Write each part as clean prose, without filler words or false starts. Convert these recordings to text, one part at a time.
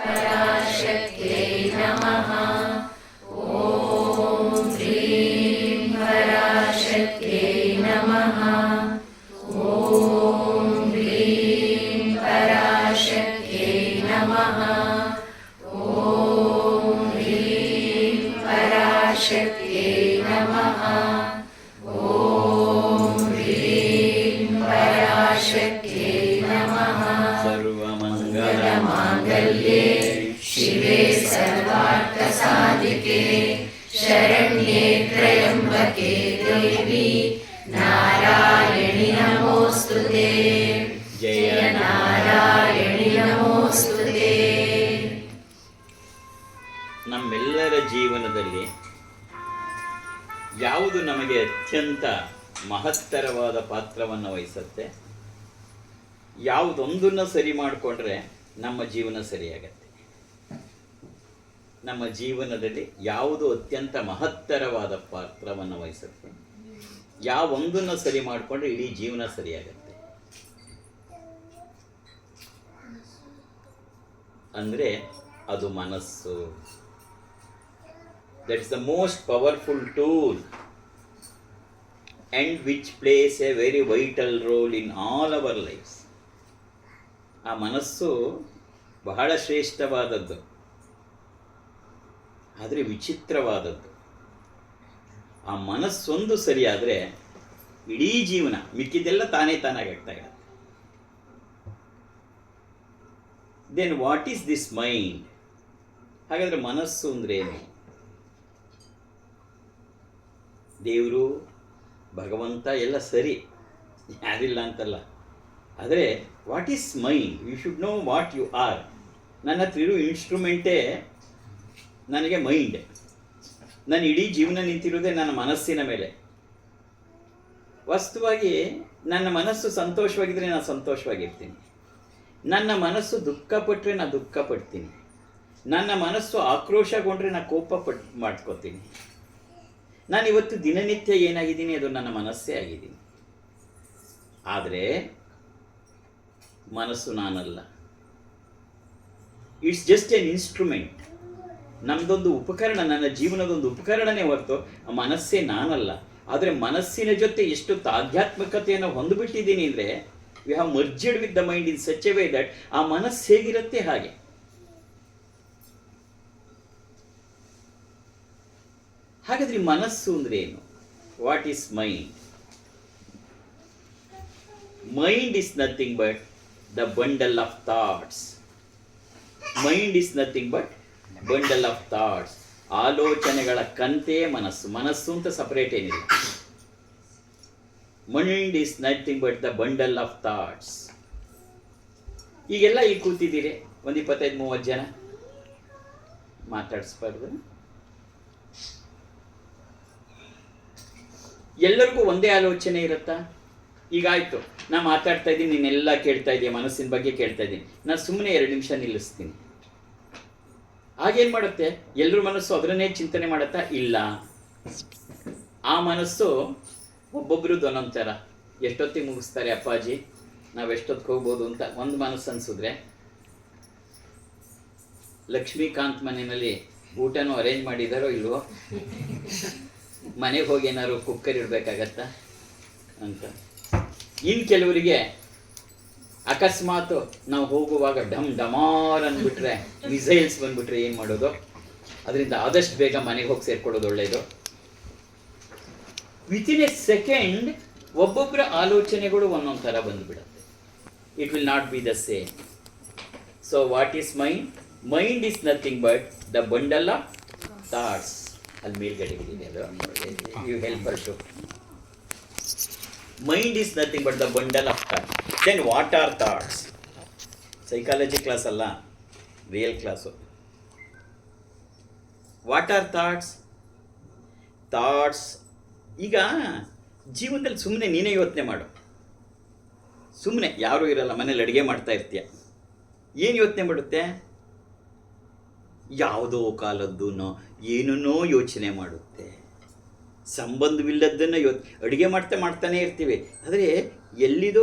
पराशक्त्यै नमः। ॐ ह्रीं पराशक्त्यै नमः। ॐ ह्रीं पराशक्त्यै नमः। ॐ ह्रीं पराशक्त्यै नमः। ॐ ह्रीं पराशक्त्यै नमः। सर्वमङ्गलमाङ्गल्ये शिवे सर्वार्थसाधिके शरण्ये त्र्यम्बके देवी नारायणि नमोऽस्तुते। जय नारायणि नमोऽस्तुते। ನಮ್ಮೆಲ್ಲರ ಜೀವನದಲ್ಲಿ ಯಾವುದು ನಮಗೆ ಅತ್ಯಂತ ಮಹತ್ತರವಾದ ಪಾತ್ರವನ್ನು ವಹಿಸುತ್ತೆ, ಯಾವುದೊಂದನ್ನು ಸರಿ ಮಾಡಿಕೊಂಡ್ರೆ ನಮ್ಮ ಜೀವನ ಸರಿಯಾಗತ್ತೆ. ನಮ್ಮ ಜೀವನದಲ್ಲಿ ಯಾವುದು ಅತ್ಯಂತ ಮಹತ್ತರವಾದ ಪಾತ್ರವನ್ನು ವಹಿಸುತ್ತೆ, ಯಾವೊಂದನ್ನು ಸರಿ ಮಾಡಿಕೊಂಡ್ರೆ ಇಡೀ ಜೀವನ ಸರಿಯಾಗತ್ತೆ. ಅಂದರೆ ಅದು ಮನಸ್ಸು. That is the most powerful tool and which plays a very vital role in all our lives. ಆ ಮನಸ್ಸು ಬಹಳ ಶ್ರೇಷ್ಠವಾದದ್ದು, ಆದರೆ ವಿಚಿತ್ರವಾದದ್ದು. ಆ ಮನಸ್ಸೊಂದು ಸರಿಯಾದರೆ ಇಡೀ ಜೀವನ ಮಿಕ್ಕಿದ್ದೆಲ್ಲ ತಾನೇ ತಾನಾಗ್ತಾ ಇರುತ್ತೆ. Then what is this mind? ಹಾಗಾದರೆ ಮನಸ್ಸು ಅಂದರೆ ಏನು? ದೇವರು, ಭಗವಂತ ಎಲ್ಲ ಸರಿ, ಯಾರಿಲ್ಲ ಅಂತಲ್ಲ. ಆದರೆ what is mind? You should know what you are. ನನ್ನ ಹತ್ರ ಇರೋ ಇನ್ಸ್ಟ್ರೂಮೆಂಟೇ ನನಗೆ ಮೈಂಡ್. ನನ್ನ ಇಡೀ ಜೀವನ ನಿಂತಿರೋದೇ ನನ್ನ ಮನಸ್ಸಿನ ಮೇಲೆ. ವಾಸ್ತವವಾಗಿ ನನ್ನ ಮನಸ್ಸು ಸಂತೋಷವಾಗಿದ್ದರೆ ನಾನು ಸಂತೋಷವಾಗಿರ್ತೀನಿ, ನನ್ನ ಮನಸ್ಸು ದುಃಖಪಟ್ಟರೆ ನಾನು ದುಃಖ ಪಡ್ತೀನಿ, ನನ್ನ ಮನಸ್ಸು ಆಕ್ರೋಶಗೊಂಡ್ರೆ ನಾನು ಕೋಪ ಮಾಡ್ಕೋತೀನಿ. ನಾನಿವತ್ತು ದಿನನಿತ್ಯ ಏನಾಗಿದ್ದೀನಿ ಅದು ನನ್ನ ಮನಸ್ಸೇ ಆಗಿದ್ದೀನಿ. ಆದರೆ ಮನಸ್ಸು ನಾನಲ್ಲ. It's just N instrument. ನಮ್ಮದೊಂದು ಉಪಕರಣ, ನನ್ನ ಜೀವನದೊಂದು ಉಪಕರಣನೇ ಹೊರತು ಮನಸ್ಸೇ ನಾನಲ್ಲ. ಆದರೆ ಮನಸ್ಸಿನ ಜೊತೆ ಎಷ್ಟು ಆಧ್ಯಾತ್ಮಿಕತೆಯನ್ನು ಹೊಂದಿಬಿಟ್ಟಿದ್ದೀನಿ ಅಂದರೆ, we have merged with the mind in such a way that ಆ ಮನಸ್ಸು ಹೇಗಿರುತ್ತೆ ಹಾಗೆ. ಹಾಗಾದ್ರೆ ಮನಸ್ಸು ಅಂದ್ರೆ ಏನು? What is mind? Mind is nothing but the bundle of thoughts. Mind is nothing but bundle of thoughts. ಆಲೋಚನೆಗಳ ಕಂತೆ ಮನಸ್ಸು. ಮನಸ್ಸು ಅಂತ ಸಪರೇಟ್ ಏನಿಲ್ಲ. Mind is nothing but the bundle of thoughts. ಈಗೆಲ್ಲ ಈಗ ಕೂತಿದ್ದೀರಿ, ಒಂದು 25-30 ಜನ. ಮಾತಾಡಿಸ್ಬಾರ್ದು. ಎಲ್ಲರಿಗೂ ಒಂದೇ ಆಲೋಚನೆ ಇರುತ್ತಾ? ಈಗ ಆಯಿತು, ನಾನು ಮಾತಾಡ್ತಾ ಇದ್ದೀನಿ, ನೀನೆಲ್ಲ ಕೇಳ್ತಾ ಇದೆಯಾ, ಮನಸ್ಸಿನ ಬಗ್ಗೆ ಕೇಳ್ತಾ ಇದ್ದೀನಿ. ನಾನು ಸುಮ್ಮನೆ 2 ನಿಮಿಷ ನಿಲ್ಲಿಸ್ತೀನಿ. ಆಗೇನು ಮಾಡುತ್ತೆ? ಎಲ್ಲರ ಮನಸ್ಸು ಅದನ್ನೇ ಚಿಂತನೆ ಮಾಡುತ್ತಾ? ಇಲ್ಲ. ಆ ಮನಸ್ಸು ಒಬ್ಬೊಬ್ರದ್ದು ಒಂದೊಂದು ಥರ. ಎಷ್ಟೊತ್ತಿಗೆ ಮುಗಿಸ್ತಾರೆ ಅಪ್ಪಾಜಿ, ನಾವು ಎಷ್ಟೊತ್ತಿಗೆ ಹೋಗ್ಬೋದು ಅಂತ ಒಂದು ಮನಸ್ಸು ಅನಿಸಿದ್ರೆ, ಲಕ್ಷ್ಮೀಕಾಂತ್ ಮನೆಯಲ್ಲಿ ಊಟನೂ ಅರೇಂಜ್ ಮಾಡಿದಾರೋ ಇಲ್ವೋ, ಮನೆಗೆ ಹೋಗಿ ಏನಾದ್ರು ಕುಕ್ಕರ್ ಇಡಬೇಕಾಗತ್ತಾ ಅಂತ. ಇನ್ನು ಕೆಲವರಿಗೆ ಅಕಸ್ಮಾತ್ ನಾವು ಹೋಗುವಾಗ ಡಮ್ ಡಮಾರ್ ಅಂದ್ಬಿಟ್ರೆ, ಮಿಸೈಲ್ಸ್ ಬಂದ್ಬಿಟ್ರೆ ಏನು ಮಾಡೋದು? ಅದರಿಂದ ಆದಷ್ಟು ಬೇಗ ಮನೆಗೆ ಹೋಗಿ ಸೇರ್ಕೊಳ್ಳೋದು ಒಳ್ಳೆಯದು. ವಿತಿನ್ ಎ ಸೆಕೆಂಡ್ ಒಬ್ಬೊಬ್ಬರ ಆಲೋಚನೆಗಳು ಒಂದೊಂದು ಥರ ಬಂದುಬಿಡುತ್ತೆ. It will not be the same. So what is mind? Mind is nothing but the bundle of thoughts. ಅಲ್ಲಿ ಮೇಲ್ಗಡೆ ಇದೆ ಅದು, you help her too. Mind is nothing but the bundle of thoughts. Then what are thoughts? Psychology class ಅಲ್ಲ, real class. What are thoughts? Thoughts ಈಗ ಜೀವನದಲ್ಲಿ ಸುಮ್ಮನೆ ನೀನೇ ಯೋಚನೆ ಮಾಡು. ಸುಮ್ಮನೆ ಯಾರೂ ಇರಲ್ಲ, ಮನೇಲಿ ಅಡುಗೆ ಮಾಡ್ತಾ ಇರ್ತೀಯ, ಏನು ಯೋಚನೆ ಮಾಡುತ್ತೆ? ಯಾವುದೋ ಕಾಲದ್ದು ಏನನ್ನೋ ಯೋಚನೆ ಮಾಡುತ್ತೆ. ಸಂಬಂಧವಿಲ್ಲದನ್ನು ಅಡುಗೆ ಮಾಡ್ತಾನೇ ಇರ್ತೀವಿ. ಆದರೆ ಎಲ್ಲೋ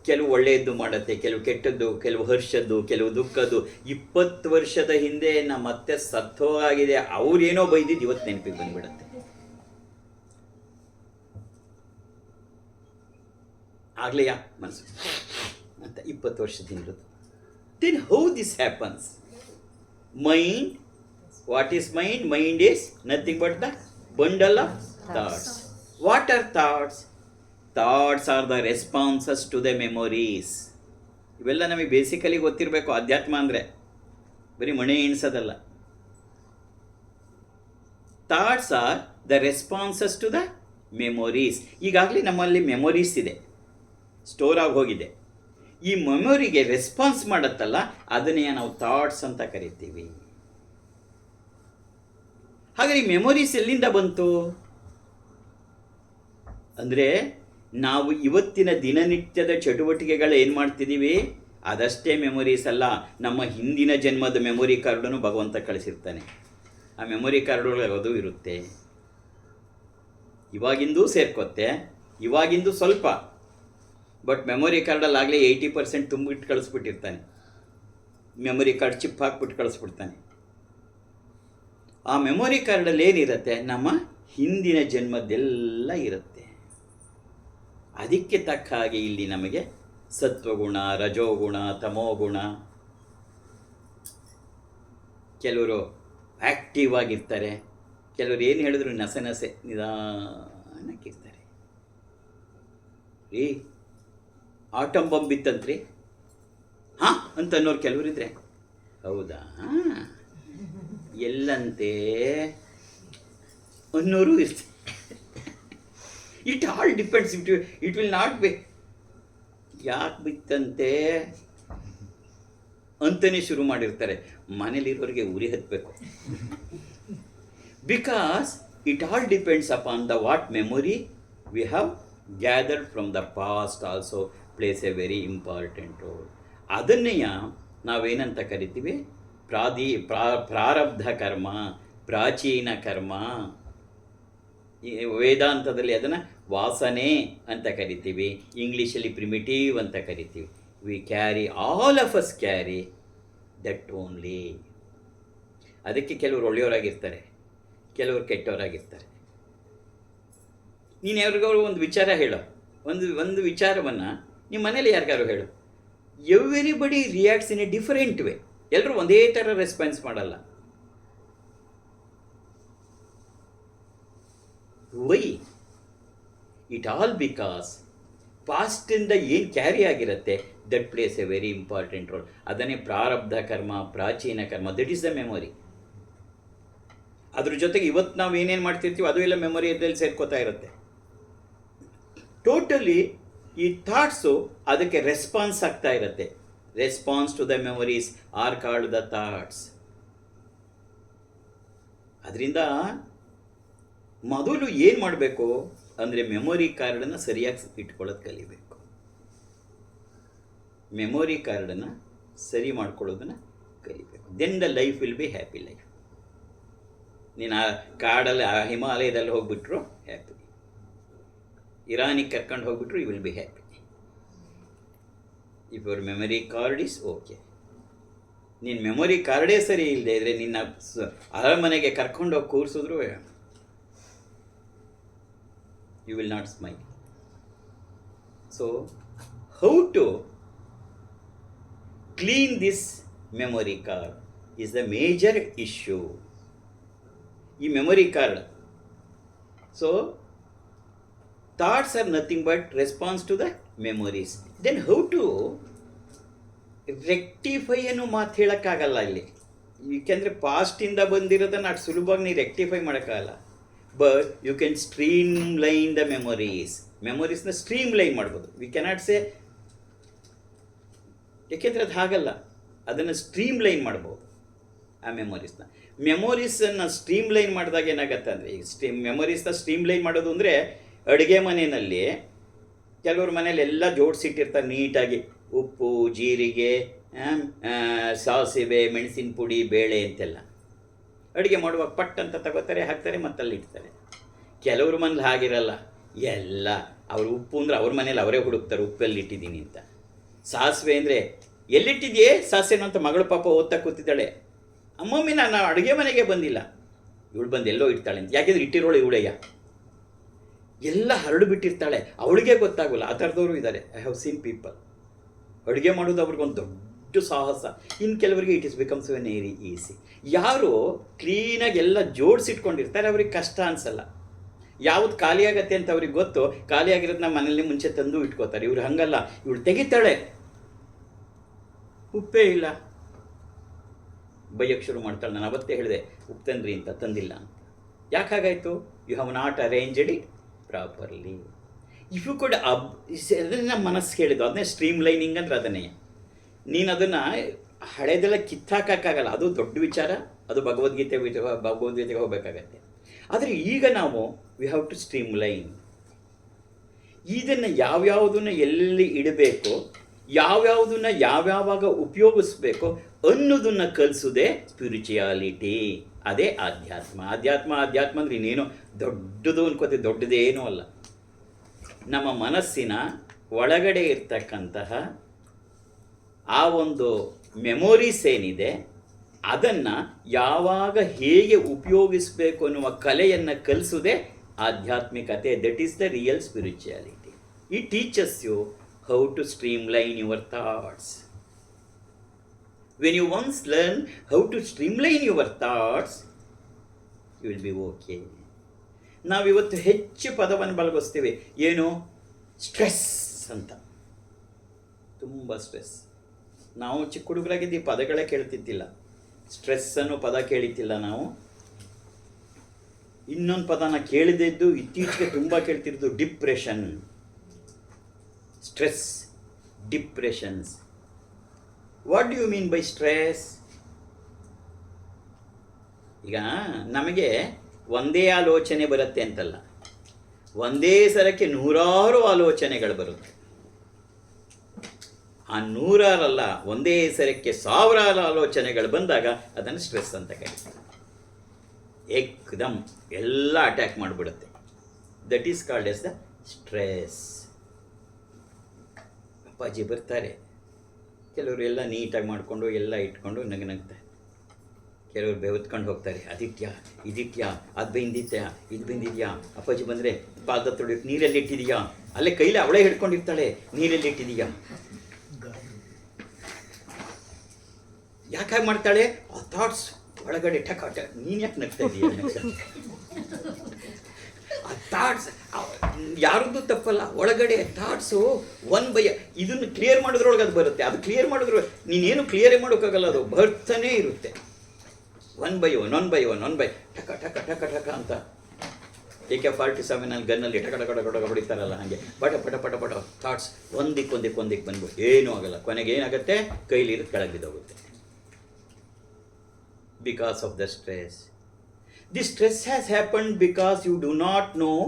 ಕೆಲವು ಒಳ್ಳೆಯದ್ದು ಮಾಡುತ್ತೆ, ಕೆಲವು ಕೆಟ್ಟದ್ದು, ಕೆಲವು ಹರ್ಷದ್ದು, ಕೆಲವು ದುಃಖದ್ದು. 20 ವರ್ಷದ ಹಿಂದೆ ನಮ್ಮ ಅತ್ತೆ ಸತ್ತೋಗಿದೆ, ಅವ್ರೇನೋ ಬೈದಿದ್ದು ಇವತ್ತು ನೆನಪಿಗೆ ಬಂದ್ಬಿಡತ್ತೆ. ಆಗ್ಲೆಯಾ ಮನಸ್ಸು ಅಂತ 20 ವರ್ಷದ ಹಿಂದದ್ದು. Then how this happens? Mind, what is mind? Mind is nothing but the bundle of thoughts. What are thoughts? Thoughts are the responses to the memories. ಇವೆಲ್ಲ ನಮಗೆ ಬೇಸಿಕಲಿ ಗೊತ್ತಿರಬೇಕು. ಅಧ್ಯಾತ್ಮ ಅಂದರೆ ಬರೀ ಮಣೆ ಎಣಿಸೋದಲ್ಲ. Thoughts are the responses to the memories. ಈಗಾಗಲೇ ನಮ್ಮಲ್ಲಿ ಮೆಮೊರೀಸ್ ಇದೆ, ಸ್ಟೋರ್ ಆಗಿ ಹೋಗಿದೆ. ಈ ಮೆಮೊರಿಗೆ ರೆಸ್ಪಾನ್ಸ್ ಮಾಡುತ್ತಲ್ಲ, ಅದನ್ನೇ ನಾವು ಥಾಟ್ಸ್ ಅಂತ ಕರಿತೀವಿ. ಹಾಗಾದ್ರೆ ಈ ಮೆಮೊರೀಸ್ ಎಲ್ಲಿಂದ ಬಂತು ಅಂದರೆ, ನಾವು ಇವತ್ತಿನ ದಿನನಿತ್ಯದ ಚಟುವಟಿಕೆಗಳು ಏನು ಮಾಡ್ತಿದ್ದೀವಿ ಅದಷ್ಟೇ ಮೆಮೊರೀಸ್ ಅಲ್ಲ. ನಮ್ಮ ಹಿಂದಿನ ಜನ್ಮದ ಮೆಮೊರಿ ಕಾರ್ಡನ್ನು ಭಗವಂತ ಕಳಿಸಿರ್ತಾನೆ. ಆ ಮೆಮೊರಿ ಕಾರ್ಡೊಳಗೆ ಅದು ಇರುತ್ತೆ. ಇವಾಗಿಂದೂ ಸೇರ್ಕೊತ್ತೆ, ಇವಾಗಿಂದು ಸ್ವಲ್ಪ, ಬಟ್ ಮೆಮೊರಿ ಕಾರ್ಡಲ್ಲಾಗಲೇ 80% ತುಂಬಿಟ್ಟು ಕಳಿಸ್ಬಿಟ್ಟಿರ್ತಾನೆ. ಮೆಮೊರಿ ಕಾರ್ಡ್ ಚಿಪ್ ಹಾಕ್ಬಿಟ್ಟು ಕಳಿಸ್ಬಿಡ್ತಾನೆ. ಆ ಮೆಮೊರಿ ಕಾರ್ಡಲ್ಲಿ ಏನಿರುತ್ತೆ? ನಮ್ಮ ಹಿಂದಿನ ಜನ್ಮದ್ದೆಲ್ಲ ಇರುತ್ತೆ. ಅದಕ್ಕೆ ತಕ್ಕ ಹಾಗೆ ಇಲ್ಲಿ ನಮಗೆ ಸತ್ವಗುಣ, ರಜೋಗುಣ, ತಮೋಗುಣ. ಕೆಲವರು ಆ್ಯಕ್ಟಿವ್ ಆಗಿರ್ತಾರೆ, ಕೆಲವರು ಏನು ಹೇಳಿದ್ರು ನಸೆ ನಿಧಾನಕ್ಕಿರ್ತಾರೆ. ರೀ ಆಟಮ್ ಬಾಂಬ್ ಬಿತ್ತಂತ್ರಿ ಹಾಂ ಅಂತ ಅನ್ನೋರು ಕೆಲವರಿದ್ರೆ, ಹೌದಾ ಎಲ್ಲಂತೆ ಅನ್ನೋರು ಇರ್ತಾರೆ. It all depends. It will not be ಯಾಕೆ ಬಿತ್ತಂತೆ ಅಂತಲೇ ಶುರು ಮಾಡಿರ್ತಾರೆ. ಮನೇಲಿರೋರಿಗೆ ಉರಿ ಹತ್ತಬೇಕು. Because it all depends upon the what memory we have gathered from the past also plays a very important role. ಅದನ್ನೇ ನಾವೇನಂತ ಕರಿತೀವಿ? ಪ್ರಾರಬ್ಧ ಕರ್ಮ, ಪ್ರಾಚೀನ ಕರ್ಮ. ವೇದಾಂತದಲ್ಲಿ ಅದನ್ನು ವಾಸನೆ ಅಂತ ಕರಿತೀವಿ, ಇಂಗ್ಲೀಷಲ್ಲಿ ಪ್ರಿಮಿಟಿವ್ ಅಂತ ಕರಿತೀವಿ. We carry, all of us carry that only. ಅದಕ್ಕೆ ಕೆಲವರು ಒಳ್ಳೆಯವರಾಗಿರ್ತಾರೆ, ಕೆಲವರು ಕೆಟ್ಟವರಾಗಿರ್ತಾರೆ. ನೀನು ಯಾರಿಗಾದ್ರು ಒಂದು ವಿಚಾರ ಹೇಳೋ, ಒಂದು ವಿಚಾರವನ್ನು ನಿಮ್ಮ ಮನೇಲಿ ಯಾರಿಗಾರು ಹೇಳು. Everybody reacts in a different way. ಎಲ್ಲರೂ ಒಂದೇ ಥರ ರೆಸ್ಪಾನ್ಸ್ ಮಾಡಲ್ಲ. ವೈ? ಇಟ್ ಆಲ್ ಬಿಕಾಸ್ ಪಾಸ್ಟಿಂದ ಏನು ಕ್ಯಾರಿ ಆಗಿರುತ್ತೆ that place a very important role. ಅದನ್ನೇ ಪ್ರಾರಬ್ಧ ಕರ್ಮ, ಪ್ರಾಚೀನ ಕರ್ಮ, ದಟ್ ಈಸ್ ದ ಮೆಮೊರಿ. ಅದ್ರ ಜೊತೆಗೆ ಇವತ್ತು ನಾವು ಏನೇನು ಮಾಡ್ತಿರ್ತೀವಿ ಅದು ಎಲ್ಲ ಮೆಮೊರಿಯಲ್ಲಿ ಸೇರ್ಕೋತಾ ಇರುತ್ತೆ. ಟೋಟಲಿ ಈ ಥಾಟ್ಸು ಅದಕ್ಕೆ ರೆಸ್ಪಾನ್ಸ್ ಆಗ್ತಾ ಇರುತ್ತೆ. Response to the memories are called the thoughts. ಅದರಿಂದ ಮೊದಲು ಏನು ಮಾಡಬೇಕು ಅಂದರೆ ಮೆಮೊರಿ ಕಾರ್ಡನ್ನು ಸರಿಯಾಗಿ ಇಟ್ಕೊಳ್ಳೋದು ಕಲಿಬೇಕು. ಮೆಮೊರಿ ಕಾರ್ಡನ್ನು ಸರಿ ಮಾಡ್ಕೊಳ್ಳೋದನ್ನು ಕಲಿಬೇಕು. Then the life will be happy life. ನೀನು ಆ ಕಾಡಲ್ಲಿ, ಆ ಹಿಮಾಲಯದಲ್ಲಿ ಹೋಗ್ಬಿಟ್ರು ಹ್ಯಾಪಿ, ಇರಾನಿಗೆ ಕರ್ಕೊಂಡು ಹೋಗ್ಬಿಟ್ರು you will be happy. If your memory card is okay. ನಿನ್ನ ಮೆಮೊರಿ ಕಾರ್ಡೇ ಸರಿ ಇಲ್ಲದೆ ಇದ್ದರೆ ನಿನ್ನ ಅರಮನೆಗೆ ಕರ್ಕೊಂಡೋಗಿ ಕೂರಿಸಿದ್ರು you will not smile. So how to clean this memory card is the major issue. ಈ memory card, so thoughts are nothing but response to the memories. Then how to rectify ಅನ್ನೋ ಮಾತು ಹೇಳೋಕ್ಕಾಗಲ್ಲ ಇಲ್ಲಿ. ಏಕೆಂದರೆ ಪಾಸ್ಟಿಂದ ಬಂದಿರೋದನ್ನು ಅಷ್ಟು ಸುಲಭವಾಗಿ ನೀವು ರೆಕ್ಟಿಫೈ ಮಾಡೋಕ್ಕಾಗಲ್ಲ. But you can streamline the ಮೆಮೊರೀಸ್ನ ಸ್ಟ್ರೀಮ್ ಲೈನ್ ಮಾಡ್ಬೋದು. ವಿ ಕೆನಾಟ್ ಸೇ, ಏಕೆಂದರೆ ಅದು ಹಾಗಲ್ಲ. ಅದನ್ನು ಸ್ಟ್ರೀಮ್ ಲೈನ್ ಮಾಡ್ಬೋದು ಆ ಮೆಮೊರೀಸನ್ನು ಸ್ಟ್ರೀಮ್ ಲೈನ್ ಮಾಡಿದಾಗ ಏನಾಗತ್ತೆ ಅಂದರೆ, ಈಗ ಮೆಮೊರೀಸ್ನ ಸ್ಟ್ರೀಮ್ ಲೈನ್ ಮಾಡೋದು ಅಂದರೆ, ಅಡುಗೆ ಮನೆಯಲ್ಲಿ ಕೆಲವ್ರ ಮನೇಲಿ ಎಲ್ಲ ಜೋಡಿಸಿಟ್ಟಿರ್ತಾರೆ ನೀಟಾಗಿ. ಉಪ್ಪು, ಜೀರಿಗೆ, ಸಾಸಿವೆ, ಮೆಣಸಿನ ಪುಡಿ, ಬೇಳೆ ಅಂತೆಲ್ಲ. ಅಡುಗೆ ಮಾಡುವಾಗ ಪಟ್ ಅಂತ ತಗೋತಾರೆ, ಹಾಕ್ತಾರೆ, ಮತ್ತಲ್ಲಿ ಇಡ್ತಾರೆ. ಕೆಲವ್ರ ಮನೇಲಿ ಹಾಗಿರಲ್ಲ, ಎಲ್ಲ ಅವ್ರು ಉಪ್ಪು ಅಂದರೆ ಅವ್ರ ಮನೇಲಿ ಅವರೇ ಹುಡುಕ್ತಾರೆ ಉಪ್ಪೆಲ್ಲಿ ಇಟ್ಟಿದ್ದೀನಿ ಅಂತ. ಸಾಸಿವೆ ಅಂದರೆ ಎಲ್ಲಿಟ್ಟಿದೆಯೇ ಸಾಸಿವೆನೋ ಅಂತ ಮಗಳು ಪಾಪ ಓದ್ತಾ ಕೂತಿದ್ದಾಳೆ. ಅಮ್ಮಮ್ಮಿ ನಾನು ಅಡುಗೆ ಮನೆಗೆ ಬಂದಿಲ್ಲ, ಇವಳು ಬಂದು ಎಲ್ಲೋ ಇಡ್ತಾಳೆ ಅಂತ. ಯಾಕೆಂದ್ರೆ ಇಟ್ಟಿರೋಳು ಇವಳಯ್ಯ, ಎಲ್ಲ ಹರಡು ಬಿಟ್ಟಿರ್ತಾಳೆ, ಅವಳಿಗೆ ಗೊತ್ತಾಗೋಲ್ಲ. ಆ ಥರದವರು ಇದ್ದಾರೆ. I have seen people. ಅಡುಗೆ ಮಾಡೋದು ಅವ್ರಿಗೊಂದು ದೊಡ್ಡ ಸಾಹಸ. ಇನ್ನು ಕೆಲವರಿಗೆ it is becomes very easy. ಯಾರು ಕ್ಲೀನಾಗಿ ಎಲ್ಲ ಜೋಡಿಸಿಟ್ಕೊಂಡಿರ್ತಾರೆ ಅವ್ರಿಗೆ ಕಷ್ಟ ಅನಿಸಲ್ಲ. ಯಾವುದು ಖಾಲಿಯಾಗತ್ತೆ ಅಂತ ಅವ್ರಿಗೆ ಗೊತ್ತು, ಖಾಲಿಯಾಗಿರೋದನ್ನ ಮನೇಲಿ ಮುಂಚೆ ತಂದು ಇಟ್ಕೋತಾರೆ. ಇವ್ರು ಹಂಗಲ್ಲ, ಇವಳು ತೆಗಿತಾಳೆ, ಉಪ್ಪೇ ಇಲ್ಲ, ಬೈಯಕ್ಕೆ ಶುರು ಮಾಡ್ತಾಳೆ. ನಾನು ಅವತ್ತೇ ಹೇಳಿದೆ ಉಪ್ಪು ತಂದ್ರಿ ಅಂತ, ತಂದಿಲ್ಲ ಅಂತ. ಯಾಕೆ ಹಾಗಾಯಿತು? You have not arranged it properly. If you could ಅದನ್ನೇ ನಮ್ಮ ಮನಸ್ಸು ಹೇಳಿದ್ದು, ಅದನ್ನೇ ಸ್ಟ್ರೀಮ್ ಲೈನಿಂಗ್ ಅಂದ್ರೆ ಅದನ್ನೇ. ನೀನು ಅದನ್ನು ಹಳೆದೆಲ್ಲ ಕಿತ್ತಾಕಾಗಲ್ಲ, ಅದು ದೊಡ್ಡ ವಿಚಾರ, ಅದು ಭಗವದ್ಗೀತೆಗೆ ಹೋಗಬೇಕಾಗತ್ತೆ. ಆದರೆ ಈಗ ನಾವು we have to streamline. ಇದನ್ನು ಯಾವ್ಯಾವುದನ್ನು ಎಲ್ಲಿ ಇಡಬೇಕು, ಯಾವ್ಯಾವುದನ್ನು ಯಾವ್ಯಾವಾಗ ಉಪಯೋಗಿಸ್ಬೇಕು ಅನ್ನೋದನ್ನು ಕಲಿಸೋದೇ ಸ್ಪಿರಿಚುಯಾಲಿಟಿ. ಅದೇ ಆಧ್ಯಾತ್ಮ. ಆಧ್ಯಾತ್ಮ ಅಂದರೆ ಇನ್ನೇನು ದೊಡ್ಡದು ಅನ್ಕೋತೀವಿ, ದೊಡ್ಡದೇನೂ ಅಲ್ಲ. ನಮ್ಮ ಮನಸ್ಸಿನ ಒಳಗಡೆ ಇರ್ತಕ್ಕಂತಹ ಆ ಒಂದು ಮೆಮೊರೀಸ್ ಏನಿದೆ ಅದನ್ನು ಯಾವಾಗ ಹೇಗೆ ಉಪಯೋಗಿಸಬೇಕು ಅನ್ನುವ ಕಲೆಯನ್ನು ಕಲಿಸೋದೇ ಆಧ್ಯಾತ್ಮಿಕತೆ. That is the real spirituality. It teaches you how to streamline your thoughts. When you once learn how to streamline your thoughts, you will be okay. ನಾವಿವತ್ತು ಹೆಚ್ಚು ಪದವನ್ನು ಬಳಸ್ತೀವಿ, ಏನು? ಸ್ಟ್ರೆಸ್ ಅಂತ. ತುಂಬ ಸ್ಟ್ರೆಸ್. ನಾವು ಚಿಕ್ಕ ಹುಡುಗರಾಗಿದ್ದು ಈ ಪದಗಳೇ ಕೇಳ್ತಿದ್ದಿಲ್ಲ. ಸ್ಟ್ರೆಸ್ ಅನ್ನೋ ಪದ ಕೇಳಿತಿಲ್ಲ ನಾವು. ಇನ್ನೊಂದು ಪದನ ಕೇಳಿದ್ದು ಇತ್ತೀಚೆಗೆ ತುಂಬ ಕೇಳ್ತಿರೋದು depression. Stress, depressions. What do you mean by stress? ಈಗ ನಮಗೆ ಒಂದೇ ಆಲೋಚನೆ ಬರುತ್ತೆ ಅಂತಲ್ಲ, ಒಂದೇ ಸರಕ್ಕೆ ನೂರಾರು ಆಲೋಚನೆಗಳು ಬರುತ್ತೆ. ಆ ನೂರಾರಲ್ಲ, ಒಂದೇ ಸರಕ್ಕೆ ಸಾವಿರಾರು ಆಲೋಚನೆಗಳು ಬಂದಾಗ ಅದನ್ನು ಸ್ಟ್ರೆಸ್ ಅಂತ ಕರೀತಾರೆ. ಏಕ್ದಮ್ ಎಲ್ಲ ಅಟ್ಯಾಕ್ ಮಾಡಿಬಿಡುತ್ತೆ. That is called as the stress. ಅಪ್ಪಾಜಿ ಬರ್ತಾರೆ, ಕೆಲವರು ಎಲ್ಲ ನೀಟಾಗಿ ಮಾಡಿಕೊಂಡು ಎಲ್ಲ ಇಟ್ಕೊಂಡು ನಗ್ತಾರೆ. ಕೆಲವರು ಬೆವತ್ಕೊಂಡು ಹೋಗ್ತಾರೆ, ಅದಿಟ್ಯಾ ಇದಿಟ್ಯಾ, ಅದು ಬೆಂದಿತ್ಯಾ ಇದು ಬೆಂದಿದ್ಯಾ. ಅಪ್ಪಾಜಿ ಬಂದರೆ ಪಾದ ತೊಳಿಯೋಕೆ ನೀರಲ್ಲಿ ಇಟ್ಟಿದೀಯಾ, ಅಲ್ಲೇ ಕೈಲಿ ಅವಳೇ ಹಿಡ್ಕೊಂಡಿರ್ತಾಳೆ, ನೀರಲ್ಲಿ ಇಟ್ಟಿದೀಯಾ. ಯಾಕೆ ಮಾಡ್ತಾಳೆ? ಆ ಥಾಟ್ಸ್ ಒಳಗಡೆ ಟಕಾಟ. ನೀನು ಯಾಕೆ ನಗ್ತಾ ಇದೀಯ? ಆ ಥಾಟ್ಸ್ ಯಾರದ್ದು ತಪ್ಪಲ್ಲ, ಒಳಗಡೆ ಥಾಟ್ಸು ಒನ್ ಬೈ ಇದನ್ನು ಕ್ಲಿಯರ್ ಮಾಡೋದ್ರೊಳಗೆ ಅದು ಬರುತ್ತೆ. ಅದು ಕ್ಲಿಯರ್ ಮಾಡಿದ್ರು ನೀನೇನು ಕ್ಲಿಯರೇ ಮಾಡೋಕ್ಕಾಗಲ್ಲ, ಅದು ಬರ್ತಾನೇ ಇರುತ್ತೆ. ಒನ್ ಬೈ ಟಕ ಟಕ ಟಕ ಟಕ ಅಂತ. AK-47 ಗನ್ನಲ್ಲಿ ಟಕ ಟಕ ಟಕ ಹೊಡಿತಾರಲ್ಲ ಹಾಗೆ ಪಟ ಪಟ ಪಟ ಪಟ ಥಾಟ್ಸ್ ಒಂದಿಕ್ಕೆ ಬಂದ್ಬಿಟ್ಟು ಏನೂ ಆಗಲ್ಲ. ಕೊನೆಗೆ ಏನಾಗುತ್ತೆ? ಕೈಲಿರೋದು ಕೆಳಗೆ ಬಿದ್ದೋಗುತ್ತೆ. Because of the stress. This stress has happened because you do not know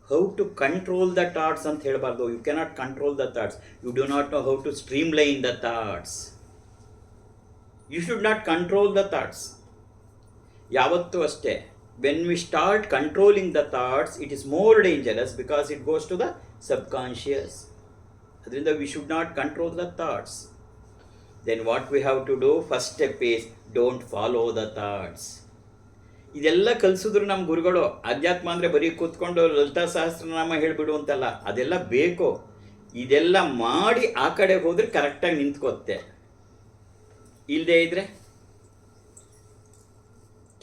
how to control the thoughts ಅಂತ ಹೇಳಬಾರ್ದು. You cannot control the thoughts. You do not know how to streamline the thoughts. You should not control the thoughts. ಯಾವತ್ತೂ ಅಷ್ಟೇ, when we start controlling the thoughts, it is more dangerous because it goes to the subconscious. ಅದರಿಂದ we should not control the thoughts. Then what we have to do, first step is don't follow the thoughts. ಇದೆಲ್ಲ ಕಲಿಸಿದ್ರು ನಮ್ಮ ಗುರುಗಳು. ಅಧ್ಯಾತ್ಮ ಅಂದರೆ ಬರೀ ಕೂತ್ಕೊಂಡು ಲಲಿತಾ ಸಹಸ್ರನಾಮ ಹೇಳಿಬಿಡು ಅಂತಲ್ಲ, ಅದೆಲ್ಲ ಬೇಕು. ಇದೆಲ್ಲ ಮಾಡಿ ಆ ಕಡೆ ಹೋದರೆ ಕರೆಕ್ಟಾಗಿ ನಿಂತ್ಕೋತ್ತೆ. ಇಲ್ಲದೆ ಇದ್ರೆ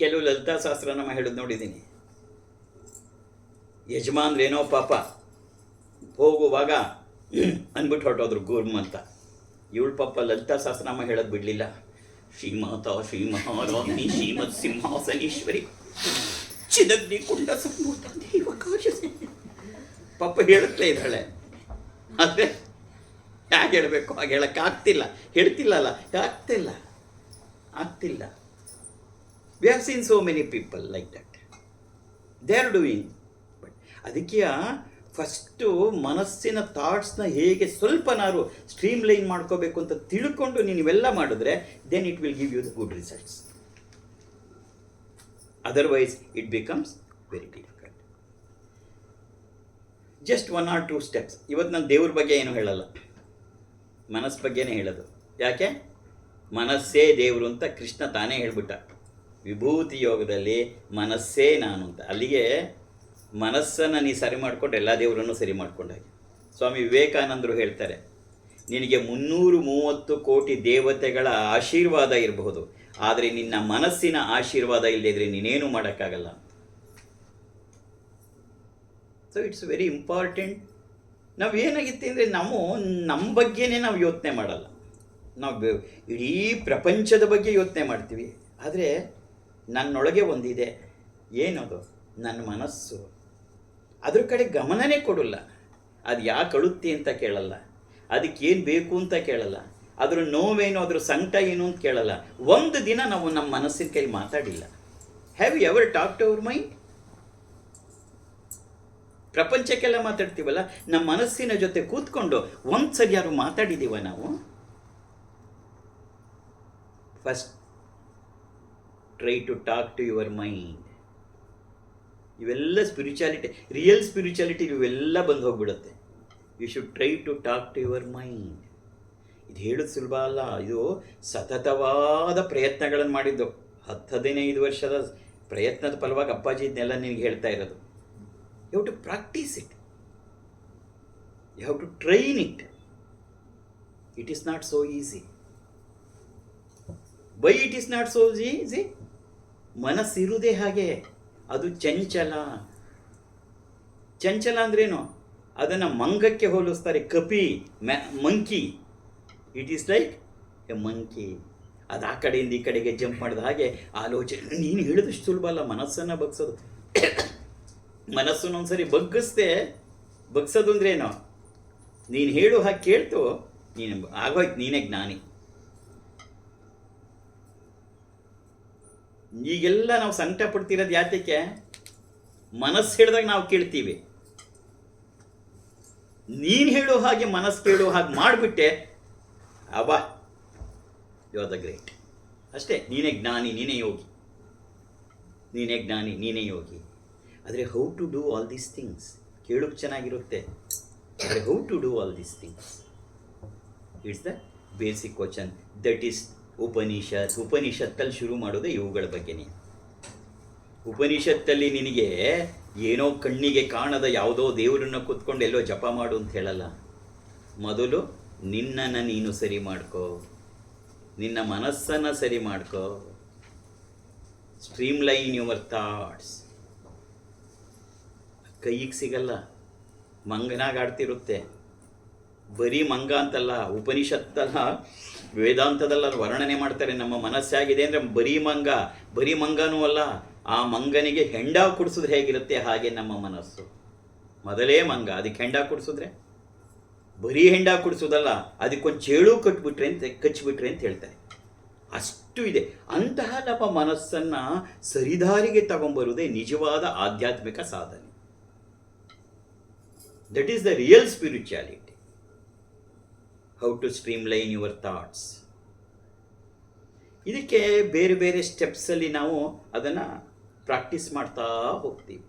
ಕೆಲವು ಲಲಿತಾ ಸಹಸ್ರನಾಮ ಹೇಳೋದು ನೋಡಿದ್ದೀನಿ. ಯಜಮಾನ್ರೇನೋ ಪಾಪ ಹೋಗುವಾಗ ಅಂದ್ಬಿಟ್ಟು ಹೊರಟೋದ್ರು ಗುರುಮ್ ಅಂತ. ಇವಳು ಪಾಪ ಲಲಿತಾ ಸಹಸ್ರನಾಮ ಹೇಳೋದು ಬಿಡಲಿಲ್ಲ. ಶ್ರೀಮಾತಾ ಶ್ರೀ ಮಹಾರಾಜ್ಞಿ ಶ್ರೀಮತ್ ಸಿಂಹಾಸನೇಶ್ವರಿ ಚಿದಗ್ನಿ ಕುಂಡ ಸಂಭೂತ ದೇವಕಾಶ ಪಾಪ ಹೇಳುತ್ತಲೇ ಇದ್ದಾಳೆ. ಆದರೆ ಹೇಗೆ ಹೇಳಬೇಕು ಹಾಗೆ ಹೇಳೋಕ್ಕಾಗ್ತಿಲ್ಲ. ಹೇಳ್ತಿಲ್ಲಲ್ಲ, ಆಗ್ತಿಲ್ಲ. We have seen so many people like that. They are doing. But ಅದಕ್ಕೆ ಫಸ್ಟು ಮನಸ್ಸಿನ ಥಾಟ್ಸ್ನ ಹೇಗೆ ಸ್ವಲ್ಪನಾರು ಸ್ಟ್ರೀಮ್ ಲೈನ್ ಮಾಡ್ಕೋಬೇಕು ಅಂತ ತಿಳ್ಕೊಂಡು ನೀವೆಲ್ಲ ಮಾಡಿದ್ರೆ then it will give you the good results. Otherwise it becomes very difficult. Just 1 or 2 steps. ಇವತ್ತು ನಾನು ದೇವ್ರ ಬಗ್ಗೆ ಏನು ಹೇಳಲ್ಲ, ಮನಸ್ಸು ಬಗ್ಗೆನೇ ಹೇಳೋದು. ಯಾಕೆ? ಮನಸ್ಸೇ ದೇವರು ಅಂತ ಕೃಷ್ಣ ತಾನೇ ಹೇಳ್ಬಿಟ್ಟ ವಿಭೂತಿ ಯೋಗದಲ್ಲಿ, ಮನಸ್ಸೇ ನಾನು ಅಂತ. ಅಲ್ಲಿಗೆ ಮನಸ್ಸನ್ನು ನೀ ಸರಿ ಮಾಡಿಕೊಂಡು ಎಲ್ಲ ದೇವರನ್ನು ಸರಿ ಮಾಡ್ಕೊಂಡಾಗೆ. ಸ್ವಾಮಿ ವಿವೇಕಾನಂದರು ಹೇಳ್ತಾರೆ, ನಿನಗೆ 330 ಕೋಟಿ ದೇವತೆಗಳ ಆಶೀರ್ವಾದ ಇರಬಹುದು, ಆದರೆ ನಿನ್ನ ಮನಸ್ಸಿನ ಆಶೀರ್ವಾದ ಇಲ್ಲದಿದ್ರೆ ನೀನೇನು ಮಾಡೋಕ್ಕಾಗಲ್ಲ. So it's very important. ನಾವು ಏನಾಗಿತ್ತು ಅಂದರೆ ನಮ್ಮ ಬಗ್ಗೆನೇ ನಾವು ಯೋಚನೆ ಮಾಡಲ್ಲ. ನಾವು ಇಡೀ ಪ್ರಪಂಚದ ಬಗ್ಗೆ ಯೋಚನೆ ಮಾಡ್ತೀವಿ. ಆದರೆ ನನ್ನೊಳಗೆ ಒಂದಿದೆ, ಏನದು? ನನ್ನ ಮನಸ್ಸು. ಅದ್ರ ಕಡೆ ಗಮನನೇ ಕೊಡಲ್ಲ. ಅದು ಯಾಕೆ ಅಳುತ್ತೆ ಅಂತ ಕೇಳಲ್ಲ, ಅದಕ್ಕೇನು ಬೇಕು ಅಂತ ಕೇಳಲ್ಲ, ಅದ್ರ ನೋವೇನು, ಅದ್ರ ಸಂಕಟ ಏನು ಅಂತ ಕೇಳಲ್ಲ. ಒಂದು ದಿನ ನಾವು ನಮ್ಮ ಮನಸ್ಸಿನ ಕೈ ಮಾತಾಡಿಲ್ಲ. Have you ever talk to our mind? ಪ್ರಪಂಚಕ್ಕೆಲ್ಲ ಮಾತಾಡ್ತೀವಲ್ಲ, ನಮ್ಮ ಮನಸ್ಸಿನ ಜೊತೆ ಕೂತ್ಕೊಂಡು ಒಂದು ಸರಿ ಯಾರು ಮಾತಾಡಿದ್ದೀವ ನಾವು? First try to talk to your mind. ಇವೆಲ್ಲ ಸ್ಪಿರಿಚುಯಾಲಿಟಿ, ರಿಯಲ್ ಸ್ಪಿರಿಚುಯಾಲಿಟಿ ಇವೆಲ್ಲ ಬಂದು ಹೋಗ್ಬಿಡುತ್ತೆ. You should try to talk to your mind. ಇದು ಹೇಳೋದು ಸುಲಭ ಅಲ್ಲ, ಇದು ಸತತವಾದ ಪ್ರಯತ್ನಗಳನ್ನು ಮಾಡಿದ್ದು. 10-15 ವರ್ಷದ ಪ್ರಯತ್ನದ ಫಲವಾಗಿ ಅಪ್ಪಾಜಿ ಇದನ್ನೆಲ್ಲ ನಿನಗೆ ಹೇಳ್ತಾ ಇರೋದು. You have to practice it, you have to train it. It is not so easy. Why it is not so easy? ಮನಸ್ಸಿರುವುದೇ ಹಾಗೆ, ಅದು ಚಂಚಲ. ಚಂಚಲ ಅಂದ್ರೇನು? ಅದನ್ನು ಮಂಗಕ್ಕೆ ಹೋಲಿಸ್ತಾರೆ, ಕಪಿ, monkey. It is like a monkey. ಅದು ಆ ಕಡೆಯಿಂದ ಈ ಕಡೆಗೆ ಜಂಪ್ ಮಾಡಿದ ಹಾಗೆ ಆಲೋಚನೆ. ನೀನು ಹೇಳಿದಷ್ಟು ಸುಲಭ ಅಲ್ಲ ಮನಸ್ಸನ್ನು ಬಗ್ಸೋದು. ಮನಸ್ಸನ್ನು ಒಂದ್ಸರಿ ಬಗ್ಸೋದು ಅಂದ್ರೇನು? ನೀನು ಹೇಳು ಹಾಗೆ ಕೇಳ್ತು, ನೀನು ಆಗೋಯ್ತು, ನೀನೇ ಜ್ಞಾನಿ. ಈಗೆಲ್ಲ ನಾವು ಸಂಕಟ ಪಡ್ತಿರೋದು ಯಾತಕ್ಕೆ? ಮನಸ್ಸು ಹೇಳಿದಾಗ ನಾವು ಕೇಳ್ತೀವಿ. ನೀನು ಹೇಳೋ ಹಾಗೆ ಮನಸ್ಸು ಕೇಳೋ ಹಾಗೆ ಮಾಡಿಬಿಟ್ಟೆ, ಅಬ್ಬಾ ಯು ಆರ್ ದ ಗ್ರೇಟ್. ಅಷ್ಟೇ, ನೀನೇ ಜ್ಞಾನಿ, ನೀನೇ ಯೋಗಿ, ನೀನೇ ಜ್ಞಾನಿ, ನೀನೇ ಯೋಗಿ. ಆದರೆ how to do all these things? ಕೇಳೋಕ್ಕೆ ಚೆನ್ನಾಗಿರುತ್ತೆ, ಆದರೆ how to do all these things? It's the basic question. That is ಉಪನಿಷತ್ತಲ್ಲಿ ಶುರು ಮಾಡೋದು ಇವುಗಳ ಬಗ್ಗೆನೇ. ಉಪನಿಷತ್ತಲ್ಲಿ ನಿನಗೆ ಏನೋ ಕಣ್ಣಿಗೆ ಕಾಣದ ಯಾವುದೋ ದೇವರನ್ನು ಕೂತ್ಕೊಂಡು ಎಲ್ಲೋ ಜಪ ಮಾಡು ಅಂತ ಹೇಳಲ್ಲ. ಮೊದಲು ನಿನ್ನನ್ನು ನೀನು ಸರಿ ಮಾಡ್ಕೋ, ನಿನ್ನ ಮನಸ್ಸನ್ನು ಸರಿ ಮಾಡ್ಕೋ. Stream line your thoughts. ಕೈಗೆ ಸಿಗಲ್ಲ, ಮಂಗನಾಗ ಆಡ್ತಿರುತ್ತೆ. ಬರೀ ಮಂಗ ಅಂತಲ್ಲ, ಉಪನಿಷತ್ತಲ್ಲ, ವೇದಾಂತದಲ್ಲ ವರ್ಣನೆ ಮಾಡ್ತಾರೆ. ನಮ್ಮ ಮನಸ್ಸಾಗಿದೆ ಅಂದರೆ ಬರೀ ಮಂಗನೂ ಅಲ್ಲ, ಆ ಮಂಗನಿಗೆ ಹೆಂಡ ಕುಡಿಸಿದ್ರೆ ಹೇಗಿರುತ್ತೆ ಹಾಗೆ ನಮ್ಮ ಮನಸ್ಸು. ಮೊದಲೇ ಮಂಗ, ಅದಕ್ಕೆ ಹೆಂಡ ಕುಡಿಸಿದ್ರೆ, ಬರೀ ಹೆಂಡ ಕುಡಿಸೋದಲ್ಲ, ಅದಕ್ಕೊಂದು ಚೇಳು ಕಚ್ಚಿಬಿಟ್ರೆ ಅಂತ ಹೇಳ್ತಾರೆ. ಅಷ್ಟು ಇದೆ. ಅಂತಹ ನಮ್ಮ ಮನಸ್ಸನ್ನು ಸರಿದಾರಿಗೆ ತಗೊಂಬರುವುದೇ ನಿಜವಾದ ಆಧ್ಯಾತ್ಮಿಕ ಸಾಧನೆ. That is the real spirituality. How to streamline your thoughts. ಇದಕ್ಕೆ ಬೇರೆ ಬೇರೆ ಸ್ಟೆಪ್ಸಲ್ಲಿ ನಾವು ಅದನ್ನು ಪ್ರಾಕ್ಟೀಸ್ ಮಾಡ್ತಾ ಹೋಗ್ತೀವಿ.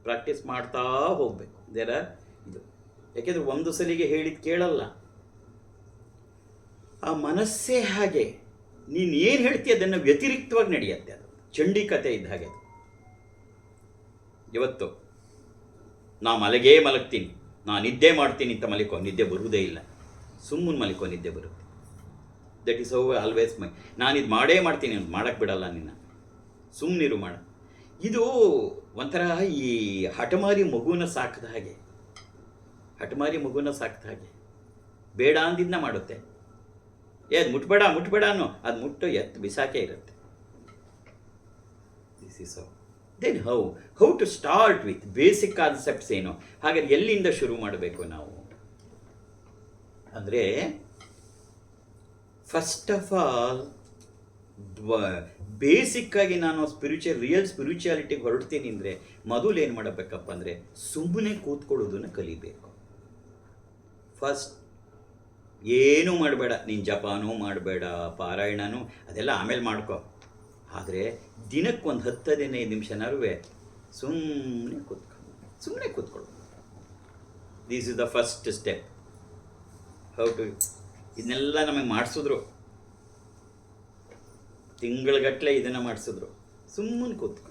ಪ್ರಾಕ್ಟೀಸ್ ಮಾಡ್ತಾ ಹೋಗಬೇಕು. ಇದು ಯಾಕೆಂದರೆ ಒಂದು ಸಲಿಗೆ ಹೇಳಿದ್ದು ಕೇಳಲ್ಲ. ಆ ಮನಸ್ಸೇ ಹಾಗೆ, ನೀನು ಏನು ಹೇಳ್ತೀಯ ಅದನ್ನು ವ್ಯತಿರಿಕ್ತವಾಗಿ ನಡೆಯುತ್ತೆ. ಅದು ಚಂಡಿ ಕತೆ ಇದ್ದ ಹಾಗೆ. ಅದು ಇವತ್ತು ನಾ ಮಲಗ್ತೀನಿ, ನಾನು ನಿದ್ದೆ ಮಾಡ್ತೀನಿ ಅಂತ ಮಲಿಕೋ, ನಿದ್ದೆ ಬರುವುದೇ ಇಲ್ಲ. ಸುಮ್ಮನೆ ಮಲಿಕೋ, ನಿದ್ದೆ ಬರುತ್ತೆ. ದಟ್ ಈಸ್ ಹೌ ಆಲ್ವೇಸ್ ನಾನು ಇದು ಮಾಡೇ ಮಾಡ್ತೀನಿ ಅಂತ ಮಾಡೋಕ್ಕೆ ಬಿಡಲ್ಲ ನಿನ್ನ. ಸುಮ್ಮನಿರು ಮಾಡ. ಇದು ಒಂಥರ ಈ ಹಠಮಾರಿ ಮಗುನ ಸಾಕಿದ ಹಾಗೆ. ಬೇಡ ಅಂದಿದ್ನ ಮಾಡುತ್ತೆ. ಅದು ಮುಟ್ಬೇಡ ಅನ್ನೋ, ಅದು ಮುಟ್ಟು ಎತ್ತು ಬಿಸಾಕೆ ಇರುತ್ತೆ. This is then how to start with basic concepts ಏನು? ಹಾಗಾದ್ರೆ ಎಲ್ಲಿಂದ ಶುರು ಮಾಡಬೇಕು ನಾವು ಅಂದರೆ, ಫಸ್ಟ್ ಆಫ್ ಆಲ್ ಬೇಸಿಕ್ಕಾಗಿ ನಾನು ರಿಯಲ್ ಸ್ಪಿರಿಚುಯಾಲಿಟಿಗೆ ಹೊರಡ್ತೀನಿ ಅಂದರೆ ಮೊದಲು ಏನು ಮಾಡಬೇಕಪ್ಪ ಅಂದರೆ ಸುಮ್ಮನೆ ಕೂತ್ಕೊಳ್ಳೋದನ್ನು ಕಲಿಬೇಕು. ಫಸ್ಟ್ ಏನೂ ಮಾಡಬೇಡ, ನೀನು ಜಪಾನೂ ಮಾಡಬೇಡ, ಪಾರಾಯಣನೂ ಅದೆಲ್ಲ ಆಮೇಲೆ ಮಾಡ್ಕೊ. ಆದರೆ ದಿನಕ್ಕೊಂದು 10-15 ನಿಮಿಷನಾರುವೆ ಸುಮ್ಮನೆ ಕೂತ್ಕೊಳ್ಳು. This is the first step. How to ಇದನ್ನೆಲ್ಲ ನಮಗೆ ಮಾಡಿಸಿದ್ರು, ತಿಂಗಳಗಟ್ಟಲೆ ಇದನ್ನು ಮಾಡಿಸಿದ್ರು. ಸುಮ್ಮನೆ ಕೂತ್ಕೊ.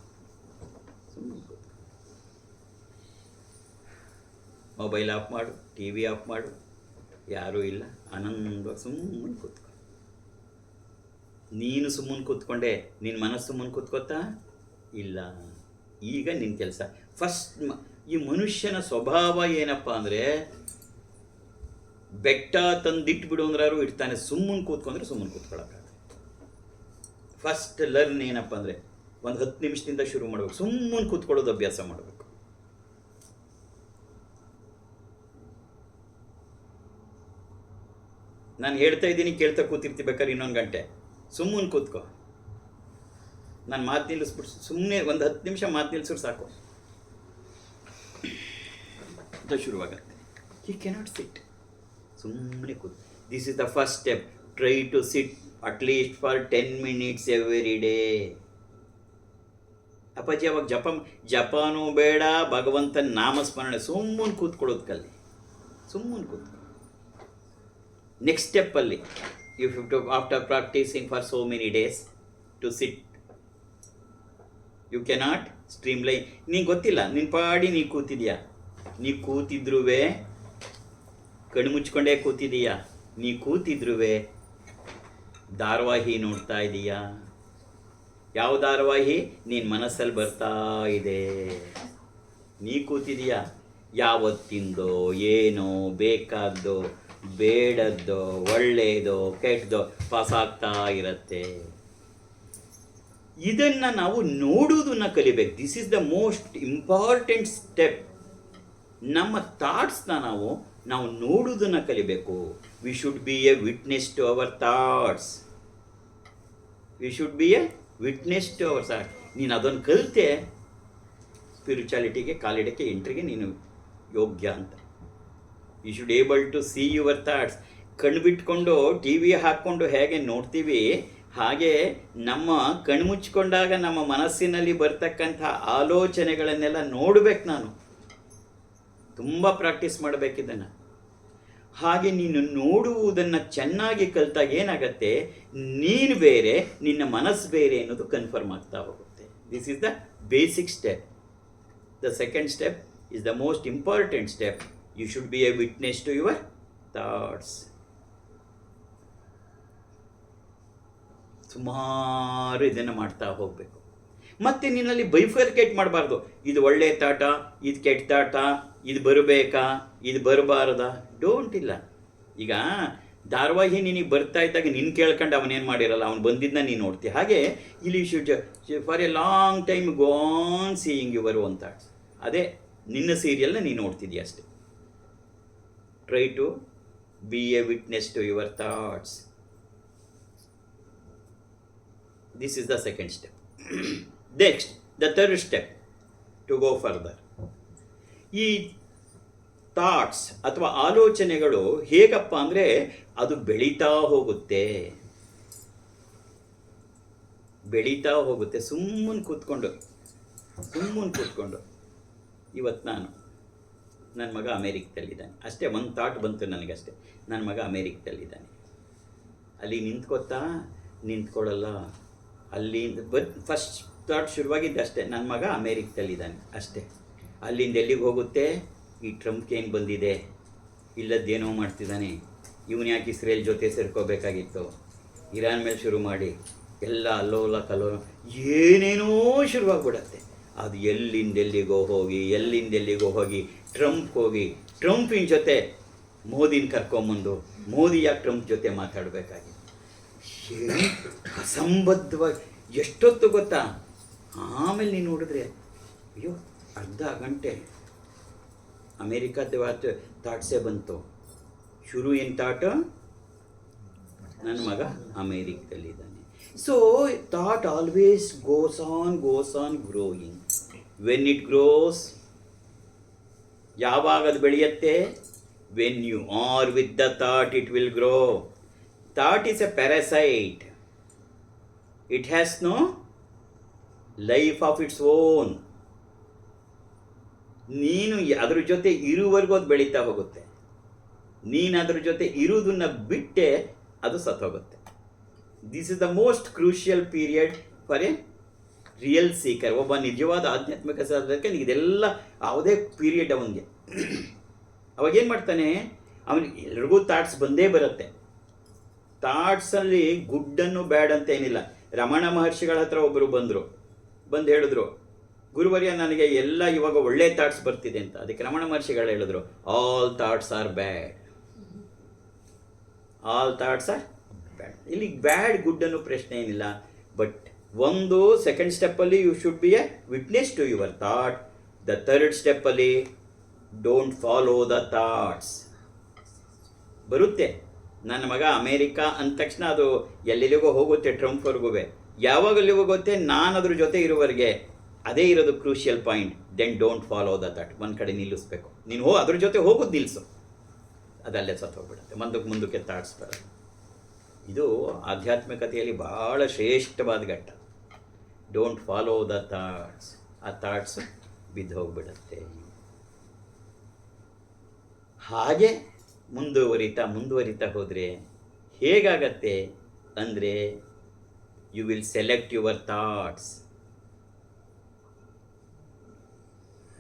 ಮೊಬೈಲ್ ಆಫ್ ಮಾಡು, ಟಿ ವಿ ಆಫ್ ಮಾಡು, ಯಾರೂ ಇಲ್ಲ, ಆನಂದವಾಗಿ ಸುಮ್ಮನೆ ಕೂತ್ಕೊ. ನೀನು ಸುಮ್ಮನೆ ಕೂತ್ಕೊಂಡೆ, ನಿನ್ನ ಮನಸ್ಸು ಸುಮ್ಮನೆ ಕೂತ್ಕೋತಾ ಇಲ್ಲ. ಈಗ ನಿನ್ನ ಕೆಲಸ ಫಸ್ಟ್. ಈ ಮನುಷ್ಯನ ಸ್ವಭಾವ ಏನಪ್ಪ ಅಂದರೆ, ಬೆಟ್ಟ ತಂದಿಟ್ಬಿಡು ಅಂದ್ರಾರು ಇಡ್ತಾನೆ, ಸುಮ್ಮನೆ ಕೂತ್ಕೊಂಡ್ರೆ ಸುಮ್ಮನೆ ಕೂತ್ಕೊಳ್ಳೋಕ್ಕಾಗ. ಫಸ್ಟ್ ಲರ್ನ್ ಏನಪ್ಪ ಅಂದರೆ, ಒಂದು 10 ನಿಮಿಷದಿಂದ ಶುರು ಮಾಡಬೇಕು. ಸುಮ್ಮನೆ ಕೂತ್ಕೊಳ್ಳೋದು ಅಭ್ಯಾಸ ಮಾಡಬೇಕು. ನಾನು ಹೇಳ್ತಾ ಇದ್ದೀನಿ, ಕೇಳ್ತಾ ಕೂತಿರ್ತಿಬೇಕಾದ್ರೆ ಇನ್ನೊಂದು ಗಂಟೆ ಸುಮ್ಮನೆ ಕೂತ್ಕೋ. ನಾನು ಮಾತು ನಿಲ್ಲಿಸ್ಬಿಟ್ಟು ಸುಮ್ಮನೆ ಒಂದು 10 ನಿಮಿಷ ಮಾತು ನಿಲ್ಲಿಸಿದ್ರು ಸಾಕು ಅಂತ ಶುರುವಾಗತ್ತೆ. ಯು ಕೆನಾಟ್ ಸಿಟ್, ಸುಮ್ಮನೆ ಕೂತು. This is the first step. Try to sit at least for 10 minutes every day. ಅಪ್ಪಾಜಿ ಅವಾಗ ಜಪಾನು ಬೇಡ, ಭಗವಂತನ ನಾಮಸ್ಮರಣೆ, ಸುಮ್ಮನೆ ಕೂತ್ಕೊಳ್ಳೋದು ಕಲ್ಲಿ. ಸುಮ್ಮನೆ ಕೂತ್ಕೊಳ್ಳಿ. ನೆಕ್ಸ್ಟ್ ಸ್ಟೆಪ್ಪಲ್ಲಿ you have to, after practicing for so many days, to sit. You cannot streamline. ನೀನು ಗೊತ್ತಿಲ್ಲ, ನಿನ್ನ ಪಾಡಿ ನೀ ಕೂತಿದ್ಯಾ. ನೀ ಕೂತಿದ್ರೂ ಕಣ್ಣು ಮುಚ್ಕೊಂಡೇ ಕೂತಿದೀಯಾ. ನೀ ಕೂತಿದ್ರೂ ಧಾರಾವಾಹಿ ನೋಡ್ತಾ ಇದೀಯಾ. ಯಾವ ಧಾರಾವಾಹಿ ನಿನ್ನ ಮನಸ್ಸಲ್ಲಿ ಬರ್ತಾ ಇದೆ. ನೀ ಕೂತಿದೀಯಾ. ಯಾವತ್ತಿಂದೋ ಏನೋ ಬೇಕಾದ್ದೋ ಬೇಡದ್ದೋ ಒಳ್ಳೆಯದೋ ಕೆಟ್ಟದೋ ಪಾಸ್ ಆಗ್ತಾ ಇರುತ್ತೆ. ಇದನ್ನು ನಾವು ನೋಡುವುದನ್ನು ಕಲಿಬೇಕು. This is the most important step. ನಮ್ಮ ಥಾಟ್ಸ್ನ ನಾವು ನೋಡುವುದನ್ನು ಕಲಿಬೇಕು. We should be a witness to our thoughts. We should be a witness to our thoughts. ನೀನು ಅದನ್ನು ಕಲಿತೆ ಸ್ಪಿರಿಚುಯಾಲಿಟಿಗೆ ಕಾಲಿಡಕ್ಕೆ ಎಂಟ್ರಿಗೆ ನೀನು ಯೋಗ್ಯ ಅಂತ. You should able to see your thoughts. ಕಣ್ಣು ಬಿಟ್ಕೊಂಡು ಟಿ ವಿ ಹಾಕ್ಕೊಂಡು ಹೇಗೆ ನೋಡ್ತೀವಿ, ಹಾಗೆ ನಮ್ಮ ಕಣ್ಣು ಮುಚ್ಕೊಂಡಾಗ ನಮ್ಮ ಮನಸ್ಸಿನಲ್ಲಿ ಬರ್ತಕ್ಕಂಥ ಆಲೋಚನೆಗಳನ್ನೆಲ್ಲ ನೋಡಬೇಕು. ನಾನು ತುಂಬ ಪ್ರಾಕ್ಟೀಸ್ ಮಾಡಬೇಕಿದ್ದನ್ನು. ಹಾಗೆ ನೀನು ನೋಡುವುದನ್ನು ಚೆನ್ನಾಗಿ ಕಲಿತಾಗ ಏನಾಗತ್ತೆ, ನೀನು ಬೇರೆ ನಿನ್ನ ಮನಸ್ಸು ಬೇರೆ ಅನ್ನೋದು ಕನ್ಫರ್ಮ್ ಆಗ್ತಾ ಹೋಗುತ್ತೆ. This is the basic step. The second step is the most important step. You should be a witness to your thoughts. ಸುಮಾರು ಇದನ್ನು ಮಾಡ್ತಾ ಹೋಗಬೇಕು. ಮತ್ತು ನಿನ್ನಲ್ಲಿ ಬೈಫರ್ಕೇಟ್ ಮಾಡಬಾರ್ದು. ಇದು ಒಳ್ಳೆ ತಾಟ, ಇದು ಕೆಟ್ಟ ತಾಟ, ಇದು ಬರಬೇಕಾ, ಇದು ಬರಬಾರ್ದಾ, ಡೋಂಟ್ ಇಲ್ಲ. ಈಗ ಧಾರಾವಾಹಿ ನಿನಗೆ ಬರ್ತಾ ಇದ್ದಾಗ ನಿನ್ನ ಕೇಳ್ಕೊಂಡು ಅವನೇನು ಮಾಡಿರಲ್ಲ, ಅವನು ಬಂದಿದ್ದನ್ನ ನೀನು ನೋಡ್ತೀಯ. ಹಾಗೆ ಇಲ್ಲಿ should for a long time go on seeing your own thoughts. ಅದೇ ನಿನ್ನ ಸೀರಿಯಲ್ನ ನೀನು ನೋಡ್ತಿದ್ದೀಯ ಅಷ್ಟೆ. Try to be a witness to your thoughts. This is the second step. Next, the third step to go further. ಈ thoughts ಅಥವಾ ಆಲೋಚನೆಗಳು ಹೇಗಪ್ಪ ಅಂದರೆ, ಅದು ಬೆಳೀತಾ ಹೋಗುತ್ತೆ. ಸುಮ್ಮನೆ ಕೂತ್ಕೊಂಡು ಇವತ್ತು ನನ್ನ ಮಗ ಅಮೇರಿಕದಲ್ಲಿದ್ದಾನೆ, ಅಷ್ಟೇ ಒಂದು ಥಾಟ್ ಬಂತು ನನಗಷ್ಟೇ. ನನ್ನ ಮಗ ಅಮೇರಿಕದಲ್ಲಿದ್ದಾನೆ, ಅಲ್ಲಿ ನಿಂತ್ಕೊಳ್ಳಲ್ಲ. ಅಲ್ಲಿಂದ ಫಸ್ಟ್ ಥಾಟ್ ಶುರುವಾಗಿದ್ದೆ ಅಷ್ಟೇ, ನನ್ನ ಮಗ ಅಮೇರಿಕದಲ್ಲಿದ್ದಾನೆ ಅಷ್ಟೇ. ಅಲ್ಲಿಂದ ಎಲ್ಲಿಗೆ ಹೋಗುತ್ತೆ, ಈ ಟ್ರಂಪ್ಗೆ ಏನು ಬಂದಿದೆ, ಇಲ್ಲದ್ದೇನೋ ಮಾಡ್ತಿದ್ದಾನೆ, ಇವನು ಯಾಕೆ ಇಸ್ರೇಲ್ ಜೊತೆ ಸೇರ್ಕೋಬೇಕಾಗಿತ್ತು, ಇರಾನ್ ಮೇಲೆ ಶುರು ಮಾಡಿ ಎಲ್ಲ ಅಲ್ಲೋಲ ಕಲ್ಲೋಲ ಏನೇನೋ ಶುರುವಾಗ್ಬಿಡತ್ತೆ. ಅದು ಎಲ್ಲಿಂದೆಲ್ಲಿಗೋ ಹೋಗಿ ಟ್ರಂಪಿನ ಜೊತೆ ಮೋದಿನ ಕರ್ಕೊಂಬಂದು ಮೋದಿ ಯಾಕೆ ಟ್ರಂಪ್ ಜೊತೆ ಮಾತಾಡಬೇಕಾಗಿತ್ತು. ಅಸಂಬದ್ಧವಾಗಿ ಎಷ್ಟೊತ್ತು ಗೊತ್ತಾ. ಆಮೇಲೆ ನೀನು ನೋಡಿದ್ರೆ ಅಯ್ಯೋ ಅರ್ಧ ಗಂಟೆ ಅಮೇರಿಕಾದ ಥಾಟ್ಸೇ ಬಂತು. ಶುರು ಏನು ಥಾಟ್, ನನ್ನ ಮಗ ಅಮೇರಿಕದಲ್ಲಿದ್ದಾನೆ. So thought always goes on growing. When it grows, ಯಾವಾಗ ಅದು ಬೆಳೆಯುತ್ತೆ, when you are with the thought it will grow. Thought is a parasite. It has no life of its own. ನೀನು ಅದ್ರ ಜೊತೆ ಇರುವವರೆಗೂ ಅದು ಬೆಳೀತಾ ಹೋಗುತ್ತೆ. ನೀನು ಅದ್ರ ಜೊತೆ ಇರುವುದನ್ನ ಬಿಟ್ಟೆ ಅದು ಸತ್ತೋಗುತ್ತೆ. This is the most crucial period for a real seeker. ಒಬ್ಬ ನಿಜವಾದ ಆಧ್ಯಾತ್ಮಿಕ ಸಾಧಕಕ್ಕೆ ಇದೆಲ್ಲ ಯಾವುದೇ ಪೀರಿಯಡ್ ಅವನಿಗೆ. ಅವಾಗೇನು ಮಾಡ್ತಾನೆ, ಅವನಿಗೆ ಎಲ್ರಿಗೂ ಥಾಟ್ಸ್ ಬಂದೇ ಬರುತ್ತೆ. ಥಾಟ್ಸಲ್ಲಿ ಗುಡ್ಡನ್ನು ಬ್ಯಾಡ್ ಅಂತ ಏನಿಲ್ಲ. ರಮಣ ಮಹರ್ಷಿಗಳ ಹತ್ರ ಒಬ್ಬರು ಬಂದು ಹೇಳಿದ್ರು, ಗುರುವರ್ಯ ನನಗೆ ಎಲ್ಲ ಇವಾಗ ಒಳ್ಳೆ ಥಾಟ್ಸ್ ಬರ್ತಿದೆ ಅಂತ. ಅದಕ್ಕೆ ರಮಣ ಮಹರ್ಷಿಗಳು ಹೇಳಿದ್ರು, all thoughts are bad, all thoughts are bad. ಇಲ್ಲಿ ಬ್ಯಾಡ್ ಗುಡ್ ಅನ್ನೋ ಪ್ರಶ್ನೆ ಏನಿಲ್ಲ. ಬಟ್ ಒಂದು ಸೆಕೆಂಡ್ ಸ್ಟೆಪ್ಪಲ್ಲಿ you should be a witness to your thought. The third ಸ್ಟೆಪ್ಪಲ್ಲಿ ಡೋಂಟ್ ಫಾಲೋ ದ ಥಾಟ್ಸ್. ಬರುತ್ತೆ. ನನ್ನ ಮಗ ಅಮೇರಿಕಾ ಅಂದ ತಕ್ಷಣ ಅದು ಎಲ್ಲೆಲ್ಲಿಗೋ ಹೋಗುತ್ತೆ, ಟ್ರಂಪ್ವರೆಗೂ. ಯಾವಾಗಲ್ಲಿ ಹೋಗುತ್ತೆ, ನಾನು ಅದ್ರ ಜೊತೆ ಇರುವವರೆಗೆ ಅದೇ ಇರೋದು crucial point. Then don't follow the thought. ಒಂದು ಕಡೆ ನಿಲ್ಲಿಸ್ಬೇಕು ನೀನು. ಅದ್ರ ಜೊತೆ ಹೋಗೋದು ನಿಲ್ಲಿಸು, ಅದಲ್ಲೇ ಸತ್ತು ಹೋಗ್ಬಿಡುತ್ತೆ. ಮುಂದಕ್ಕೆ ಥಾಟ್ಸ್ ಬರೋದು. ಇದು ಆಧ್ಯಾತ್ಮಿಕತೆಯಲ್ಲಿ ಬಹಳ ಶ್ರೇಷ್ಠವಾದ ಘಟ್ಟ. Don't follow the thoughts. ಆ ಥಾಟ್ಸ್ ಬಿದ್ದು ಹೋಗ್ಬಿಡುತ್ತೆ. ಹಾಗೆ ಮುಂದುವರಿತಾ ಹೋದರೆ ಹೇಗಾಗತ್ತೆ ಅಂದರೆ, you will select your thoughts.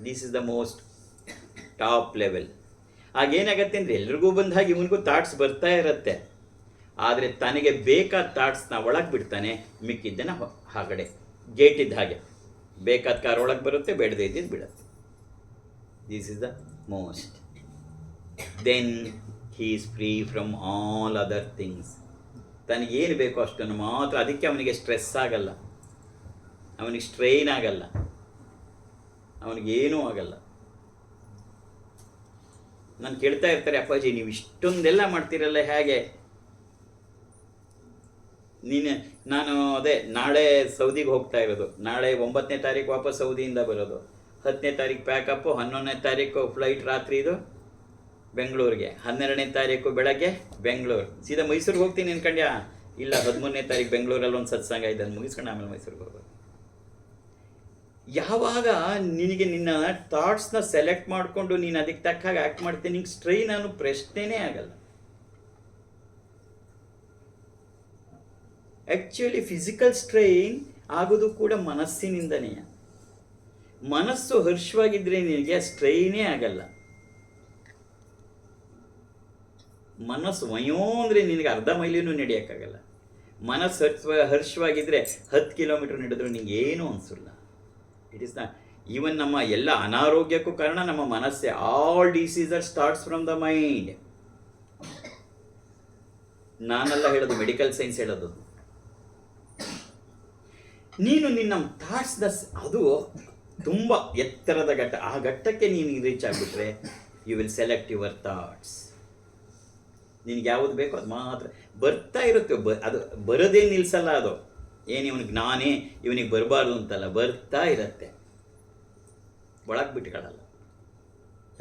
This is the most top level. ಆಗೇನಾಗತ್ತೆ ಅಂದರೆ, ಎಲ್ರಿಗೂ ಬಂದ ಹಾಗೆ ಇವನಿಗೂ ಥಾಟ್ಸ್ ಬರ್ತಾ ಇರುತ್ತೆ. ಆದರೆ ತನಗೆ ಬೇಕಾದ ಥಾಟ್ಸ್ನ ಒಳಗೆ ಬಿಡ್ತಾನೆ, ಮಿಕ್ಕಿದ್ದನ್ನು ಹಾಗಡೆ ಗೇಟ್ ಇದ್ದ ಹಾಗೆ. ಬೇಕಾದ ಕಾರ್ ಒಳಗೆ ಬರುತ್ತೆ, ಬೇಡದೇ ಇದ್ದಿದ್ದು ಬಿಡುತ್ತೆ. This is the most. Then he is free from all other things. ತನಗೇನು ಬೇಕೋ ಅಷ್ಟನ್ನು ಮಾತ್ರ. ಅದಕ್ಕೆ ಅವನಿಗೆ ಸ್ಟ್ರೆಸ್ ಆಗಲ್ಲ, ಅವನಿಗೆ ಸ್ಟ್ರೈನ್ ಆಗಲ್ಲ, ಅವನಿಗೇನೂ ಆಗಲ್ಲ. ನಾನು ಕೇಳ್ತಾ ಇರ್ತಾರೆ, ಅಪ್ಪಾಜಿ ನೀವು ಇಷ್ಟೊಂದೆಲ್ಲ ಮಾಡ್ತೀರಲ್ಲ ಹೇಗೆ? ನಾನು ನಾಳೆ ಸೌದಿಗೆ ಹೋಗ್ತಾ ಇರೋದು. ನಾಳೆ 9ನೇ ತಾರೀಕು ವಾಪಸ್ ಸೌದಿಯಿಂದ ಬರೋದು. 10ನೇ ತಾರೀಕು ಪ್ಯಾಕಪ್ಪು, 11ನೇ ತಾರೀಕು ಫ್ಲೈಟ್ ರಾತ್ರಿದು ಬೆಂಗಳೂರಿಗೆ, 12ನೇ ತಾರೀಕು ಬೆಳಗ್ಗೆ ಬೆಂಗಳೂರು. ಸೀದಾ ಮೈಸೂರಿಗೆ ಹೋಗ್ತೀನಿ ಅನ್ಕೊಂಡ್ಯಾ? ಇಲ್ಲ, 13ನೇ ತಾರೀಕು ಬೆಂಗಳೂರಲ್ಲಿ ಒಂದು ಸತ್ಸಂಗ ಇದೆ, ಅದನ್ನು ಮುಗಿಸ್ಕೊಂಡು ಆಮೇಲೆ ಮೈಸೂರಿಗೆ ಹೋಗೋದು. ಯಾವಾಗ ನಿನಗೆ ನಿನ್ನ ಥಾಟ್ಸ್ನ ಸೆಲೆಕ್ಟ್ ಮಾಡಿಕೊಂಡು ನೀನು ಅದಕ್ಕೆ ತಕ್ಕ ಹಾಗೆ ಆ್ಯಕ್ಟ್ ಮಾಡ್ತೀನಿ, ನಿಂಗೆ ಸ್ಟ್ರೈನ್ ಅನ್ನೋ ಪ್ರಶ್ನೆನೇ ಆಗಲ್ಲ. ಆ್ಯಕ್ಚುಲಿ ಫಿಸಿಕಲ್ ಸ್ಟ್ರೈನ್ ಆಗೋದು ಕೂಡ ಮನಸ್ಸಿನಿಂದನೇ. ಮನಸ್ಸು ಹರ್ಷವಾಗಿದ್ದರೆ ನಿನಗೆ ಸ್ಟ್ರೈನೇ ಆಗಲ್ಲ. ಮನಸ್ಸು ವಯೋ ಅಂದರೆ ನಿನಗೆ ಅರ್ಧ ಮೈಲಿನೂ ನಡೆಯೋಕ್ಕಾಗಲ್ಲ. ಮನಸ್ಸು ಹರ್ಷವಾಗಿದ್ದರೆ 10 ಕಿಲೋಮೀಟರ್ ನಡೆದ್ರೂ ನಿನಗೆ ಏನೂ ಅನಿಸಲ್ಲ. ಇಟ್ ಈಸ್ ನಾಟ್ ಈವನ್ ನಮ್ಮ ಎಲ್ಲ ಅನಾರೋಗ್ಯಕ್ಕೂ ಕಾರಣ ನಮ್ಮ ಮನಸ್ಸೇ. All diseases starts from the mind. ನಾನೆಲ್ಲ ಹೇಳೋದು, ಮೆಡಿಕಲ್ ಸೈನ್ಸ್ ಹೇಳೋದು. ನೀನು ನಿನ್ನ ಥಾಟ್ಸ್ನ ಅದು ತುಂಬ ಎತ್ತರದ ಘಟ್ಟ, ಆ ಘಟ್ಟಕ್ಕೆ ನೀನು ರೀಚ್ ಆಗಿಬಿಟ್ರೆ you will select your thoughts. ನಿನಗೆ ಯಾವುದು ಬೇಕೋ ಅದು ಮಾತ್ರ ಬರ್ತಾ ಇರುತ್ತೆ. ಅದು ಬರೋದೇ ನಿಲ್ಲಿಸಲ್ಲ. ಅದು ಏನು ಇವನಿಗೆ ಬರಬಾರ್ದು ಅಂತಲ್ಲ, ಬರ್ತಾ ಇರುತ್ತೆ. ಒಳಗೆ ಬಿಟ್ಕೊಳ್ಳಲ್ಲ.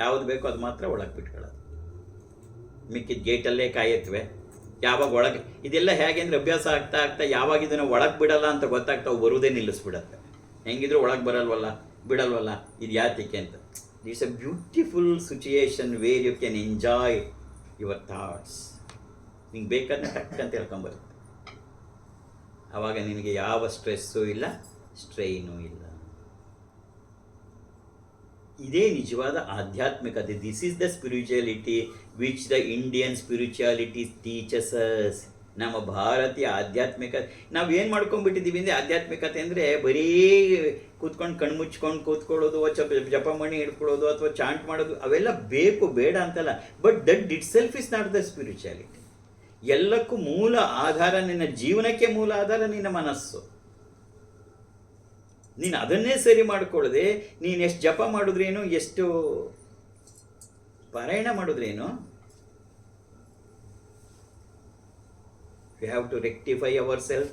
ಯಾವುದು ಬೇಕೋ ಅದು ಮಾತ್ರ ಒಳಗೆ ಬಿಟ್ಕೊಳ್ಳೋದು. ಮಿಕ್ಕಿದ ಗೇಟಲ್ಲೇ ಕಾಯುತ್ತವೆ. ಯಾವಾಗ ಒಳಗೆ ಇದೆಲ್ಲ ಹೇಗೆ ಅಂದರೆ, ಅಭ್ಯಾಸ ಆಗ್ತಾ ಯಾವಾಗ ಇದನ್ನು ಒಳಗೆ ಬಿಡಲ್ಲ ಅಂತ ಗೊತ್ತಾಗ್ತಾವೆ, ಬರುವುದೇ ನಿಲ್ಲಿಸ್ಬಿಡತ್ತೆ. ಹೆಂಗಿದ್ರು ಒಳಗೆ ಬಿಡಲ್ವಲ್ಲ ಇದು ಯಾತಕ್ಕೆ ಅಂತ. It's a beautiful situation where you can enjoy your thoughts. ನಿಂಗೆ ಬೇಕಾದ್ರೆ ಟಕ್ ಅಂತ ಹೇಳ್ಕೊಂಬರುತ್ತೆ. ಆವಾಗ ನಿನಗೆ ಯಾವ ಸ್ಟ್ರೆಸ್ಸೂ ಇಲ್ಲ, ಸ್ಟ್ರೈನೂ ಇಲ್ಲ. ಇದೇ ನಿಜವಾದ ಆಧ್ಯಾತ್ಮಿಕತೆ. This is the spirituality which the Indian spirituality teaches us. ನಮ್ಮ ಭಾರತೀಯ ಆಧ್ಯಾತ್ಮಿಕತೆ ನಾವೇನು ಮಾಡ್ಕೊಂಡ್ಬಿಟ್ಟಿದ್ದೀವಿ ಅಂದರೆ, ಆಧ್ಯಾತ್ಮಿಕತೆ ಅಂದರೆ ಬರೀ ಕೂತ್ಕೊಂಡು ಕಣ್ಮುಚ್ಕೊಂಡು ಕೂತ್ಕೊಳ್ಳೋದು, ಜಪಮಣಿ ಹಿಡ್ಕೊಳ್ಳೋದು ಅಥವಾ ಚಾಂಟ್ ಮಾಡೋದು, ಅವೆಲ್ಲ ಬೇಕು, ಬೇಡ ಅಂತಲ್ಲ. But that it self is not the spirituality. ಎಲ್ಲಕ್ಕೂ ಮೂಲ ಆಧಾರ, ನಿನ್ನ ಜೀವನಕ್ಕೆ ಮೂಲ ಆಧಾರ ನಿನ್ನ ಮನಸ್ಸು. ನೀನು ಅದನ್ನೇ ಸರಿ ಮಾಡಿಕೊಳ್ಳದೆ ನೀನು ಎಷ್ಟು ಜಪ ಮಾಡಿದ್ರೇನು, ಎಷ್ಟು ಪಾರಾಯಣ ಮಾಡಿದ್ರೇನು, we have to rectify ourselves.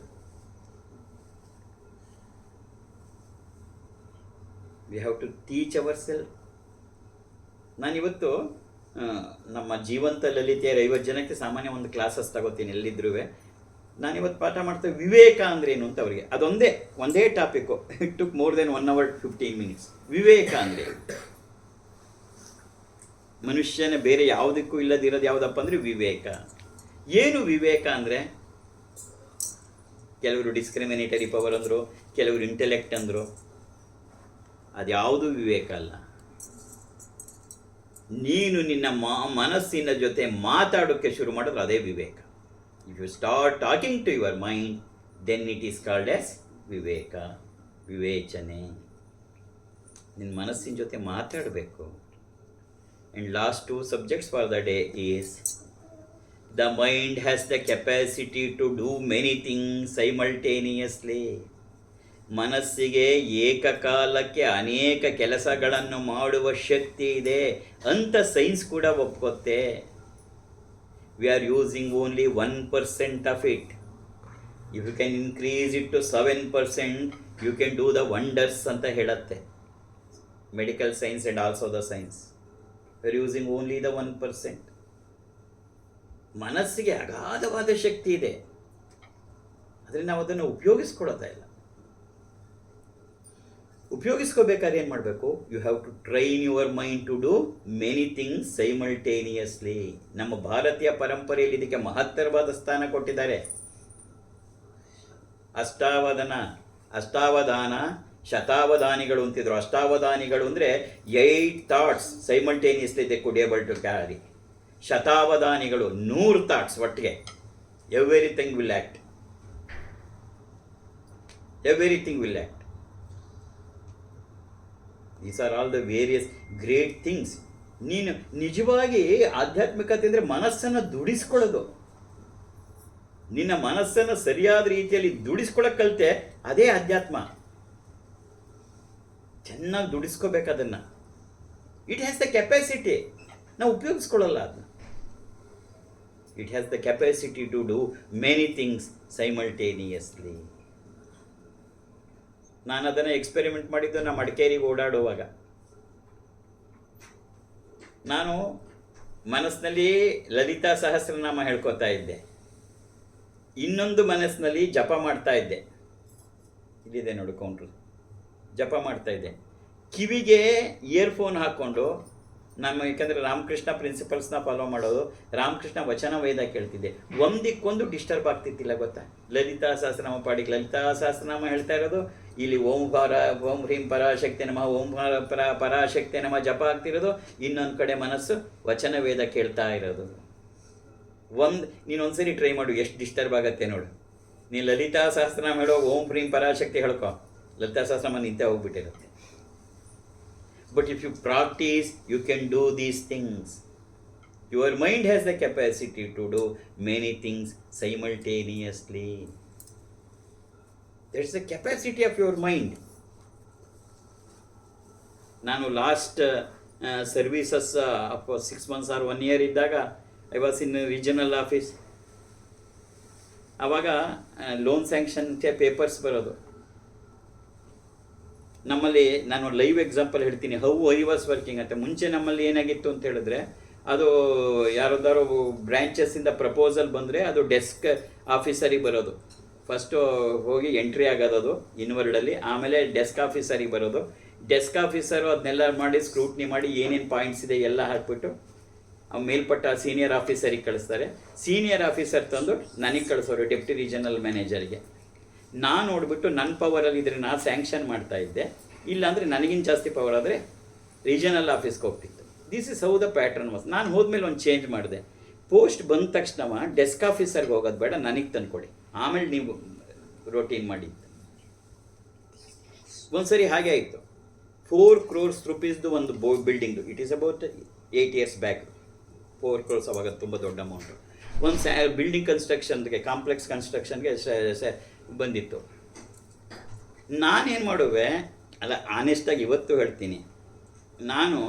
We have to teach ourselves. ನಾನಿವತ್ತು ನಮ್ಮ ಜೀವಂತ ಲಲಿತೆಯರು 50 ಜನಕ್ಕೆ ಸಾಮಾನ್ಯ ಒಂದು ಕ್ಲಾಸಸ್ ತಗೋತೀನಿ ಎಲ್ಲಿದ್ರೂ. ನಾನಿವತ್ತು ಪಾಠ ಮಾಡ್ತೇವೆ ವಿವೇಕ ಅಂದ್ರೇನು ಅಂತ ಅವರಿಗೆ. ಅದೊಂದೇ topic. It took more than 1 hour 15 minutes. ವಿವೇಕ ಅಂದರೆ ಮನುಷ್ಯನ ಬೇರೆ ಯಾವುದಕ್ಕೂ ಇಲ್ಲದಿರೋದು ಯಾವುದಪ್ಪ ಅಂದರೆ ವಿವೇಕ. ಏನು ವಿವೇಕ ಅಂದರೆ, ಕೆಲವರು ಡಿಸ್ಕ್ರಿಮಿನೇಟರಿ ಪವರ್ ಅಂದರು, ಕೆಲವರು ಇಂಟೆಲೆಕ್ಟ್ ಅಂದರು. ಅದ್ಯಾವುದು ವಿವೇಕ ಅಲ್ಲ. ನೀನು ನಿನ್ನ ಮನಸ್ಸಿನ ಜೊತೆ ಮಾತಾಡೋಕ್ಕೆ ಶುರು ಮಾಡಿದ್ರೆ ಅದೇ ವಿವೇಕ. If you start talking to your mind, then it is called as ವಿವೇಕ, ವಿವೇಚನೆ. ನಿನ್ನ ಮನಸ್ಸಿನ ಜೊತೆ ಮಾತಾಡಬೇಕು. And last 2 subjects for the day is the mind has the capacity to do many things simultaneously. ಮನಸ್ಸಿಗೆ ಏಕಕಾಲಕ್ಕೆ ಅನೇಕ ಕೆಲಸಗಳನ್ನು ಮಾಡುವ ಶಕ್ತಿ ಇದೆ ಅಂತ ಸೈನ್ಸ್ ಕೂಡ ಒಪ್ಕೊತ್ತೆ. We are using only 1% of it. If you can increase it to 7%, you can do the wonders ಅಂತ ಹೇಳುತ್ತೆ medical science and also the science. We are using only the 1%. ಮನಸ್ಸಿಗೆ ಅಗಾಧವಾದ ಶಕ್ತಿ ಇದೆ, ಆದರೆ ನಾವು ಅದನ್ನು ಉಪಯೋಗಿಸ್ಕೊಳ್ತಾ ಇಲ್ಲ. ಉಪಯೋಗಿಸ್ಕೋಬೇಕಾದ್ರೆ ಏನು ಮಾಡಬೇಕು? You have to train your mind to do many things simultaneously. ನಮ್ಮ ಭಾರತೀಯ ಪರಂಪರೆಯಲ್ಲಿ ಇದಕ್ಕೆ ಮಹತ್ತರವಾದ ಸ್ಥಾನ ಕೊಟ್ಟಿದ್ದಾರೆ. ಅಷ್ಟಾವಧಾನ, ಶತಾವಧಾನಿಗಳು ಅಂತಿದ್ರು. ಅಷ್ಟಾವಧಾನಿಗಳು ಅಂದರೆ 8 thoughts simultaneously they could able to carry. ಶತಾವಧಾನಿಗಳು 100 ಥಾಟ್ಸ್ ಒಟ್ಟಿಗೆ. Everything will act. These are all the various great things. ನೀನು ನಿಜವಾಗಿ ಆಧ್ಯಾತ್ಮಿಕತೆ ಅಂದರೆ ಮನಸ್ಸನ್ನು ದುಡಿಸ್ಕೊಳ್ಳೋದು. ನಿನ್ನ ಮನಸ್ಸನ್ನು ಸರಿಯಾದ ರೀತಿಯಲ್ಲಿ ದುಡಿಸ್ಕೊಳ್ಳೋಕೆ ಕಲಿತೆ, ಅದೇ ಅಧ್ಯಾತ್ಮ. ಚೆನ್ನಾಗಿ ದುಡಿಸ್ಕೋಬೇಕು ಅದನ್ನು. It has the capacity. ನಾವು ಉಪಯೋಗಿಸ್ಕೊಳ್ಳಲ್ಲ ಅದನ್ನ. It has the capacity to do many things simultaneously. ನಾನು ಅದನ್ನು ಎಕ್ಸ್ಪೆರಿಮೆಂಟ್ ಮಾಡಿದ್ದು ನಮ್ಮ ಮಡಿಕೇರಿಗೆ ಓಡಾಡುವಾಗ. ನಾನು ಮನಸ್ಸಿನಲ್ಲಿ ಲಲಿತಾ ಸಹಸ್ರನಾಮ ಹೇಳ್ಕೊತಾ ಇದ್ದೆ, ಇನ್ನೊಂದು ಮನಸ್ಸಿನಲ್ಲಿ ಜಪ ಮಾಡ್ತಾ ಇದ್ದೆ. ಇಲ್ಲಿದೆ ನೋಡು ಕೌಂಟ್ರು. ಜಪ ಮಾಡ್ತಾ ಇದ್ದೆ. ಕಿವಿಗೆ ಇಯರ್ಫೋನ್ ಹಾಕ್ಕೊಂಡು ಯಾಕಂದರೆ ರಾಮಕೃಷ್ಣ ಪ್ರಿನ್ಸಿಪಲ್ಸ್ನ ಫಾಲೋ ಮಾಡೋದು, ರಾಮಕೃಷ್ಣ ವಚನ ವೇದ ಕೇಳ್ತಿದ್ದೆ. ಒಂದಕ್ಕೊಂದು ಡಿಸ್ಟರ್ಬ್ ಆಗ್ತಿತ್ತಿಲ್ಲ ಗೊತ್ತಾ. ಲಲಿತಾ ಸಹಸ್ರನಾಮ ಪಾಡಿಗೆ ಲಲಿತಾ ಸಹಸ್ರನಾಮ ಹೇಳ್ತಾ ಇರೋದು, ಇಲ್ಲಿ ಓಂ ಹ್ರೀಂ ಪರಾಶಕ್ತಿ ನಮಃ, ಓಂ ಪರಾಶಕ್ತಿ ನಮಃ ಜಪ ಆಗ್ತಿರೋದು, ಇನ್ನೊಂದು ಕಡೆ ಮನಸ್ಸು ವಚನ ವೇದ ಕೇಳ್ತಾ ಇರೋದು. ನೀನು ಒಂದ್ಸರಿ ಟ್ರೈ ಮಾಡು, ಎಷ್ಟು ಡಿಸ್ಟರ್ಬ್ ಆಗತ್ತೆ ನೋಡು. ನೀನು ಲಲಿತಾ ಸಹಸ್ರನಾಮ ಹೇಳೋ, ಓಂ ಹ್ರೀಂ ಪರಾಶಕ್ತಿ ಹೇಳ್ಕೊ, ಲಲಿತಾ ಸಹಸ್ರನಾಮ ನಿಂತೆ ಹೋಗ್ಬಿಟ್ಟಿರುತ್ತೆ. But if you practice, you can do these things. Your mind has the capacity to do many things simultaneously. There's the capacity of your mind. ನಾನು last services up 6 months or 1 year ಇದ್ದಾಗ I was in regional office. ಆವಾಗ loan sanction papers ಬರೋದು. ನಮ್ಮಲ್ಲಿ ನಾನು live example ಹೇಳ್ತೀನಿ, how I was working ಅಂತ. ಮುಂಚೆ ನಮ್ಮಲ್ಲಿ ಏನಾಗಿತ್ತು ಅಂತ ಹೇಳಿದ್ರೆ, ಅದು ಯಾರದಾರು ಬ್ರ್ಯಾಂಚಸ್ಸಿಂದ ಪ್ರಪೋಸಲ್ ಬಂದರೆ ಅದು ಡೆಸ್ಕ್ ಆಫೀಸರಿಗೆ ಬರೋದು. ಫಸ್ಟು ಹೋಗಿ ಎಂಟ್ರಿ ಆಗೋದು ಇನ್ವರ್ಡಲ್ಲಿ, ಆಮೇಲೆ ಡೆಸ್ಕ್ ಆಫೀಸರಿಗೆ ಬರೋದು. ಡೆಸ್ಕ್ ಆಫೀಸರು ಅದನ್ನೆಲ್ಲ ಮಾಡಿ ಸ್ಕ್ರೂಟ್ನಿ ಮಾಡಿ ಏನೇನು ಪಾಯಿಂಟ್ಸ್ ಇದೆ ಎಲ್ಲ ಹಾಕ್ಬಿಟ್ಟು ಮೇಲ್ಪಟ್ಟ ಸೀನಿಯರ್ ಆಫೀಸರಿಗೆ ಕಳಿಸ್ತಾರೆ. ಸೀನಿಯರ್ ಆಫೀಸರ್ ತಂದು ನನಗೆ ಕಳಿಸೋರು, ಡೆಪ್ಟಿ ರೀಜನಲ್ ಮ್ಯಾನೇಜರ್ಗೆ. ನಾನು ನೋಡಿಬಿಟ್ಟು ನನ್ನ ಪವರಲ್ಲಿ ಇದ್ದರೆ ನಾನು ಸ್ಯಾಂಕ್ಷನ್ ಮಾಡ್ತಾ ಇದ್ದೆ, ಇಲ್ಲಾಂದರೆ ನನಗಿಂತ ಜಾಸ್ತಿ ಪವರ್ ಆದರೆ ರೀಜನಲ್ ಆಫೀಸ್ಗೆ ಹೋಗ್ತಿತ್ತು. This is how the pattern was. ನಾನು ಹೋದ್ಮೇಲೆ ಒಂದು ಚೇಂಜ್ ಮಾಡಿದೆ. ಪೋಸ್ಟ್ ಬಂದ ತಕ್ಷಣ ಡೆಸ್ಕ್ ಆಫೀಸರ್ಗೆ ಹೋಗೋದು ಬೇಡ, ನನಗೆ ತಂದುಕೊಡಿ, ಆಮೇಲೆ ನೀವು ರೋಟೀನ್ ಮಾಡಿ. ಒಂದು ಸರಿ ಹಾಗೆ ಆಯಿತು. 4 crores rupeesದು ಒಂದು ಬಿಲ್ಡಿಂಗ್ದು. It is about 8 years back. 4 crores ಅವಾಗ ತುಂಬ ದೊಡ್ಡ ಅಮೌಂಟು. ಒಂದು ಬಿಲ್ಡಿಂಗ್ ಕನ್ಸ್ಟ್ರಕ್ಷನ್ಗೆ, ಕಾಂಪ್ಲೆಕ್ಸ್ ಕನ್ಸ್ಟ್ರಕ್ಷನ್ಗೆ ಬಂದಿತ್ತು. ನಾನೇನು ಮಾಡುವೆ ಅಲ್ಲ, ಆನೆಸ್ಟಾಗಿ ಇವತ್ತು ಹೇಳ್ತೀನಿ, ನಾನು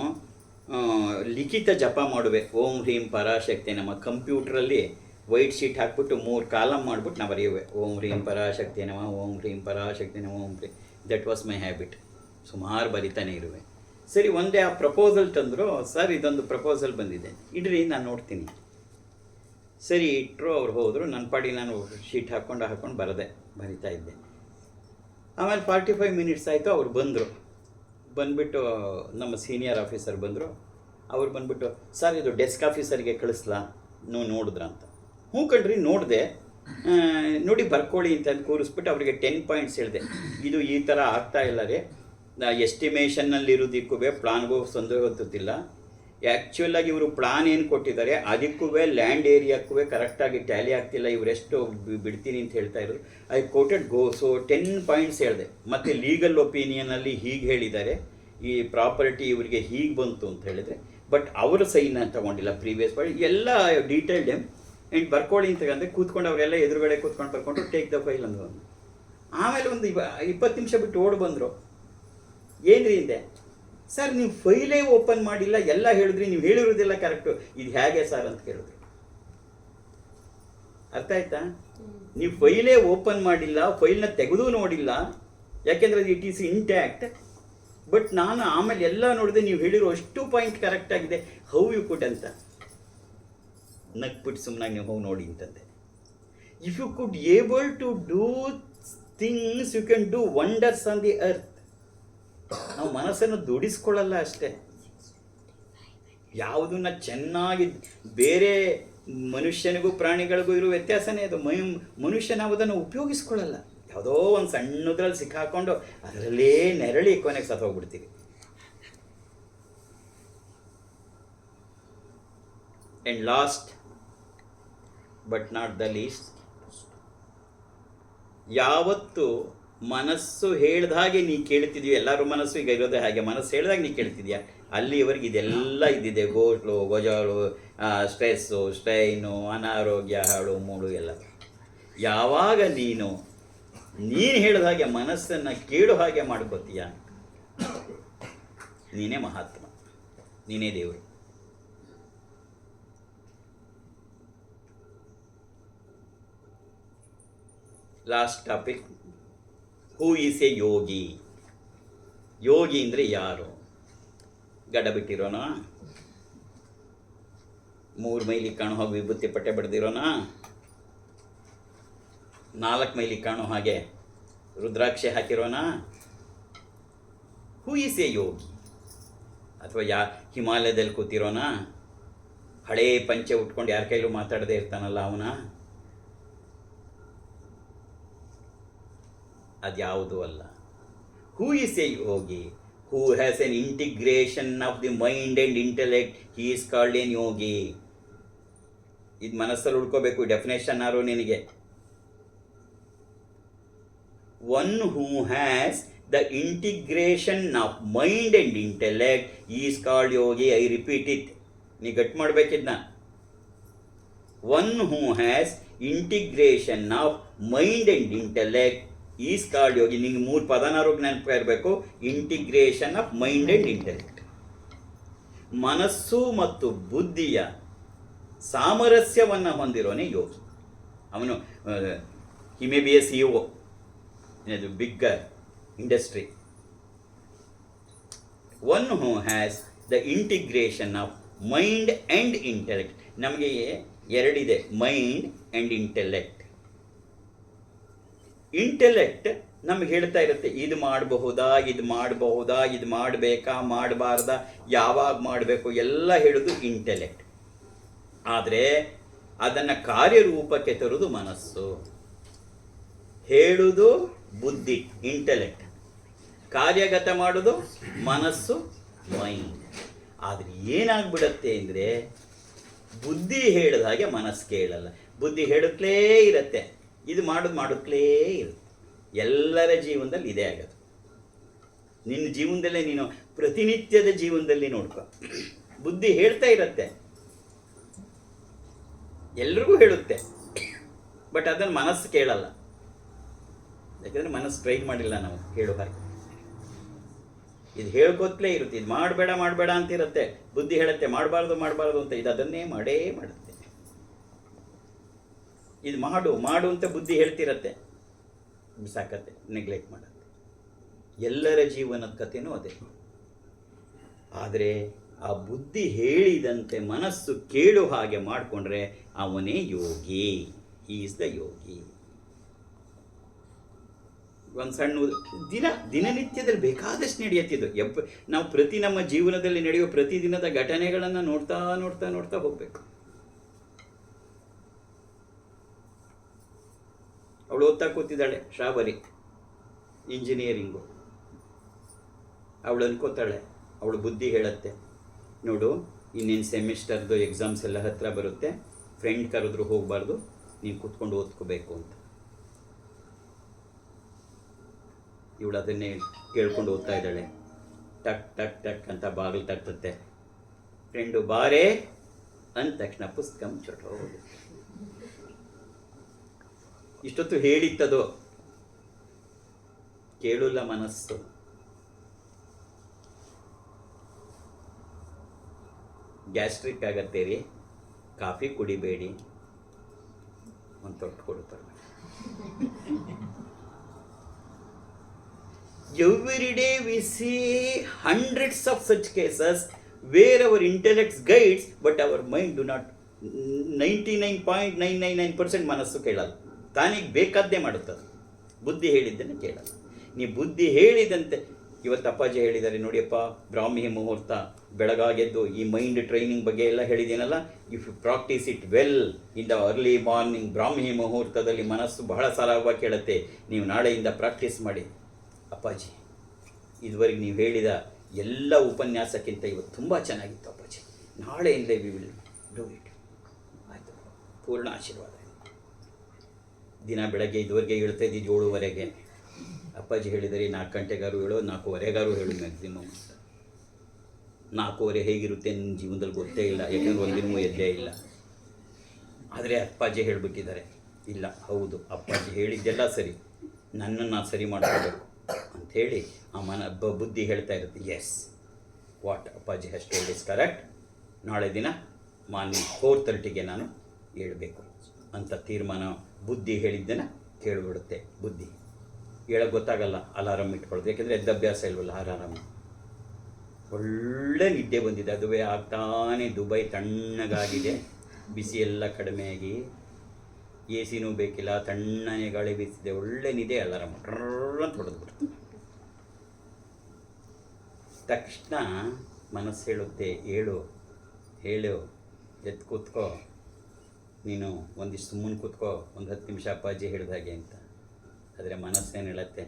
ಲಿಖಿತ ಜಪ ಮಾಡುವೆ. ಓಂ ಹ್ರೀಂ ಪರಾಶಕ್ತಿ ನಮ್ಮ ಕಂಪ್ಯೂಟ್ರಲ್ಲಿ ವೈಟ್ ಶೀಟ್ ಹಾಕ್ಬಿಟ್ಟು 3 ಕಾಲಮ್ ಮಾಡಿಬಿಟ್ಟು ನಾವು ಬರೆಯುವೆ. ಓಂ ಹ್ರೀಂ ಪರಾಶಕ್ತಿ ನಮಃ, ಓಂ ಹ್ರೀಂ ಪರಾಶಕ್ತಿ ನಮಃ, ಓಂ ಹ್ರೀಂ. That was my habit. ಸುಮಾರು ಬರಿತಾನೆ ಇರುವೆ. ಸರಿ, ಒಂದೇ ಆ ಪ್ರಪೋಸಲ್ ತಂದರು. ಸರ್, ಇದೊಂದು ಪ್ರಪೋಸಲ್ ಬಂದಿದೆ, ಇಡ್ರಿ ನಾನು ನೋಡ್ತೀನಿ. ಸರಿ ಇಟ್ಟರು, ಅವ್ರು ಹೋದರು. ನನ್ನ ಪಾಡಿ ನಾನು ಶೀಟ್ ಹಾಕ್ಕೊಂಡು ಬರಿತಾ ಇದ್ದೆ. ಆಮೇಲೆ 45 minutes ಆಯಿತು. ಅವ್ರು ಬಂದರು. ಬಂದುಬಿಟ್ಟು ನಮ್ಮ ಸೀನಿಯರ್ ಆಫೀಸರ್ ಬಂದರು. ಅವ್ರು ಬಂದ್ಬಿಟ್ಟು ಸರ್ ಇದು ಡೆಸ್ಕ್ ಆಫೀಸರ್ಗೆ ಕಳಿಸ್ಲಾ ನೀವು ನೋಡಿದ್ರ ಅಂತ. ಹ್ಞೂ ಕಣ್ರಿ ನೋಡಿದೆ, ನೋಡಿ ಬರ್ಕೊಳ್ಳಿ ಅಂತ ಕೂರಿಸ್ಬಿಟ್ಟು ಅವರಿಗೆ 10 ಪಾಯಿಂಟ್ಸ್ ಹೇಳಿದೆ. ಇದು ಈ ಥರ ಆಗ್ತಾ ಇಲ್ಲ ರೀ, ಎಸ್ಟಿಮೇಷನ್ನಲ್ಲಿರೋದಕ್ಕೂ ಪ್ಲಾನ್ಗೂ ತೊಂದರೆ ಗೊತ್ತಿಲ್ಲ. ಆ್ಯಕ್ಚುಲಾಗಿ ಇವರು ಪ್ಲಾನ್ ಏನು ಕೊಟ್ಟಿದ್ದಾರೆ ಅದಕ್ಕೂ ಲ್ಯಾಂಡ್ ಏರಿಯಾಕ್ಕೂ ಕರೆಕ್ಟಾಗಿ ಟ್ಯಾಲಿ ಆಗ್ತಿಲ್ಲ, ಇವರೆಷ್ಟು ಬಿಡ್ತೀನಿ ಅಂತ ಹೇಳ್ತಾ ಇರೋದು. ಐ ಕೋಟೆಡ್ ಸೊ 10 ಪಾಯಿಂಟ್ಸ್ ಹೇಳಿದೆ. ಮತ್ತು ಲೀಗಲ್ ಒಪಿನಿಯನಲ್ಲಿ ಹೀಗೆ ಹೇಳಿದ್ದಾರೆ, ಈ ಪ್ರಾಪರ್ಟಿ ಇವರಿಗೆ ಹೀಗೆ ಬಂತು ಅಂತ ಹೇಳಿದರೆ, ಬಟ್ ಅವರ ಸೈನ್ನ ತಗೊಂಡಿಲ್ಲ ಪ್ರೀವಿಯಸ್ ಪಾಯಿಂಟ್ ಎಲ್ಲ ಡೀಟೇಲ್ಡ್ ಆ್ಯಂಡ್ ಬರ್ಕೊಳ್ಳಿ ಅಂತ ಅಂದರೆ ಕೂತ್ಕೊಂಡು ಅವರೆಲ್ಲ ಎದುರುಗಡೆ ಕೂತ್ಕೊಂಡು ಬರ್ಕೊಂಡು ಟೇಕ್ ದ ಫೈಲ್ ಅಂದ್ರು. ಆಮೇಲೆ ಒಂದು 20 ನಿಮಿಷ ಬಿಟ್ಟು ಓಡ್ ಬಂದರು. ಏನ್ರಿ ಹಿಂದೆ ಸರ್ ನೀವು ಫೈಲೇ ಓಪನ್ ಮಾಡಿಲ್ಲ, ಎಲ್ಲ ಹೇಳಿದ್ರಿ, ನೀವು ಹೇಳಿರೋದೆಲ್ಲ ಕರೆಕ್ಟು, ಇದು ಹೇಗೆ ಸರ್ ಅಂತ ಕೇಳಿದ್ರು. ಅರ್ಥ ಆಯ್ತಾ? ನೀವು ಫೈಲೇ ಓಪನ್ ಮಾಡಿಲ್ಲ, ಫೈಲ್ನ ತೆಗೆದು ನೋಡಿಲ್ಲ, ಯಾಕೆಂದರೆ ಇಟ್ ಈಸ್ ಇಂಟ್ಯಾಕ್ಟ್. ಬಟ್ ನಾನು ಆಮೇಲೆ ಎಲ್ಲ ನೋಡಿದೆ, ನೀವು ಹೇಳಿರೋ ಅಷ್ಟು ಪಾಯಿಂಟ್ ಕರೆಕ್ಟ್ ಆಗಿದೆ, ಹೌ ಯು ಕುಡ್ ಅಂತ ನಕ್ಬಿಟ್ಟು ಸುಮ್ಮನಾಗಿ ನೀವು ಹೋಗಿ ನೋಡಿ ಅಂತಂದೆ. If you could able to do things you can do wonders on the earth. ನಾವು ಮನಸ್ಸನ್ನು ದುಡಿಸ್ಕೊಳ್ಳಲ್ಲ ಅಷ್ಟೇ. ಯಾವುದನ್ನ ಚೆನ್ನಾಗಿ ಬೇರೆ ಮನುಷ್ಯನಿಗೂ ಪ್ರಾಣಿಗಳಿಗೂ ಇರೋ ವ್ಯತ್ಯಾಸನೇ ಅದು. ಮನುಷ್ಯ ನಾವು ಅದನ್ನು ಉಪಯೋಗಿಸ್ಕೊಳ್ಳಲ್ಲ. ಯಾವುದೋ ಒಂದು ಸಣ್ಣದ್ರಲ್ಲಿ ಸಿಕ್ಕಾಕೊಂಡು ಅದರಲ್ಲೇ ನೆರಳಿ ಕೊನೆಗೆ ಸತ್ತೋಗ್ಬಿಡ್ತೀವಿ. And last but not the least, ಯಾವತ್ತು ಮನಸ್ಸು ಹೇಳ್ದ ಹಾಗೆ ನೀ ಕೇಳ್ತಿದ್ಯೋ, ಎಲ್ಲರೂ ಮನಸ್ಸು ಈಗ ಇರೋದೇ ಹಾಗೆ, ಮನಸ್ಸು ಹೇಳ್ದಾಗ ನೀ ಕೇಳ್ತಿದ್ಯಾ, ಅಲ್ಲಿವರೆಗೆ ಇದೆಲ್ಲ ಇದ್ದಿದೆ. ಗೋಟ್ಲು ಗೊಜಾಳು, ಸ್ಟ್ರೆಸ್ಸು, ಸ್ಟ್ರೈನು, ಅನಾರೋಗ್ಯ, ಹಾಳು ಮೂಳು ಎಲ್ಲ. ಯಾವಾಗ ನೀನು ಹೇಳಿದ ಹಾಗೆ ಮನಸ್ಸನ್ನು ಕೇಳೋ ಹಾಗೆ ಮಾಡ್ಕೋತೀಯ, ನೀನೇ ಮಹಾತ್ಮ, ನೀನೇ ದೇವರು. Last topic, who is a Yogi. Yogi ಅಂದರೆ ಯಾರು? ಗಡ್ಡ ಬಿಟ್ಟಿರೋಣ, 3 ಮೈಲಿ ಕಾಣೋ ಹಾಗೆ ವಿಭೂತಿ ಪಟ್ಟೆ ಬಡ್ದಿರೋಣ, 4 ಮೈಲಿ ಕಾಣೋ ಹಾಗೆ ರುದ್ರಾಕ್ಷಿ ಹಾಕಿರೋಣ? Who is a yogi? ಅಥವಾ ಹಿಮಾಲಯದಲ್ಲಿ ಕೂತಿರೋಣ, ಹಳೇ ಪಂಚೆ ಉಟ್ಕೊಂಡು ಯಾರ ಕೈಲೂ ಮಾತಾಡದೇ ಇರ್ತಾನಲ್ಲ ಅವನ? ಅದ್ಯಾವುದೂ ಅಲ್ಲ. Who is a yogi? Who has an integration of the mind and intellect, he is called an yogi. ಇದು ಮನಸ್ಸಲ್ಲಿ ಉಳ್ಕೋಬೇಕು, ಡೆಫಿನೇಷನ್ ಆರು ನಿನಗೆ. One who has the integration of mind and intellect is called yogi. I repeat it, ನೀ ಗಟ್ ಮಾಡಬೇಕಿದ್ನ. One who has integration of mind and intellect is called yogi. ನಿಂಗೆ 3 ಪದನಾರು ನೆನಪು ಇರಬೇಕು. Integration of mind and intellect, ಮನಸ್ಸು ಮತ್ತು ಬುದ್ಧಿಯ ಸಾಮರಸ್ಯವನ್ನು ಹೊಂದಿರೋನೇ ಯೋಗಿ. ಅವನು he may be a CEO in a bigger industry. One who has the integration of mind and intellect. ನಮಗೆ ಎರಡಿದೆ, ಮೈಂಡ್ ಆ್ಯಂಡ್ ಇಂಟೆಲೆಕ್ಟ್. ಇಂಟೆಲೆಕ್ಟ್ ನಮಗೆ ಹೇಳ್ತಾ ಇರುತ್ತೆ, ಇದು ಮಾಡಬಹುದಾ, ಇದು ಮಾಡಬಹುದಾ, ಇದು ಮಾಡಬೇಕಾ, ಮಾಡಬಾರ್ದಾ, ಯಾವಾಗ ಮಾಡಬೇಕು, ಎಲ್ಲ ಹೇಳೋದು ಇಂಟೆಲೆಕ್ಟ್. ಆದರೆ ಅದನ್ನು ಕಾರ್ಯರೂಪಕ್ಕೆ ತರೋದು ಮನಸ್ಸು. ಹೇಳುವುದು ಬುದ್ಧಿ, ಇಂಟೆಲೆಕ್ಟ್. ಕಾರ್ಯಗತ ಮಾಡೋದು ಮನಸ್ಸು, ಮೈಂಡ್. ಆದರೆ ಏನಾಗ್ಬಿಡತ್ತೆ ಅಂದರೆ, ಬುದ್ಧಿ ಹೇಳಿದ ಹಾಗೆ ಮನಸ್ಸು ಕೇಳಲ್ಲ. ಬುದ್ಧಿ ಹೇಳುತ್ತಲೇ ಇರುತ್ತೆ, ಇದು ಮಾಡುತ್ತಲೇ ಇರುತ್ತೆ. ಎಲ್ಲರ ಜೀವನದಲ್ಲಿ ಇದೇ ಆಗೋದು. ನಿನ್ನ ಜೀವನದಲ್ಲೇ ನೀನು ಪ್ರತಿನಿತ್ಯದ ಜೀವನದಲ್ಲಿ ನೋಡ್ಕೊ, ಬುದ್ಧಿ ಹೇಳ್ತಾ ಇರುತ್ತೆ, ಎಲ್ರಿಗೂ ಹೇಳುತ್ತೆ, ಬಟ್ ಅದನ್ನು ಮನಸ್ಸು ಕೇಳಲ್ಲ. ಯಾಕಂದರೆ ಮನಸ್ಸು ಟ್ರೈನ್ ಮಾಡಿಲ್ಲ ನಾವು ಹೇಳೋ ಹಾಗೆ. ಇದು ಹೇಳ್ಕೊತ್ಲೇ ಇರುತ್ತೆ, ಇದು ಮಾಡಬೇಡ ಮಾಡಬೇಡ ಅಂತಿರುತ್ತೆ. ಬುದ್ಧಿ ಹೇಳುತ್ತೆ ಮಾಡಬಾರ್ದು ಅಂತ, ಇದು ಅದನ್ನೇ ಮಾಡೇ ಮಾಡುತ್ತೆ. ಇದು ಮಾಡು ಅಂತ ಬುದ್ಧಿ ಹೇಳ್ತಿರತ್ತೆ, ಸಾಕತ್ತೆ, ನೆಗ್ಲೆಕ್ಟ್ ಮಾಡುತ್ತೆ. ಎಲ್ಲರ ಜೀವನದ ಕಥೆನೂ ಅದೇ. ಆದರೆ ಆ ಬುದ್ಧಿ ಹೇಳಿದಂತೆ ಮನಸ್ಸು ಕೇಳು ಹಾಗೆ ಮಾಡಿಕೊಂಡ್ರೆ ಅವನೇ Yogi. He is the Yogi. ಒಂದು ಸಣ್ಣ ದಿನನಿತ್ಯದಲ್ಲಿ ಬೇಕಾದಷ್ಟು ನಡೆಯುತ್ತಿದ್ದು ನಾವು ಪ್ರತಿ ನಮ್ಮ ಜೀವನದಲ್ಲಿ ನಡೆಯುವ ಪ್ರತಿದಿನದ ಘಟನೆಗಳನ್ನು ನೋಡ್ತಾ ನೋಡ್ತಾ ನೋಡ್ತಾ ಹೋಗ್ಬೇಕು. ಅವಳು ಓದ್ತಾ ಕೂತಿದ್ದಾಳೆ, ಶ್ರಾವರಿ ಇಂಜಿನಿಯರಿಂಗು. ಅವಳು ಅನ್ಕೋತಾಳೆ, ಅವಳು ಬುದ್ಧಿ ಹೇಳತ್ತೆ, ನೋಡು ಇನ್ನೇನು ಸೆಮಿಸ್ಟರ್ದು ಎಕ್ಸಾಮ್ಸ್ ಎಲ್ಲ ಹತ್ತಿರ ಬರುತ್ತೆ, ಫ್ರೆಂಡ್ ಕರೆದ್ರು ಹೋಗಬಾರ್ದು, ನೀನು ಕೂತ್ಕೊಂಡು ಓದ್ಕೋಬೇಕು ಅಂತ. ಇವಳು ಅದನ್ನೇ ಕೇಳ್ಕೊಂಡು ಓದ್ತಾ ಇದ್ದಾಳೆ. ಟಕ್ ಟಕ್ ಟಕ್ ಅಂತ ಬಾಗಿಲು ತಟ್ಟುತ್ತೆ. ಫ್ರೆಂಡು ಬಾರೇ ಅಂದ ತಕ್ಷಣ ಪುಸ್ತಕ ಮುಚ್ಚೋದು. ಇಷ್ಟೊತ್ತು ಹೇಳಿತ್ತದು, ಕೇಳಲ್ಲ ಮನಸ್ಸು. ಗ್ಯಾಸ್ಟ್ರಿಕ್ ಆಗತ್ತೆ ರೀ, ಕಾಫಿ ಕುಡಿಬೇಡಿ, ಒಂದು ತೊಟ್ಟು ಕೊಡ್ತಾರೆ. Every day we see hundreds of such cases where our intellect guides but our mind do not. 99.999% ಮನಸ್ಸು ಕೇಳಲ್ಲ, ತಾನಿಗೆ ಬೇಕಾದ್ದೇ ಮಾಡುತ್ತದೆ. ಬುದ್ಧಿ ಹೇಳಿದ್ದನ್ನು ಕೇಳಲ್ಲ. ನೀ ಬುದ್ಧಿ ಹೇಳಿದಂತೆ, ಇವತ್ತು ಅಪ್ಪಾಜಿ ಹೇಳಿದ್ದಾರೆ ನೋಡಿಯಪ್ಪ, ಬ್ರಾಹ್ಮಿ ಮುಹೂರ್ತ ಬೆಳಗಾಗೆದ್ದು ಈ ಮೈಂಡ್ ಟ್ರೈನಿಂಗ್ ಬಗ್ಗೆ ಎಲ್ಲ ಹೇಳಿದ್ದೀನಲ್ಲ, if you practice it well in the early morning, ಬ್ರಾಹ್ಮಿ ಮುಹೂರ್ತದಲ್ಲಿ ಮನಸ್ಸು ಬಹಳ ಸರಾಗವಾಗಿ ಕೇಳುತ್ತೆ. ನೀವು ನಾಳೆಯಿಂದ ಪ್ರಾಕ್ಟೀಸ್ ಮಾಡಿ. ಅಪ್ಪಾಜಿ ಇದುವರೆಗೆ ನೀವು ಹೇಳಿದ ಎಲ್ಲ ಉಪನ್ಯಾಸಕ್ಕಿಂತ ಇವತ್ತು ತುಂಬ ಚೆನ್ನಾಗಿತ್ತು ಅಪ್ಪಾಜಿ, ನಾಳೆಯಿಂದ ವಿ ವಿಲ್ ಡೂ ಇಟ್. ಆಯಿತು, ಪೂರ್ಣ ಆಶೀರ್ವಾದ. ದಿನ ಬೆಳಗ್ಗೆ ಇದುವರೆಗೆ ಹೇಳ್ತಾ ಇದ್ದಿದ್ದು 7:30. ಅಪ್ಪಾಜಿ ಹೇಳಿದರೆ 4 ಗಂಟೆಗಾರು ಹೇಳೋ, 4:15ಗಾರು ಹೇಳು ಮ್ಯಾಕ್ಸಿಮಮ್. 4:15 ಹೇಗಿರುತ್ತೆ ನನ್ನ ಜೀವನದಲ್ಲಿ ಗೊತ್ತೇ ಇಲ್ಲ, ಯಾಕಂದ್ರೆ ಒಂದಿನವೂ ಎದ್ದೇ ಇಲ್ಲ. ಆದರೆ ಅಪ್ಪಾಜಿ ಹೇಳಿಬಿಟ್ಟಿದ್ದಾರೆ, ಇಲ್ಲ ಹೌದು ಅಪ್ಪಾಜಿ ಹೇಳಿದ್ದೆಲ್ಲ ಸರಿ, ನನ್ನನ್ನು ಸರಿ ಮಾಡ್ಕೋಬೇಕು ಅಂಥೇಳಿ ಆ ಬುದ್ಧಿ ಹೇಳ್ತಾ ಇರುತ್ತೆ, ಎಸ್ ವಾಟ್ ಅಪ್ಪಾಜಿ ಹ್ಯಾಸ್ ಟೋಲ್ಡ್ ಇಸ್ ಕರೆಕ್ಟ್, ನಾಳೆ ದಿನ ಮಾರ್ನಿಂಗ್ 4:30ಗೆ ನಾನು ಹೇಳ್ಬೇಕು ಅಂತ ತೀರ್ಮಾನ. ಬುದ್ಧಿ ಹೇಳಿದ್ದನ್ನು ಕೇಳಿಬಿಡುತ್ತೆ. ಬುದ್ಧಿ ಹೇಳೋಕ್ಕೆ ಗೊತ್ತಾಗಲ್ಲ, ಅಲಾರಾಮ್ ಇಟ್ಕೊಳ್ಳೋದು, ಯಾಕೆಂದರೆ ಎದ್ದಭ್ಯಾಸ ಇಲ್ವಲ್ಲ ಅಲಾರಾಮ್. ಒಳ್ಳೆ ನಿದ್ದೆ ಬಂದಿದೆ, ಅದುವೇ ಆಗ್ತಾನೆ. ದುಬೈ ತಣ್ಣಗಾಗಿದೆ, ಬಿಸಿ ಎಲ್ಲ ಕಡಿಮೆಯಾಗಿ, ಎ ಸಿನೂ ಬೇಕಿಲ್ಲ, ತಣ್ಣನೆ ಗಾಳಿ ಬೀಸಿದೆ, ಒಳ್ಳೆ ನಿದ್ದೆ. ಅಲಾರಾಮ್ ಅಂತ ಹೊಡೆದ್ಬಿಡ್ತು. ತಕ್ಷಣ ಮನಸ್ಸು ಹೇಳುತ್ತೆ, ಹೇಳು ಎದ್ದು ಕೂತ್ಕೋ, ನೀನು ಒಂದಿಷ್ಟು ಸುಮ್ಮನೆ ಕೂತ್ಕೋ, ಒಂದು 10 ನಿಮಿಷ ಅಪ್ಪಾಜಿ ಹೇಳಿದಾಗೆ ಅಂತ. ಆದರೆ ಮನಸ್ಸೇನು ಹೇಳುತ್ತೆ,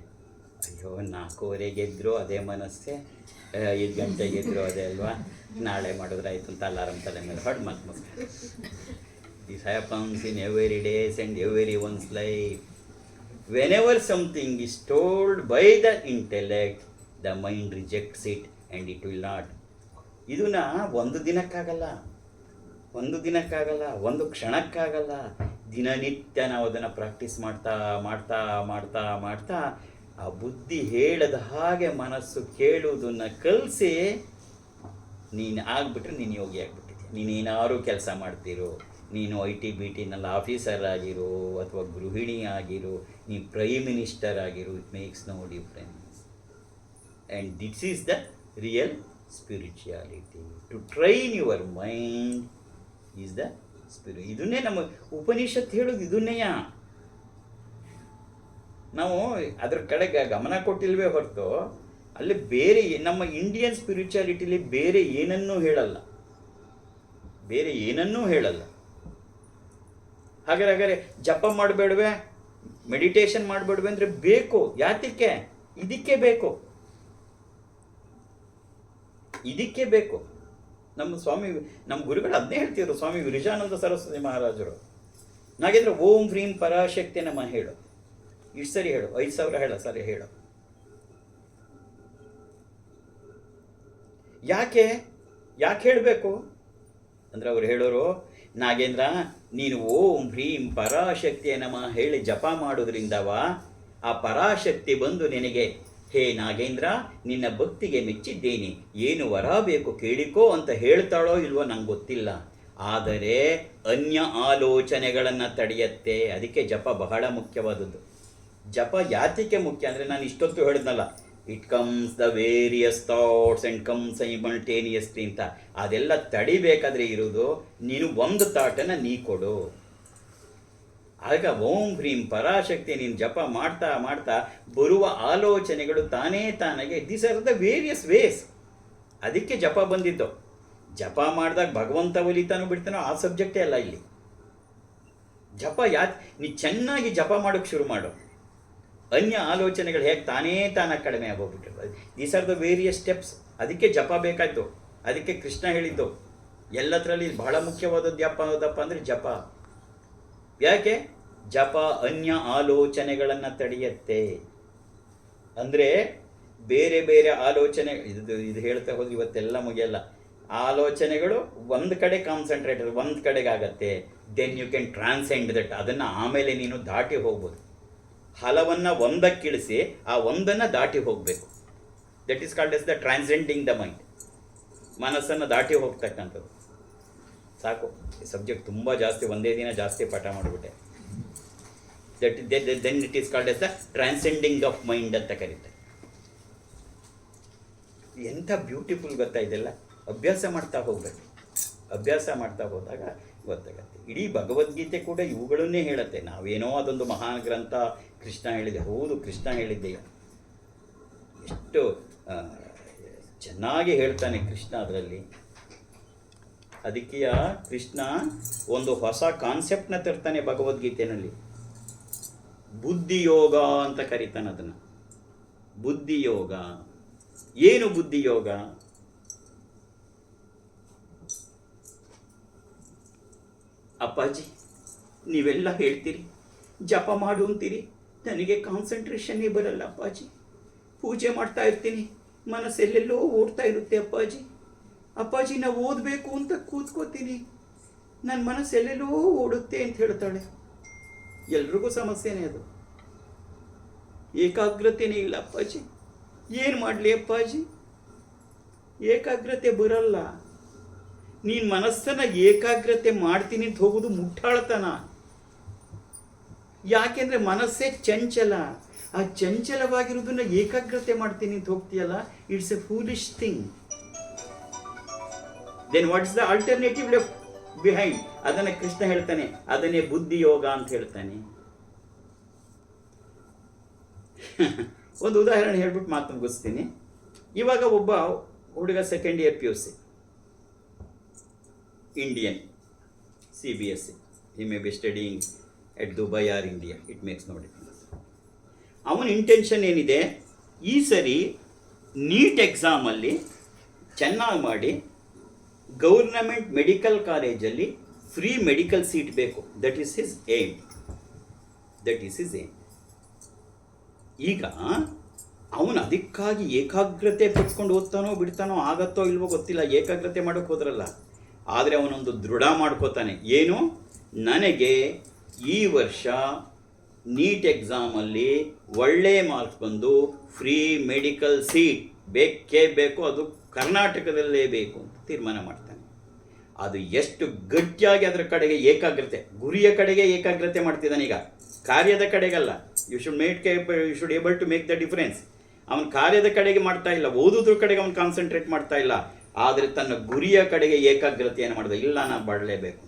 ಅಯ್ಯೋ 4:15 ಎದ್ದರೂ ಅದೇ ಮನಸ್ಸೇ, 5 ಗಂಟೆಗೆ ಎದ್ದರೂ ಅದೇ ಅಲ್ವಾ, ನಾಳೆ ಮಾಡಿದ್ರಾಯ್ತು ಅಂತ ಅಲಾರಾಮ್ ತಲೆ ಮೇಲೆ ಹೊಡೆದು ಮತ್ತೆ. This happens in every days and everyone's life. Whenever something is told by the intellect, the mind rejects it and it will not. ಇದನ್ನ ಒಂದು ದಿನಕ್ಕಾಗಲ್ಲ, ಒಂದು ಕ್ಷಣಕ್ಕಾಗಲ್ಲ, ದಿನನಿತ್ಯ ನಾವು ಅದನ್ನು ಪ್ರಾಕ್ಟೀಸ್ ಮಾಡ್ತಾ ಮಾಡ್ತಾ ಮಾಡ್ತಾ ಮಾಡ್ತಾ ಆ ಬುದ್ಧಿ ಹೇಳದ ಹಾಗೆ ಮನಸ್ಸು ಕೇಳುವುದನ್ನು ಕಲಿಸಿ ನೀನು ಆಗಿಬಿಟ್ರೆ ನೀನು ಯೋಗಿ ಆಗಿಬಿಟ್ಟಿದ್ದೆ. ನೀನೇನಾದ್ರು ಕೆಲಸ ಮಾಡ್ತಿರೋ, ನೀನು IT-BTನಲ್ಲಿ ಆಫೀಸರ್ ಆಗಿರು ಅಥವಾ ಗೃಹಿಣಿ ಆಗಿರು, ನೀನು ಪ್ರೈಮ್ ಮಿನಿಸ್ಟರ್ ಆಗಿರು, it makes no difference. And this is the real spirituality. To train your mind is the spirit. ಇದನ್ನೇ ನಮ್ಮ ಉಪನಿಷತ್ ಹೇಳೋದು, ಇದನ್ನೆಯ ನಾವು ಅದ್ರ ಕಡೆಗೆ ಗಮನ ಕೊಟ್ಟಿಲ್ವೇ ಹೊರತು, ಅಲ್ಲಿ ಬೇರೆ ನಮ್ಮ ಇಂಡಿಯನ್ ಸ್ಪಿರಿಚುಯಾಲಿಟಿಲಿ ಬೇರೆ ಏನನ್ನೂ ಹೇಳಲ್ಲ. ಹಾಗಾದ್ರೆ ಜಪ ಮಾಡಬೇಡವೆ, ಮೆಡಿಟೇಷನ್ ಮಾಡಬೇಡವೆ ಅಂದರೆ ಬೇಕು. ಯಾತಕ್ಕೆ? ಇದಕ್ಕೆ ಬೇಕು. ನಮ್ಮ ಗುರುಗಳು ಅದನ್ನೇ ಹೇಳ್ತಿದ್ರು. ಸ್ವಾಮಿ ವಿರಜಾನಂದ ಸರಸ್ವತಿ ಮಹಾರಾಜರು ನಾಗೇಂದ್ರ ಓಂ ಹ್ರೀಂ ಪರಾಶಕ್ತಿ ನಮಃ ಹೇಳು, ಇಷ್ಟು ಸರಿ ಹೇಳು, 5,000 ಹೇಳ ಸರಿ ಹೇಳು. ಯಾಕೆ ಹೇಳಬೇಕು ಅಂದರೆ ಅವ್ರು ಹೇಳೋರು, ನಾಗೇಂದ್ರ ನೀನು ಓಂ ಹ್ರೀಂ ಪರಾಶಕ್ತಿಯ ನಮಃ ಹೇಳಿ ಜಪ ಮಾಡೋದ್ರಿಂದವ ಆ ಪರಾಶಕ್ತಿ ಬಂದು ನಿನಗೆ, ಹೇ ನಾಗೇಂದ್ರ ನಿನ್ನ ಭಕ್ತಿಗೆ ಮೆಚ್ಚಿದ್ದೇನೆ, ಏನು ವರ ಬೇಕು ಕೇಳಿಕೋ ಅಂತ ಹೇಳ್ತಾಳೋ ಇಲ್ವೋ ನಂಗೆ ಗೊತ್ತಿಲ್ಲ, ಆದರೆ ಅನ್ಯ ಆಲೋಚನೆಗಳನ್ನು ತಡೆಯುತ್ತೆ. ಅದಕ್ಕೆ ಜಪ ಬಹಳ ಮುಖ್ಯವಾದದ್ದು. ಜಪ ಯಾತಕ್ಕೆ ಮುಖ್ಯ ಅಂದರೆ, ನಾನು ಇಷ್ಟೊತ್ತು ಹೇಳಿದ್ನಲ್ಲ, it comes the various thoughts and comes simultaneously ಅಂತ. ಅದೆಲ್ಲ ತಡಿಬೇಕಾದ್ರೆ ಇರೋದು, ನೀನು ಒಂದು ಥಾಟನ್ನು ನೀ ಕೊಡು. ಆಗ ಓಂ ಹ್ರೀಂ ಪರಾಶಕ್ತಿ ನೀನು ಜಪ ಮಾಡ್ತಾ ಮಾಡ್ತಾ ಬರುವ ಆಲೋಚನೆಗಳು ತಾನಾಗೆ this are the various ways. ಅದಕ್ಕೆ ಜಪ ಬಂದಿದ್ದು. ಜಪ ಮಾಡಿದಾಗ ಭಗವಂತ ಒಲಿತಾನೋ ಬಿಡ್ತಾನೋ ಆ ಸಬ್ಜೆಕ್ಟೇ ಅಲ್ಲ ಇಲ್ಲಿ. ಜಪ ನೀ ಚೆನ್ನಾಗಿ ಜಪ ಮಾಡೋಕ್ಕೆ ಶುರು ಮಾಡು, ಅನ್ಯ ಆಲೋಚನೆಗಳು ಹೇಗೆ ತಾನಾಗಿ ಕಡಿಮೆ ಆಗೋಗ್ಬಿಟ್ಟಿರ್ತದೆ. These are the various steps. ಅದಕ್ಕೆ ಜಪ ಬೇಕಾಯ್ತು. ಅದಕ್ಕೆ ಕೃಷ್ಣ ಹೇಳಿದ್ದು ಎಲ್ಲದರಲ್ಲಿ ಬಹಳ ಮುಖ್ಯವಾದದ್ದು ಯಾವುದಪ್ಪ ಅಂದರೆ ಜಪ. ಯಾಕೆ? ಜಪ ಅನ್ಯ ಆಲೋಚನೆಗಳನ್ನು ತಡೆಯುತ್ತೆ. ಅಂದರೆ ಬೇರೆ ಬೇರೆ ಆಲೋಚನೆ ಇದು ಹೇಳ್ತಾ ಹೋದ್ರೆ ಇವತ್ತೆಲ್ಲ ಮುಗಿಯಲ್ಲ. ಆಲೋಚನೆಗಳು ಒಂದು ಕಡೆ ಕಾನ್ಸಂಟ್ರೇಟ್, ಒಂದು ಕಡೆಗೆ ಆಗತ್ತೆ. Then you can transcend that. ಅದನ್ನು ಆಮೇಲೆ ನೀನು ದಾಟಿ ಹೋಗ್ಬೋದು. ಹಲವನ್ನು ಒಂದಕ್ಕಿಳಿಸಿ ಆ ಒಂದನ್ನು ದಾಟಿ ಹೋಗಬೇಕು. That is called as the transcending the mind. ಮನಸ್ಸನ್ನು ದಾಟಿ ಹೋಗ್ತಕ್ಕಂಥದ್ದು. ಸಾಕು, ಈ ಸಬ್ಜೆಕ್ಟ್ ತುಂಬ ಜಾಸ್ತಿ, ಒಂದೇ ದಿನ ಜಾಸ್ತಿ ಪಾಠ ಮಾಡಿಬಿಟ್ಟೆ. Then it is called as the transcending of mind ಅಂತ ಕರೀತಾರೆ. ಎಂಥ ಬ್ಯೂಟಿಫುಲ್ ಗೊತ್ತಾ ಇದೆಲ್ಲ. ಅಭ್ಯಾಸ ಮಾಡ್ತಾ ಹೋಗ್ಬೇಕು. ಅಭ್ಯಾಸ ಮಾಡ್ತಾ ಹೋದಾಗ ಗೊತ್ತಾಗತ್ತೆ. ಇಡೀ ಭಗವದ್ಗೀತೆ ಕೂಡ ಇವುಗಳನ್ನೇ ಹೇಳುತ್ತೆ. ನಾವೇನೋ ಅದೊಂದು ಮಹಾನ್ ಗ್ರಂಥ ಕೃಷ್ಣ ಹೇಳಿದೆ. ಹೌದು, ಕೃಷ್ಣ ಹೇಳಿದ್ದೆಯ. ಎಷ್ಟು ಚೆನ್ನಾಗಿ ಹೇಳ್ತಾನೆ ಕೃಷ್ಣ ಅದರಲ್ಲಿ. ಅದಕ್ಕೆ ಕೃಷ್ಣ ಒಂದು ಹೊಸ ಕಾನ್ಸೆಪ್ಟ್ನ ತರ್ತಾನೆ ಭಗವದ್ಗೀತೆಯಲ್ಲಿ. ಬುದ್ಧಿಯೋಗ ಅಂತ ಕರೀತಾನೆ ಅದನ್ನು. ಬುದ್ಧಿಯೋಗ. ಏನು ಬುದ್ಧಿಯೋಗ? ಅಪ್ಪಾಜಿ ನೀವೆಲ್ಲ ಹೇಳ್ತೀರಿ, ಜಪ ಮಾಡು ಅಂತೀರಿ, ನನಗೆ ಕಾನ್ಸಂಟ್ರೇಷನ್ನೇ ಬರಲ್ಲ ಅಪ್ಪಾಜಿ. ಪೂಜೆ ಮಾಡ್ತಾ ಇರ್ತೀನಿ, ಮನಸ್ಸೆಲ್ಲೆಲ್ಲೋ ಓಡ್ತಾ ಇರುತ್ತೆ ಅಪ್ಪಾಜಿ. ಅಪ್ಪಾಜಿ ನಾವು ಓದಬೇಕು ಅಂತ ಕೂತ್ಕೋತೀನಿ, ನನ್ನ ಮನಸ್ಸೆಲ್ಲೆಲ್ಲೋ ಓಡುತ್ತೆ ಅಂತ ಹೇಳ್ತಾಳೆ. ಎಲ್ರಿಗೂ ಸಮಸ್ಯೆನೇ ಅದು. ಏಕಾಗ್ರತೆನೇ ಇಲ್ಲ ಅಪ್ಪಾಜಿ. ಏನು ಮಾಡಲಿ ಅಪ್ಪಾಜಿ? ಏಕಾಗ್ರತೆ ಬರಲ್ಲ. ನೀನು ಮನಸ್ಸನ್ನು ಏಕಾಗ್ರತೆ ಮಾಡ್ತೀನಿ ಅಂತ ಹೋಗೋದು ಮುಟ್ಟಾಳ್ತನ. ಯಾಕೆಂದರೆ ಮನಸ್ಸೇ ಚಂಚಲ. ಆ ಚಂಚಲವಾಗಿರೋದನ್ನ ಏಕಾಗ್ರತೆ ಮಾಡ್ತೀನಿ ಅಂತ ಹೋಗ್ತೀಯಲ್ಲ, it's a foolish thing. Then what is the alternative left behind? ಅದನ್ನು ಕೃಷ್ಣ ಹೇಳ್ತಾನೆ, ಅದನ್ನೇ ಬುದ್ಧಿಯೋಗ ಅಂತ ಹೇಳ್ತಾನೆ. ಒಂದು ಉದಾಹರಣೆ ಹೇಳ್ಬಿಟ್ಟು ಮಾತು ಮುಗಿಸ್ತೀನಿ. ಇವಾಗ ಒಬ್ಬ ಹುಡುಗ second year PUC, Indian, CBSE. he may be studying at Dubai or India, it makes no difference. ಅವನ ಇಂಟೆನ್ಷನ್ ಏನಿದೆ, ಈ ಸರಿ ನೀಟ್ ಎಕ್ಸಾಮಲ್ಲಿ ಚೆನ್ನಾಗಿ ಮಾಡಿ ಗೌರ್ನಮೆಂಟ್ ಮೆಡಿಕಲ್ ಕಾಲೇಜಲ್ಲಿ ಫ್ರೀ ಮೆಡಿಕಲ್ ಸೀಟ್ ಬೇಕು. That is his aim. ಈಗ ಅವನು ಅದಕ್ಕಾಗಿ ಏಕಾಗ್ರತೆ ಪಟ್ಕೊಂಡು ಓದ್ತಾನೋ ಬಿಡ್ತಾನೋ, ಆಗತ್ತೋ ಇಲ್ವೋ ಗೊತ್ತಿಲ್ಲ, ಏಕಾಗ್ರತೆ ಮಾಡೋಕ್ಕೆ ಹೋದ್ರಲ್ಲ. ಆದರೆ ಅವನೊಂದು ದೃಢ ಮಾಡ್ಕೋತಾನೆ. ಏನು? ನನಗೆ ಈ ವರ್ಷ ನೀಟ್ ಎಕ್ಸಾಮಲ್ಲಿ ಒಳ್ಳೆ ಮಾರ್ಕ್ಸ್ ಬಂದು ಫ್ರೀ ಮೆಡಿಕಲ್ ಸೀಟ್ ಬೇಕೇ ಬೇಕು, ಅದು ಕರ್ನಾಟಕದಲ್ಲೇ ಬೇಕು ಅಂತ ತೀರ್ಮಾನ ಮಾಡ್ತಾನೆ. ಅದು ಎಷ್ಟು ಗಟ್ಟಿಯಾಗಿ ಅದರ ಕಡೆಗೆ ಏಕಾಗ್ರತೆ, ಗುರಿಯ ಕಡೆಗೆ ಏಕಾಗ್ರತೆ ಮಾಡ್ತಿದ್ದಾನೆ. ಈಗ ಕಾರ್ಯದ ಕಡೆಗಲ್ಲ. You should able to make the difference. ಅವನ ಕಾರ್ಯದ ಕಡೆಗೆ ಮಾಡ್ತಾ ಇಲ್ಲ, ಓದೋದ್ರ ಕಡೆಗೆ ಅವನು ಕಾನ್ಸಂಟ್ರೇಟ್ ಮಾಡ್ತಾ ಇಲ್ಲ, ಆದರೆ ತನ್ನ ಗುರಿಯ ಕಡೆಗೆ ಏಕಾಗ್ರತೆಯನ್ನು ಮಾಡಿದ. ಇಲ್ಲ, ನಾನು ಮಾಡಲೇಬೇಕು.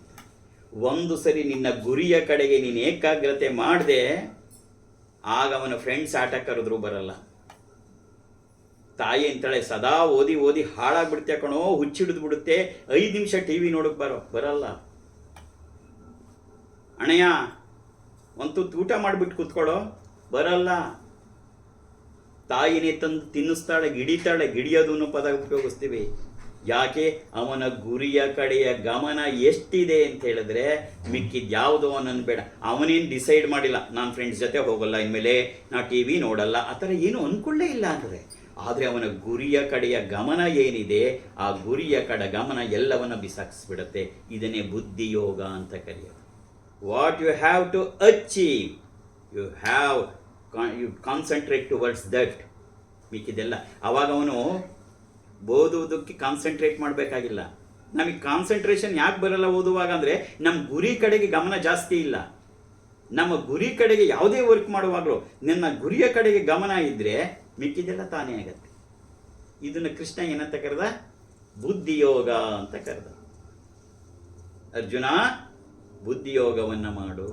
ಒಂದು ಸರಿ ನಿನ್ನ ಗುರಿಯ ಕಡೆಗೆ ನೀನು ಏಕಾಗ್ರತೆ ಮಾಡದೆ, ಆಗ ಅವನ ಫ್ರೆಂಡ್ಸ್ ಆಟ ಕರೆದ್ರು ಬರಲ್ಲ. ತಾಯಿ ಅಂತಾಳೆ, ಸದಾ ಓದಿ ಓದಿ ಹಾಳಾಗ್ಬಿಡ್ತೆ ಕಣೋ, ಹುಚ್ಚಿಡಿದು ಬಿಡುತ್ತೆ, 5 ನಿಮಿಷ TV ನೋಡೋಕೆ ಬರಲ್ಲ. ಅಣ್ಣಯ್ಯ ಒಂದು ತುತ್ತು ಊಟ ಮಾಡಿಬಿಟ್ಟು ಕೂತ್ಕೊಳ್ಳೋ, ಬರಲ್ಲ. ತಾಯಿನೇ ತಂದು ತಿನ್ನಿಸ್ತಾಳೆ, ಗಿಡಿತಾಳೆ. ಗಿಡಿಯೋದು ಅನ್ನೋ ಪದ ಉಪಯೋಗಿಸ್ತೀವಿ. ಯಾಕೆ? ಅವನ ಗುರಿಯ ಕಡೆಯ ಗಮನ ಎಷ್ಟಿದೆ ಅಂತ ಹೇಳಿದ್ರೆ ಮಿಕ್ಕಿದ್ದು ಯಾವುದೋ ಅನ್ನೋದು ಬೇಡ. ಅವನೇನು ಡಿಸೈಡ್ ಮಾಡಿಲ್ಲ, ನಾನು ಫ್ರೆಂಡ್ಸ್ ಜೊತೆ ಹೋಗಲ್ಲ, ಇನ್ಮೇಲೆ ನಾ TV ನೋಡಲ್ಲ, ಆ ಥರ ಏನೂ ಅಂದ್ಕೊಳ್ಳೇ ಇಲ್ಲ ಅಂದರೆ. ಆದರೆ ಅವನ ಗುರಿಯ ಕಡೆಯ ಗಮನ ಏನಿದೆ, ಆ ಗುರಿಯ ಕಡೆ ಗಮನ ಎಲ್ಲವನ್ನ ಬಿಸಾಕಿಸ್ಬಿಡುತ್ತೆ. ಇದನ್ನೇ ಬುದ್ಧಿಯೋಗ ಅಂತ ಕರೆಯೋದು. What you have to achieve, you concentrate towards that. ಮಿಕ್ಕಿದೆಲ್ಲ ಆವಾಗ ಅವನು ಓದುವುದಕ್ಕೆ ಕಾನ್ಸಂಟ್ರೇಟ್ ಮಾಡಬೇಕಾಗಿಲ್ಲ. ನಮಗೆ ಕಾನ್ಸಂಟ್ರೇಷನ್ ಯಾಕೆ ಬರಲ್ಲ ಓದುವಾಗ ಅಂದರೆ ನಮ್ಮ ಗುರಿ ಕಡೆಗೆ ಗಮನ ಜಾಸ್ತಿ ಇಲ್ಲ. ನಮ್ಮ ಗುರಿ ಕಡೆಗೆ ಯಾವುದೇ ವರ್ಕ್ ಮಾಡುವಾಗಲೂ ನನ್ನ ಗುರಿಯ ಕಡೆಗೆ ಗಮನ ಇದ್ದರೆ ಮಿಕ್ಕಿದೆಲ್ಲ ತಾನೇ ಆಗತ್ತೆ. ಇದನ್ನು ಕೃಷ್ಣ ಏನಂತ ಕರೆದ? ಬುದ್ಧಿಯೋಗ ಅಂತ ಕರೆದ. ಅರ್ಜುನ, ಬುದ್ಧಿಯೋಗವನ್ನು ಮಾಡು.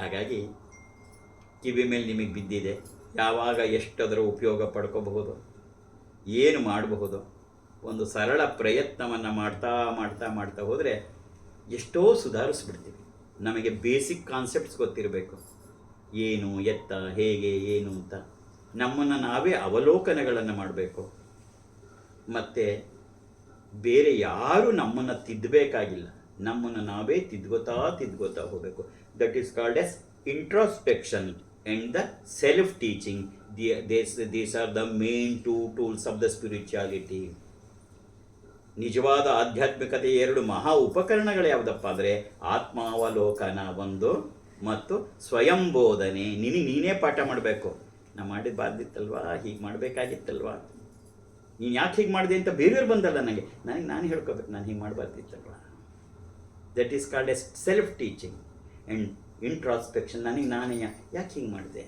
ಹಾಗಾಗಿ ಕಿವಿ ಮೇಲೆ ನಿಮಗೆ ಬಿದ್ದಿದೆ, ಯಾವಾಗ ಎಷ್ಟದರ ಉಪಯೋಗ ಪಡ್ಕೋಬಹುದು, ಏನು ಮಾಡಬಹುದು, ಒಂದು ಸರಳ ಪ್ರಯತ್ನವನ್ನು ಮಾಡ್ತಾ ಮಾಡ್ತಾ ಮಾಡ್ತಾ ಹೋದರೆ ಎಷ್ಟೋ ಸುಧಾರಿಸ್ಬಿಡ್ತೀವಿ. ನಮಗೆ ಬೇಸಿಕ್ ಕಾನ್ಸೆಪ್ಟ್ಸ್ ಗೊತ್ತಿರಬೇಕು, ಏನು ಎತ್ತ ಹೇಗೆ ಏನು ಅಂತ. ನಮ್ಮನ್ನು ನಾವೇ ಅವಲೋಕನಗಳನ್ನು ಮಾಡಬೇಕು. ಮತ್ತು ಬೇರೆ ಯಾರು ನಮ್ಮನ್ನು ತಿದ್ದಬೇಕಾಗಿಲ್ಲ, ನಮ್ಮನ್ನು ನಾವೇ ತಿದ್ಕೋತಾ ಹೋಗಬೇಕು. That is called S introspection and the self teaching. These are the main two tools of the spirituality. ನಿಜವಾದ ಆಧ್ಯಾತ್ಮಿಕತೆಯ ಎರಡು ಮಹಾ ಉಪಕರಣಗಳು ಯಾವುದಪ್ಪ ಅಂದರೆ ಆತ್ಮಾವಲೋಕನ ಒಂದು ಮತ್ತು ಸ್ವಯಂಬೋಧನೆ. ನೀನೇ ಪಾಠ ಮಾಡಬೇಕು. ನಾ ಮಾಡಿದ ಬಾರ್ದಿತ್ತಲ್ವಾ, ಹೀಗೆ ಮಾಡಬೇಕಾಗಿತ್ತಲ್ವಾ, ನೀನು ಯಾಕೆ ಹೀಗೆ ಮಾಡಿದೆ ಅಂತ ಬೇರೆಯವ್ರು ಬಂದಲ್ಲ ನನಗೆ ನಾನು ಹೇಳ್ಕೋಬೇಕು, ನಾನು ಹೀಗೆ ಮಾಡಬಾರ್ದಿತ್ತಲ್ವಾ. That is called as self teaching and introspection. ನಾನೇ ಯಾಕೆ ಹಿಂಗೆ ಮಾಡಿದೆ.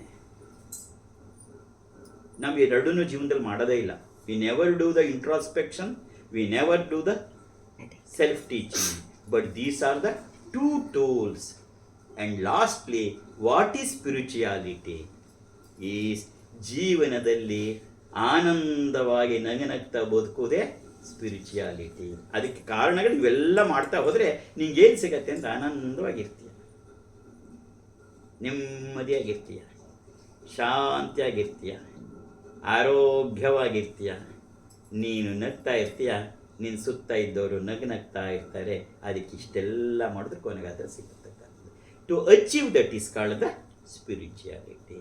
ನಾವು ಎರಡನ್ನೂ ಜೀವನದಲ್ಲಿ ಮಾಡೋದೇ ಇಲ್ಲ. We never do the introspection, we never do the self teaching, but these are the two tools. And lastly, what is spirituality? is ಜೀವನದಲ್ಲಿ ಆನಂದವಾಗಿ ನಗನಗ್ತಾ ಬದುಕುವುದೇ ಸ್ಪಿರಿಚುಯಾಲಿಟಿ. ಅದಕ್ಕೆ ಕಾರಣಗಳು ಇವೆಲ್ಲ ಮಾಡ್ತಾ ಹೋದರೆ ನಿಂಗೇನು ಸಿಗತ್ತೆ ಅಂತ ಆನಂದವಾಗಿರ್ತೀಯ, ನೆಮ್ಮದಿಯಾಗಿರ್ತೀಯ, ಶಾಂತಿಯಾಗಿರ್ತೀಯ, ಆರೋಗ್ಯವಾಗಿರ್ತೀಯ. ನೀನು ನಗ್ತಾ ಇರ್ತೀಯ, ನಿನ್ನ ಸುತ್ತ ಇದ್ದವರು ನಗ್ತಾ ಇರ್ತಾರೆ. ಅದಕ್ಕೆ ಇಷ್ಟೆಲ್ಲ ಮಾಡಿದ್ರೆ ಕೊನೆಗಾದ್ರೆ ಸಿಗತಕ್ಕಂಥದ್ದು. To achieve that is called the spirituality.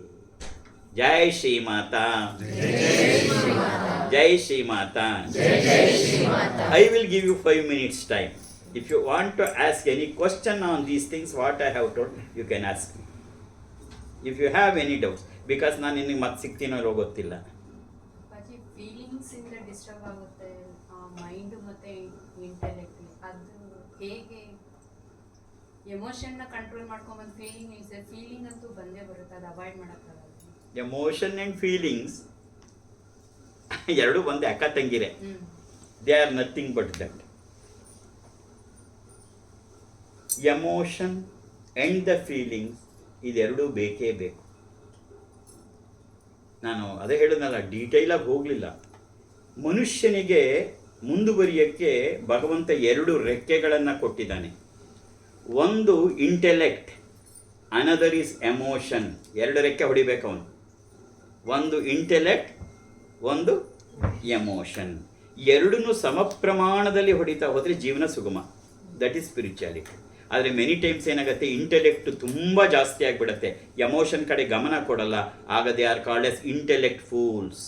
ಜೈ ಶ್ರೀ ಮಾತಾ, ಜೈ Shri Mata. I will give you 5 minutes time. If you want to ask any question on these things what I have told, you can ask me. If you have any doubts, because ನಾನು ನಿನಗೆ ಮತ್ತೆ ಸಿಗ್ತೀನೋ ಇರೋ ಗೊತ್ತಿಲ್ಲ. Feelings ಇಂದ disturb ಆಗುತ್ತೆ mind ಮತ್ತೆ intellect. ಅದು ಹೇಗೆ ಎಮೋಷನ್ನ ಕಂಟ್ರೋಲ್ ಮಾಡ್ಕೊಂಬಂದು ಫೀಲಿಂಗ್ ಅಂತೂ ಬಂದೇ ಬರುತ್ತೆ, ಅದು ಅವಾಯ್ಡ್ ಮಾಡೋಕ್ಕಾಗಲ್ಲ. ಎಮೋಷನ್ ಆ್ಯಂಡ್ ಫೀಲಿಂಗ್ಸ್ ಎರಡೂ ಒಂದೇ, ಅಕ್ಕ ತಂಗಿರೆ. They are nothing but that. Emotion and the feelings ಇದೆರಡೂ ಬೇಕೇ ಬೇಕು. ನಾನು ಅದೇ ಹೇಳಿದ್ನಲ್ಲ, ಡೀಟೇಲಾಗಿ ಹೋಗಲಿಲ್ಲ. ಮನುಷ್ಯನಿಗೆ ಮುಂದುವರಿಯೋಕ್ಕೆ ಭಗವಂತ 2 ರೆಕ್ಕೆಗಳನ್ನು ಕೊಟ್ಟಿದ್ದಾನೆ. ಒಂದು ಇಂಟೆಲೆಕ್ಟ್, ಅನದರ್ ಈಸ್ ಎಮೋಷನ್. 2 ರೆಕ್ಕೆ ಹೊಡಿಬೇಕು ಅವನು. ಒಂದು ಇಂಟೆಲೆಕ್ಟ್, ಒಂದು ಎಮೋಷನ್. ಎರಡನ್ನೂ ಸಮ ಪ್ರಮಾಣದಲ್ಲಿ ಹೊಡಿತಾ ಹೋದರೆ ಜೀವನ ಸುಗಮ. That is spirituality. ಆದರೆ ಮೆನಿ ಟೈಮ್ಸ್ ಏನಾಗುತ್ತೆ, ಇಂಟೆಲೆಕ್ಟ್ ತುಂಬ ಜಾಸ್ತಿ ಆಗಿಬಿಡುತ್ತೆ, ಎಮೋಷನ್ ಕಡೆ ಗಮನ ಕೊಡಲ್ಲ. ಆಗ they are called S intellect fools.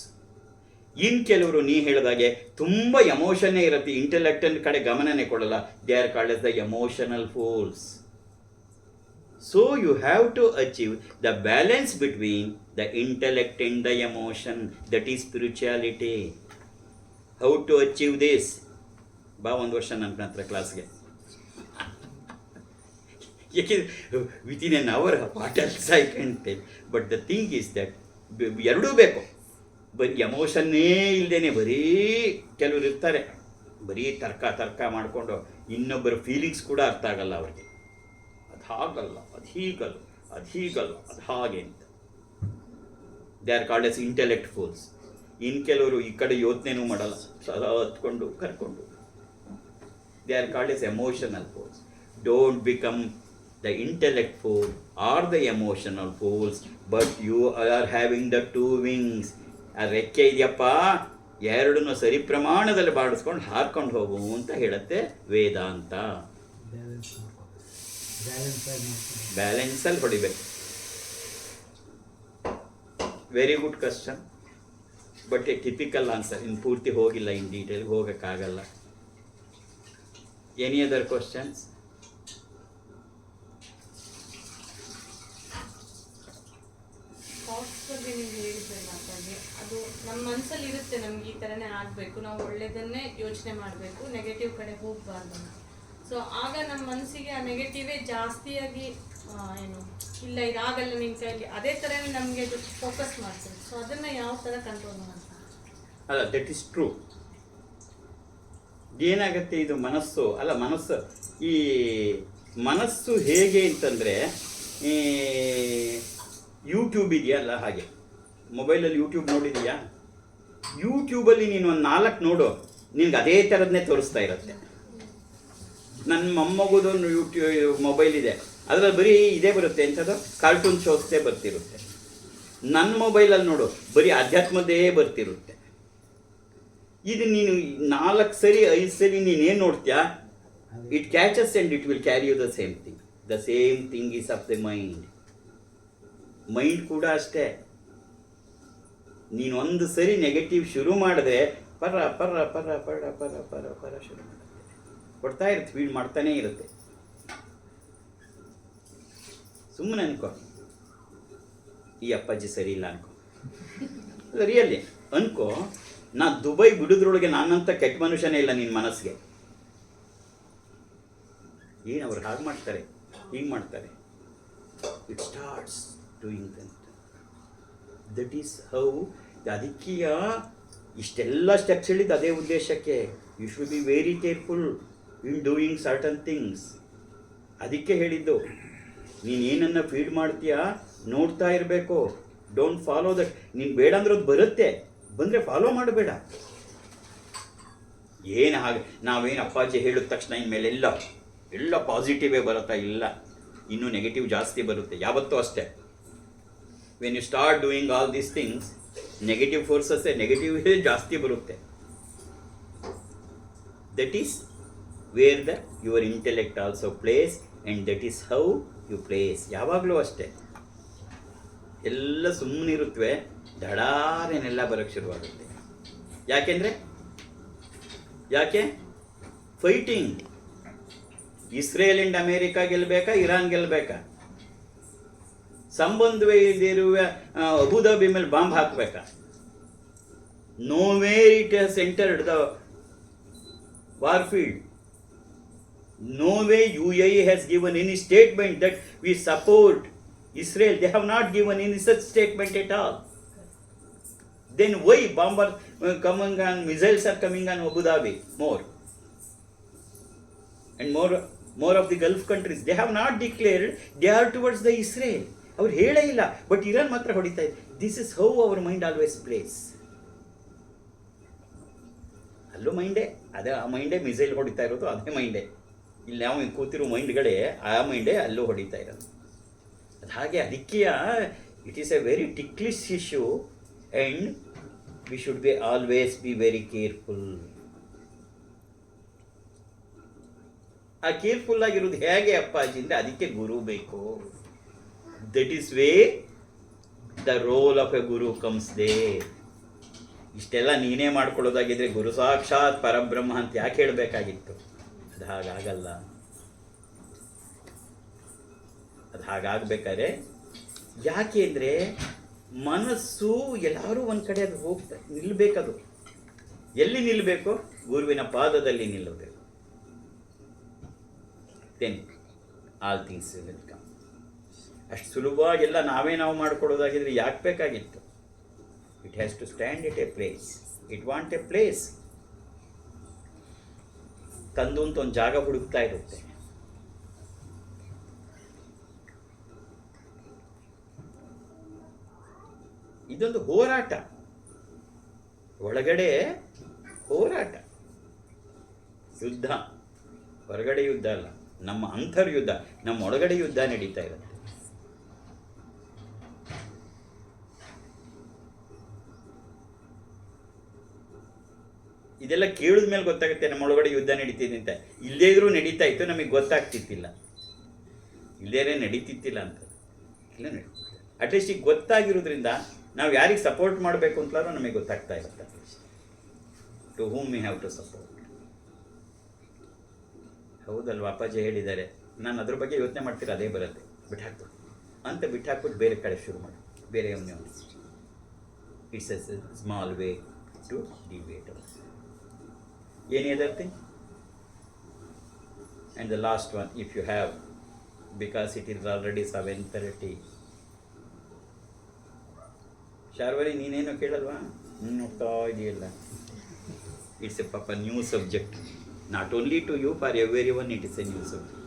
ಇನ್ನು ಕೆಲವರು ನೀ ಹೇಳಿದಾಗೆ ತುಂಬ ಎಮೋಷನ್ನೇ ಇರುತ್ತೆ, ಇಂಟೆಲೆಕ್ಟನ್ ಕಡೆ ಗಮನನೇ ಕೊಡಲ್ಲ. They are called as the emotional fools. So you have to achieve the balance between the intellect and the emotion. That is spirituality. How to achieve this? ಬಾ 1 ವರ್ಷ ನನ್ನ ಹತ್ರ ಕ್ಲಾಸ್ಗೆ. Within an hour what else I can tell. But the thing is that ಎರಡೂ ಬೇಕು. ಬರೀ ಎಮೋಷನ್ನೇ ಇಲ್ಲದೇನೆ ಬರೀ ಕೆಲವರು ಇರ್ತಾರೆ, ಬರೀ ತರ್ಕ ಮಾಡಿಕೊಂಡು ಇನ್ನೊಬ್ಬರ ಫೀಲಿಂಗ್ಸ್ ಕೂಡ ಅರ್ಥ ಆಗಲ್ಲ ಅವ್ರಿಗೆ. ಅದು ಹಾಗಲ್ಲ, ಅದು ಹೀಗಲ್ಲ, ಅದು ಹೀಗಲ್ಲ, ಅದು ಹಾಗೆ ಅಂತ. They are called S intellect fools. ಇನ್ನು ಕೆಲವರು ಈ ಕಡೆ ಯೋಚನೆನೂ ಮಾಡಲ್ಲ, ಸದಾ ಹತ್ಕೊಂಡು ಕರ್ಕೊಂಡು. They are called S emotional fools. Don't become the intellect fool or the emotional fools, but you are having the 2 wings. ಆ ರೆಕ್ಕೆ ಇದೆಯಪ್ಪ, ಎರಡನ್ನೂ ಸರಿ ಪ್ರಮಾಣದಲ್ಲಿ ಬಾಡಿಸ್ಕೊಂಡು ಹಾರ್ಕೊಂಡು ಹೋಗು ಅಂತ ಹೇಳುತ್ತೆ ವೇದಾಂತ. ಬ್ಯಾಲೆನ್ಸಲ್ಲಿ ಹೊಡಿಬೇಕು. Very good question, but A typical answer. ಇನ್ನು ಪೂರ್ತಿ ಹೋಗಿಲ್ಲ, ಇನ್ ಡೀಟೇಲ್ ಹೋಗೋಕ್ಕಾಗಲ್ಲ. Any other questions? ಬಗ್ಗೆ ನೀವು ಹೇಳಿದ್ರೆ ಮಾತಾಡಿ, ಅದು ನಮ್ಮ ಮನಸ್ಸಲ್ಲಿ ಇರುತ್ತೆ, ನಮ್ಗೆ ಈ ಥರನೇ ಆಗಬೇಕು, ನಾವು ಒಳ್ಳೆಯದನ್ನೇ ಯೋಚನೆ ಮಾಡಬೇಕು, ನೆಗೆಟಿವ್ ಕಡೆ ಹೋಗಬಾರ್ದು. ಸೊ ಆಗ ನಮ್ಮ ಮನಸ್ಸಿಗೆ ಆ ನೆಗೆಟಿವೇ ಜಾಸ್ತಿಯಾಗಿ ಏನು ಇಲ್ಲ ಇದಾಗಲ್ಲ ನಿನ್ನ ಕೈಲಿ, ಅದೇ ಥರನೇ ನಮಗೆ ಅದು ಫೋಕಸ್ ಮಾಡ್ತೀವಿ. ಸೊ ಅದನ್ನು ಯಾವ ಥರ ಕಂಟ್ರೋಲ್ ಮಾಡ್ತಾರೆ? ಅಲ್ಲ, ದಟ್ ಈಸ್ ಟ್ರೂ. ಏನಾಗುತ್ತೆ, ಇದು ಮನಸ್ಸು ಅಲ್ಲ, ಈ ಮನಸ್ಸು ಹೇಗೆ ಅಂತಂದರೆ ಯೂಟ್ಯೂಬ್ ಇದೆಯಲ್ಲ ಹಾಗೆ, ಮೊಬೈಲಲ್ಲಿ ಯೂಟ್ಯೂಬ್ ನೋಡಿದೀಯಾ? ಯೂಟ್ಯೂಬಲ್ಲಿ ನೀನು ಒಂದು 4 ನೋಡು, ನಿನ್ಗೆ ಅದೇ ಥರದನ್ನೇ ತೋರಿಸ್ತಾ ಇರುತ್ತೆ. ನನ್ನ ಮೊಮ್ಮಗುದೊಂದು ಯೂಟ್ಯೂಬ್ ಮೊಬೈಲ್ ಇದೆ, ಅದರಲ್ಲಿ ಬರೀ ಇದೇ ಬರುತ್ತೆ, ಎಂಥದ್ದು ಕಾರ್ಟೂನ್ ಶೋಸ್ದೇ ಬರ್ತಿರುತ್ತೆ. ನನ್ನ ಮೊಬೈಲಲ್ಲಿ ನೋಡು, ಬರೀ ಅಧ್ಯಾತ್ಮದೇ ಬರ್ತಿರುತ್ತೆ. ಇದು ನೀನು 4 ಸರಿ 5 ಸರಿ ನೀನೇನು ನೋಡ್ತೀಯಾ, it catches and it will carry you the same thing. The same thing is of the mind. Mind ಕೂಡ ಅಷ್ಟೇ. ನೀನು ಒಂದು ಸರಿ ನೆಗೆಟಿವ್ ಶುರು ಮಾಡಿದ್ರೆ ಪರ ಪರ ಪರ ಪರ ಪರ ಪರ ಪರ ಶುರು ಮಾಡುತ್ತೆ, ಕೊಡ್ತಾ ಇರುತ್ತೆ, ಫೀಡ್ ಮಾಡ್ತಾನೇ ಇರುತ್ತೆ. ಸುಮ್ಮನೆ ಅನ್ಕೋ, ಈ ಅಪ್ಪಾಜಿ ಸರಿ ಇಲ್ಲ ಅನ್ಕೋ, ಅಲ್ಲ ರಿಯಲಿ ಅನ್ಕೋ. ನಾ ದುಬೈ ಬಿಡೋದ್ರೊಳಗೆ ನಾನಂತ ಕೆಟ್ಟ ಮನುಷ್ಯನೇ ಇಲ್ಲ ನಿನ್ನ ಮನಸ್ಸಿಗೆ. ಏನು ಅವ್ರು ಹಾಗೆ ಮಾಡ್ತಾರೆ, ಹೀಗೆ ಮಾಡ್ತಾರೆ. It starts doing that. That is how. ಅದಕ್ಕಿಯ ಇಷ್ಟೆಲ್ಲ ಸ್ಟೆಪ್ಸ್ ಹೇಳಿದ್ದು ಅದೇ ಉದ್ದೇಶಕ್ಕೆ. You should be very careful in doing certain things. ಅದಕ್ಕೆ ಹೇಳಿದ್ದು, ನೀನು ಏನನ್ನ ಫೀಡ್ ಮಾಡ್ತೀಯಾ ನೋಡ್ತಾ ಇರಬೇಕು. Don't follow that. ನೀನು ಬೇಡ ಅಂದ್ರೆ ಅದು ಬರುತ್ತೆ, ಬಂದರೆ ಫಾಲೋ ಮಾಡಬೇಡ. ಏನು ಹಾಗೆ ನಾವೇನು ಅಪ್ಪಾಜಿ ಹೇಳಿದ ತಕ್ಷಣ ಇನ್ಮೇಲೆ ಎಲ್ಲ ಪಾಸಿಟಿವೇ ಬರುತ್ತಾ? ಇಲ್ಲ, ಇನ್ನೂ ನೆಗೆಟಿವ್ ಜಾಸ್ತಿ ಬರುತ್ತೆ ಯಾವತ್ತೂ ಅಷ್ಟೇ. When you start doing all these things, negative ಫೋರ್ಸಸ್ಸೇ ನೆಗೆಟಿವ್ ಜಾಸ್ತಿ ಬರುತ್ತೆ. That is where the your intellect also plays, and that is how you plays. ಯಾವಾಗಲೂ ಅಷ್ಟೇ. ಎಲ್ಲ ಸುಮ್ಮನಿರುತ್ತವೆ, ದಡಾರೇನೆಲ್ಲ ಬರೋಕ್ಕೆ ಶುರುವಾಗುತ್ತೆ. ಯಾಕೆ ಫೈಟಿಂಗ್. ಇಸ್ರೇಲ್ ಅಂಡ್ ಅಮೇರಿಕಾ ಗೆಲ್ಲಬೇಕಾ, ಇರಾನ್ ಗೆಲ್ಲಬೇಕಾ? ಸಂಬಂಧವೇ ಇಲ್ಲಿರುವ ಅಬುಧಾಬಿ ಮೇಲೆ ಬಾಂಬ್ ಹಾಕಬೇಕಾ? No where it has entered the war field. No way UAE has given any statement that we support Israel. They have not given any such statement at all. Then why bombers coming on, missiles are coming on Abu Dhabi more? And more of the Gulf countries. They have not declared they are towards the Israel. ಅವ್ರು ಹೇಳೇ ಇಲ್ಲ, but Iran ಮಾತ್ರ ಹೊಡಿತಾ ಇದೆ. This is how our mind always place. ಅಲ್ಲೂ ಮೈಂಡೇ, ಅದೇ ಆ ಮೈಂಡೇ missile ಹೊಡಿತಾ ಇರೋದು, ಅದೇ ಮೈಂಡೇ. ಇಲ್ಲಿ ನಾವು ಕೂತಿರೋ ಮೈಂಡ್ಗಳೇ ಆ ಮೈಂಡೇ ಅಲ್ಲೂ ಹೊಡಿತಾ ಇರೋದು. ಅದು ಹಾಗೆ. ಅದಕ್ಕೆ it is a very ticklish issue, and we should be always be very careful. ಆ ಕೇರ್ಫುಲ್ ಆಗಿರೋದು ಹೇಗೆ ಅಪ್ಪಾಜಿ ಅಂದರೆ, ಅದಕ್ಕೆ ಗುರು ಬೇಕು. That is way the role of a guru comes there. ಇಷ್ಟೆಲ್ಲ ನೀನೇ ಮಾಡ್ಕೊಳ್ಳೋದಾಗಿದ್ರೆ ಗುರು ಸಾಕ್ಷಾತ್ ಪರಬ್ರಹ್ಮ ಅಂತ ಯಾಕೆ ಹೇಳಬೇಕಾಗಿತ್ತು? ಅದು ಹಾಗಾಗಲ್ಲ. ಅದು ಹಾಗಾಗಬೇಕಾದ್ರೆ ಯಾಕೆ ಅಂದರೆ, ಮನಸ್ಸು ಎಲ್ಲರೂ ಒಂದು ಕಡೆ ಅದು ಹೋಗ್ತಾ ನಿಲ್ಲಬೇಕದು. ಎಲ್ಲಿ ನಿಲ್ಲಬೇಕು? ಗುರುವಿನ ಪಾದದಲ್ಲಿ ನಿಲ್ಲಬೇಕು. Then all things will come. ಅಷ್ಟು ಸುಲಭವಾಗೆಲ್ಲ ನಾವು ಮಾಡ್ಕೊಳ್ಳೋದಾಗಿದ್ರೆ ಯಾಕೆ ಬೇಕಾಗಿತ್ತು? It has to stand it a place. It want a place. ತಂದು ಅಂತ ಒಂದು ಜಾಗ ಹುಡುಕ್ತಾ ಇರುತ್ತೆ. ಇದೊಂದು ಹೋರಾಟ, ಒಳಗಡೆ ಹೋರಾಟ, ಯುದ್ಧ. ಹೊರಗಡೆ ಯುದ್ಧ ಅಲ್ಲ, ನಮ್ಮ ಅಂತರ್ಯುದ್ಧ, ನಮ್ಮ ಒಳಗಡೆ ಯುದ್ಧ ನಡೀತಾ ಇರುತ್ತೆ. ಇದೆಲ್ಲ ಕೇಳಿದ ಮೇಲೆ ಗೊತ್ತಾಗುತ್ತೆ ನಮ್ಮ ಒಳಗಡೆ ಯುದ್ಧ ನಡೀತಿದೆ ಅಂತ. ಇಲ್ಲದೇ ಇದ್ರೂ ನಡೀತಾ ಇತ್ತು, ನಮಗೆ ಗೊತ್ತಾಗ್ತಿತ್ತಿಲ್ಲ. ಇಲ್ಲೇನೇ ನಡೀತಿತ್ತಿಲ್ಲ ಅಂತ ಇಲ್ಲ ನಡೀತಿತ್ತು. ಅಟ್ಲೀಸ್ಟ್ ಈಗ ಗೊತ್ತಾಗಿರೋದ್ರಿಂದ ನಾವು ಯಾರಿಗೆ ಸಪೋರ್ಟ್ ಮಾಡಬೇಕು ಅಂತಲಾದ್ರೂ ನಮಗೆ ಗೊತ್ತಾಗ್ತಾ ಇರುತ್ತೆ. To whom we have to support. ಹೌದಲ್ವ? ಅಪ್ಪಾಜಿ ಹೇಳಿದ್ದಾರೆ, ನಾನು ಅದ್ರ ಬಗ್ಗೆ ಯೋಚನೆ ಮಾಡ್ತೀರ, ಅದೇ ಬರುತ್ತೆ, ಬಿಟ್ಟಾಕ್ಬಿಟ್ಟು ಅಂತ ಬಿಟ್ಟಾಕ್ಬಿಟ್ಟು ಬೇರೆ ಕಡೆ ಶುರು ಮಾಡಿ, ಬೇರೆ it's a small way to debate. Any other thing? And the last one, if you have, because it is already 7:30. Sharvari, ನೀನೇನು ಕೇಳಲ್ವಾ? ನೋಡ್ತಾ ಇದೆಯಲ್ಲ. ಇಟ್ಸ್ ಎ ಪಾಪ new subject. Not only to you, for every one it is a new subject.